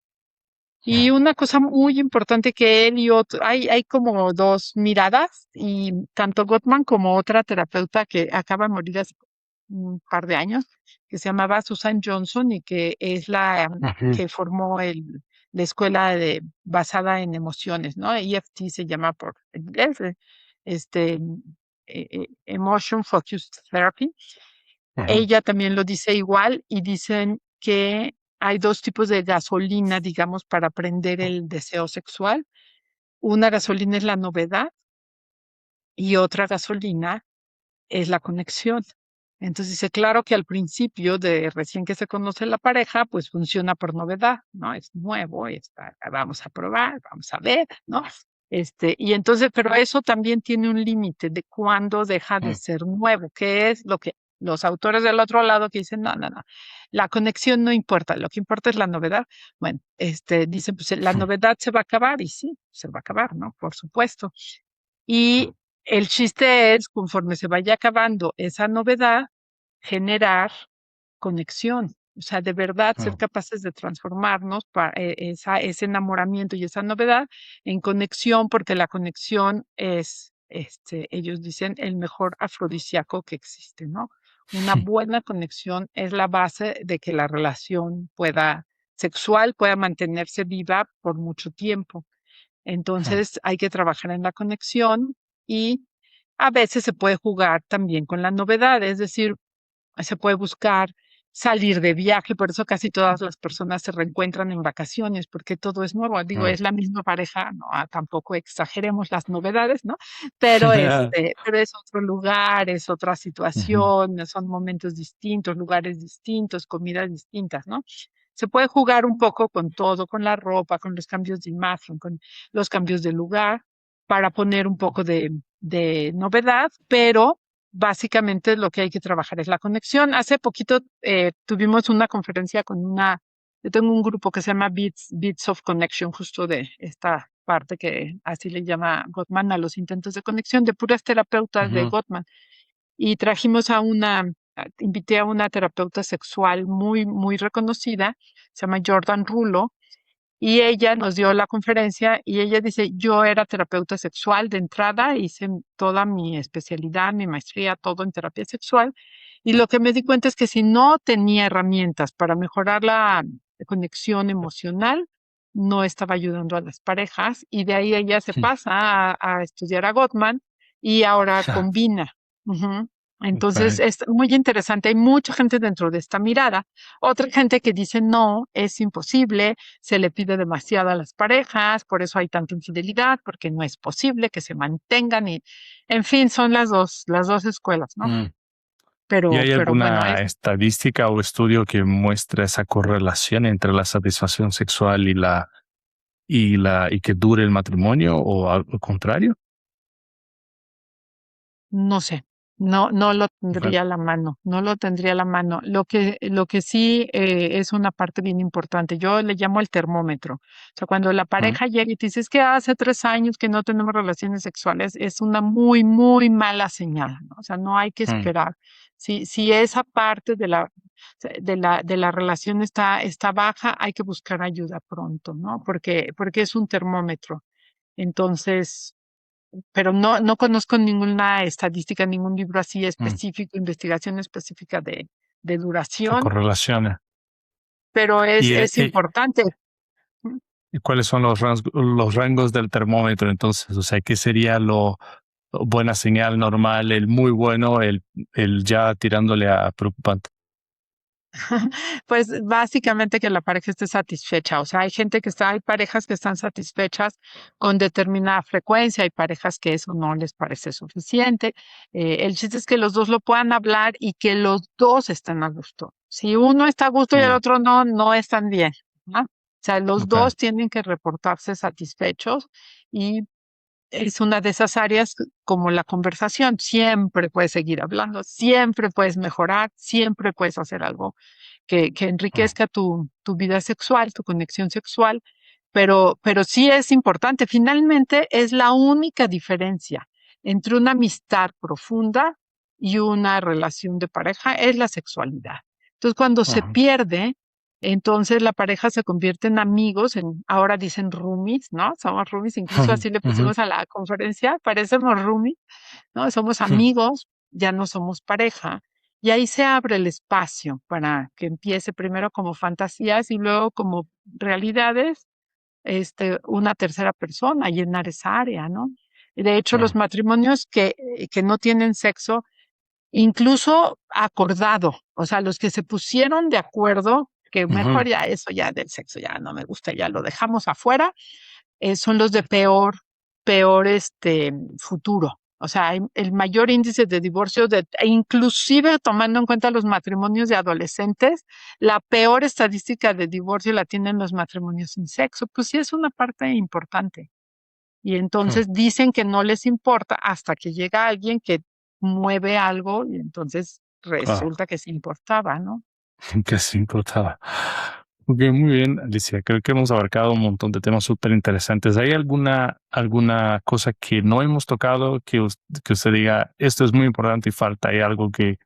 Y mm, una cosa muy importante que él y otro, hay como dos miradas, y tanto Gottman como otra terapeuta que acaba de morir hace un par de años, que se llamaba Susan Johnson y que es la ujú, que formó la escuela basada en emociones, ¿no? EFT se llama por inglés, este, Emotion Focused Therapy. Ujú. Ella también lo dice igual y dicen que hay dos tipos de gasolina, digamos, para prender el deseo sexual. Una gasolina es la novedad y otra gasolina es la conexión. Entonces dice, claro que al principio de recién que se conoce la pareja, pues funciona por novedad, ¿no? Es nuevo, vamos a probar, vamos a ver, ¿no? Y entonces, pero eso también tiene un límite de cuándo deja de Mm. ser nuevo, que es lo que los autores del otro lado que dicen, no, no, no, la conexión no importa, lo que importa es la novedad. Bueno, dicen, pues la novedad se va a acabar y sí, se va a acabar, ¿no? Por supuesto. Y el chiste es, conforme se vaya acabando esa novedad, generar conexión. O sea, de verdad ser Mm. capaces de transformarnos para ese enamoramiento y esa novedad en conexión, porque la conexión es, ellos dicen, el mejor afrodisíaco que existe, ¿no? Una buena conexión es la base de que la relación sexual pueda mantenerse viva por mucho tiempo. Mm. Entonces hay que trabajar en la conexión y a veces se puede jugar también con la novedad, es decir, se puede buscar salir de viaje, por eso casi todas las personas se reencuentran en vacaciones, porque todo es nuevo. Digo, Mm. es la misma pareja, no, tampoco exageremos las novedades, ¿no? Pero pero es otro lugar, es otra Ujú. situación, son momentos distintos, lugares distintos, comidas distintas, ¿no? Se puede jugar un poco con todo, con la ropa, con los cambios de imagen, con los cambios de lugar, para poner un poco de novedad, pero básicamente lo que hay que trabajar es la conexión. Hace poquito tuvimos una conferencia yo tengo un grupo que se llama Beats of Connection, justo de esta parte que así le llama Gottman a los intentos de conexión, de puras terapeutas de Ujú. Gottman. Y trajimos invité a una terapeuta sexual muy, muy reconocida, se llama Jordan Rulo, y ella nos dio la conferencia y ella dice, yo era terapeuta sexual de entrada, hice toda mi especialidad, mi maestría, todo en terapia sexual. Y lo que me di cuenta es que si no tenía herramientas para mejorar la conexión emocional, no estaba ayudando a las parejas. Y de ahí ella se pasa a estudiar a Gottman y ahora combina. Ujú. Entonces Ok. es muy interesante. Hay mucha gente dentro de esta mirada. Otra gente que dice no, es imposible, se le pide demasiado a las parejas, por eso hay tanta infidelidad, porque no es posible que se mantengan y, en fin, son las dos escuelas, ¿no? Mm. ¿Y hay Pero bueno, alguna estadística o estudio que muestre esa correlación entre la satisfacción sexual y que dure el matrimonio o al contrario? no sé, no lo Okay. tendría a la mano, no lo tendría a la mano. Lo que sí es una parte bien importante, yo le llamo el termómetro. O sea, cuando la Mm. pareja llega y te dice, es que hace 3 años que no tenemos relaciones sexuales, es una muy, muy mala señal, ¿no? O sea, no hay que Mm. esperar. Si esa parte de la relación está baja, hay que buscar ayuda pronto, ¿no? Porque es un termómetro. Entonces, pero no conozco ninguna estadística, ningún libro así Mm. específico, investigación específica de Se duración, correlaciona. pero ¿Y, es importante. Mm. y cuáles son los rangos del termómetro entonces? O sea, ¿qué sería lo buena señal normal, el muy bueno, el ya tirándole a preocupante? Pues básicamente que la pareja esté satisfecha. O sea, hay parejas que están satisfechas con determinada frecuencia, hay parejas que eso no les parece suficiente. El chiste es que los dos lo puedan hablar y que los dos estén a gusto. Si uno está a gusto y el Mm. otro no están bien, ¿no? O sea, los Okay. dos tienen que reportarse satisfechos y es una de esas áreas como la conversación. Siempre puedes seguir hablando, siempre puedes mejorar, siempre puedes hacer algo que Mm. enriquezca tu vida sexual, tu conexión sexual, pero sí es importante. Finalmente es la única diferencia entre una amistad profunda y una relación de pareja, es la sexualidad. Entonces, cuando se Ujú. pierde, entonces la pareja se convierte en amigos, ahora dicen roomies, ¿no? Somos roomies, incluso así le Ujú. pusimos a la conferencia, parecemos roomies, ¿no? Somos Ujú. amigos, ya no somos pareja. Y ahí se abre el espacio para que empiece primero como fantasías y luego como realidades, una tercera persona, llenar esa área, ¿no? De hecho, los Mm. matrimonios que no tienen sexo incluso acordado, o sea, los que se pusieron de acuerdo, que mejor Ujú. ya eso ya del sexo ya no me gusta, ya lo dejamos afuera, son los de peor futuro. O sea, hay el mayor índice de divorcio, e inclusive tomando en cuenta los matrimonios de adolescentes, la peor estadística de divorcio la tienen los matrimonios sin sexo. Pues sí es una parte importante. Y Mm. entonces dicen que no les importa hasta que llega alguien que mueve algo y entonces Claro, resulta que sí importaba, ¿no? que sí importaba. Ok, muy bien, Alicia. Creo que hemos abarcado un montón de temas súper interesantes. ¿Hay alguna cosa que no hemos tocado que usted diga, esto es muy importante y falta? ¿Hay algo que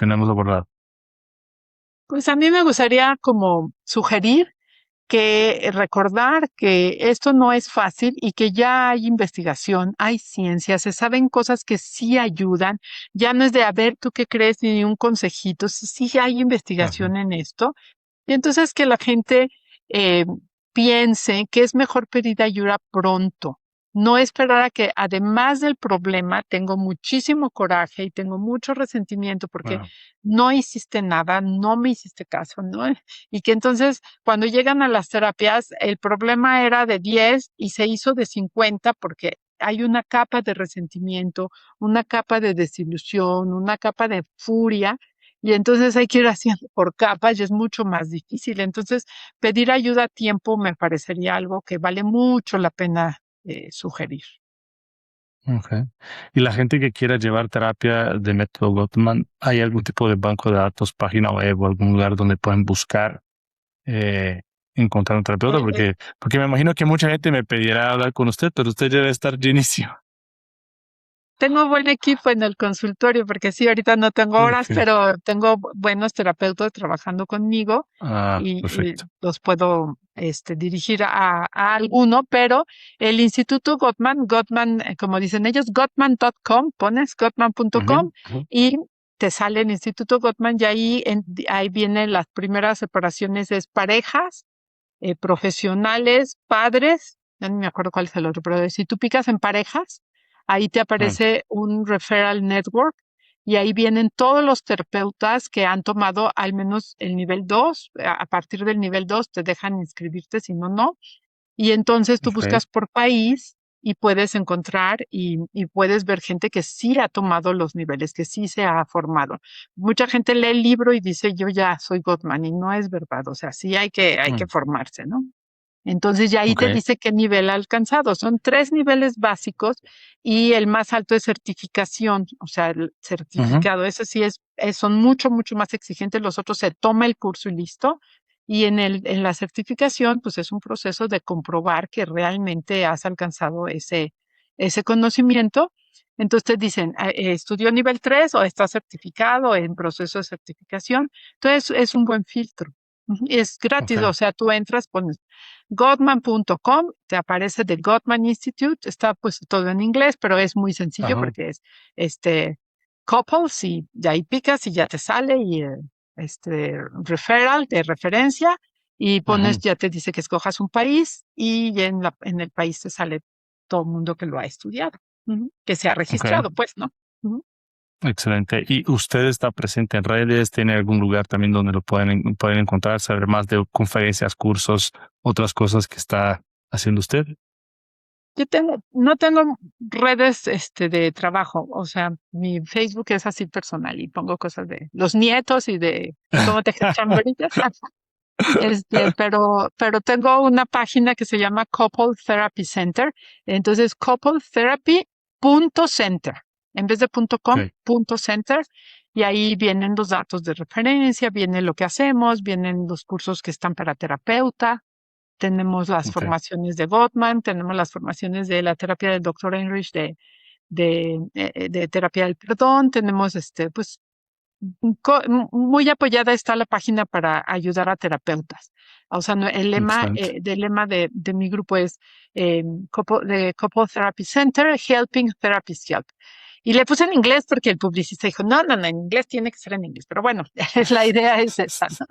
no hemos abordado? Pues a mí me gustaría como sugerir que recordar que esto no es fácil y que ya hay investigación, hay ciencia, se saben cosas que sí ayudan, ya no es de a ver tú qué crees ni un consejito, sí hay Ujú. investigación en esto. Y entonces que la gente eh, piense que es mejor pedir ayuda pronto, no esperar a que además del problema tengo muchísimo coraje y tengo mucho resentimiento porque Bueno, no hiciste nada, no me hiciste caso, ¿no? Y que entonces cuando llegan a las terapias el problema era de 10 y se hizo de 50 porque hay una capa de resentimiento, una capa de desilusión, una capa de furia y entonces hay que ir haciendo por capas y es mucho más difícil. Entonces, pedir ayuda a tiempo me parecería algo que vale mucho la pena sugerir. okay. Y la gente que quiera llevar terapia de método Gottman, ¿hay algún tipo de banco de datos, página web o algún lugar donde pueden buscar eh, encontrar un terapeuta? Eh, eh, Porque me imagino que mucha gente me pedirá hablar con usted, pero usted debe estar llenísimo. Tengo buen equipo en el consultorio porque sí, ahorita no tengo horas, Okay. pero tengo buenos terapeutas trabajando conmigo Ah, y perfecto. los puedo dirigir a alguno, pero el Instituto Gottman, como dicen ellos, Gottman.com, pones Ujú, Gottman.com ujú. y te sale el Instituto Gottman y ahí vienen las primeras separaciones, es parejas, profesionales, padres, ya no me acuerdo cuál es el otro, pero si tú picas en parejas, ahí te Ah, aparece un referral network y ahí vienen todos los terapeutas que han tomado al menos el nivel 2. A partir del nivel 2 te dejan inscribirte, si no, no. Y entonces tú okay, buscas por país y puedes encontrar y puedes ver gente que sí ha tomado los niveles, que sí se ha formado. Mucha gente lee el libro y dice, yo ya soy Gottman, y no es verdad. O sea, sí hay que mm, formarse, ¿no? Entonces ya ahí te okay, dice qué nivel ha alcanzado. Son 3 niveles básicos y el más alto es certificación, o sea, el ujú, certificado. Eso sí son mucho, mucho más exigentes. Los otros se toma el curso y listo. Y en la certificación, pues es un proceso de comprobar que realmente has alcanzado ese conocimiento. Entonces te dicen, estudió nivel 3 o está certificado en proceso de certificación. Entonces es un buen filtro. Ujú, y es gratis, okay, o sea, tú entras, pones Gottman.com, te aparece The Gottman Institute, está pues todo en inglés, pero es muy sencillo ajá, porque es este couples y de ahí picas y ya te sale y referral de referencia y pones, ujú, ya te dice que escojas un país y en el país te sale todo el mundo que lo ha estudiado, ujú, que se ha okay, registrado, pues, ¿no? Ujú. excelente. ¿Y usted está presente en redes? ¿Tiene algún lugar también donde lo pueden encontrar, saber más de conferencias, cursos, otras cosas que está haciendo usted? No tengo redes de trabajo, o sea, mi Facebook es así personal y pongo cosas de los nietos y de cómo tejer chambritas. Pero tengo una página que se llama Couple Therapy Center, entonces coupletherapy.center, en vez de .com, Okay, .center, y ahí vienen los datos de referencia, viene lo que hacemos, vienen los cursos que están para terapeuta, tenemos las okay, formaciones de Gottman, tenemos las formaciones de la terapia del doctor Enrich de terapia del perdón, tenemos pues muy apoyada está la página para ayudar a terapeutas. O sea, el lema, excelente. del lema de mi grupo es de Couple Therapy Center, Helping Therapists Help. Y le puse en inglés porque el publicista dijo, no, no, no, en inglés tiene que ser en inglés. Pero bueno, la idea es esa, ¿no?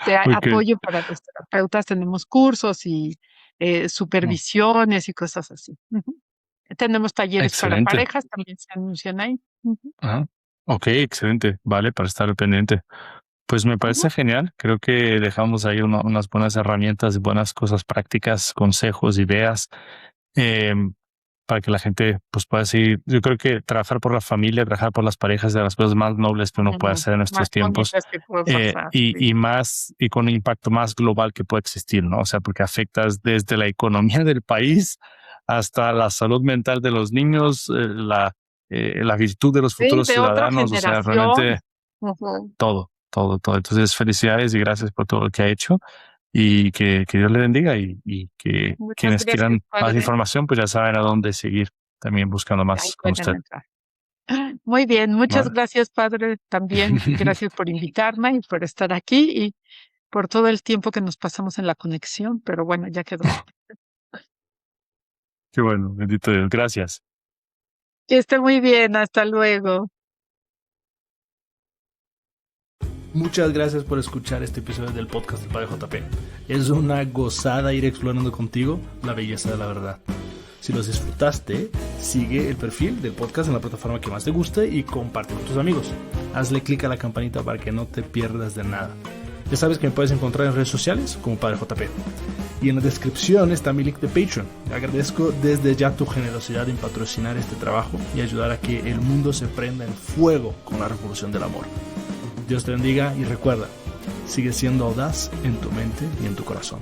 Okay, Apoyo para los terapeutas, tenemos cursos y mm, supervisiones y cosas así. Ujú. Tenemos talleres para excelente. parejas, también se anuncian ahí. Ujú. Ajá. Ok, excelente. Vale, para estar pendiente. Pues me parece genial. Creo que dejamos ahí unas buenas herramientas, buenas cosas prácticas, consejos, ideas, eh, para que la gente pues pueda seguir. Yo creo que trabajar por la familia, trabajar por las parejas es de las cosas más nobles que uno puede hacer en Más estos tiempos, bonitas que puedo pasar. Sí. y más y con un impacto más global que puede existir, ¿no? O sea, porque afectas desde la economía del país hasta la salud mental de los niños, la virtud de los Sí, futuros de otra ciudadanos, o sea, generación. realmente Ujú. todo, todo, todo. Entonces, felicidades y gracias por todo lo que ha hecho y que Dios le bendiga y que Muchas quienes gracias, quieran más padre. información, pues ya saben a dónde seguir también buscando Ahí más con pueden usted. entrar. Muy bien, muchas ¿Vale? gracias, padre, también. Gracias por invitarme y por estar aquí y por todo el tiempo que nos pasamos en la conexión, pero bueno, ya quedó. Qué bueno, bendito Dios. Gracias. Que esté muy bien, hasta luego. Muchas gracias por escuchar este episodio del podcast del Padre JP. Es una gozada ir explorando contigo la belleza de la verdad. Si los disfrutaste, sigue el perfil del podcast en la plataforma que más te guste y comparte con tus amigos. Hazle clic a la campanita para que no te pierdas de nada. Ya sabes que me puedes encontrar en redes sociales como Padre JP. Y en la descripción está mi link de Patreon. Agradezco desde ya tu generosidad en patrocinar este trabajo y ayudar a que el mundo se prenda en fuego con la revolución del amor. Dios te bendiga y recuerda, sigue siendo audaz en tu mente y en tu corazón.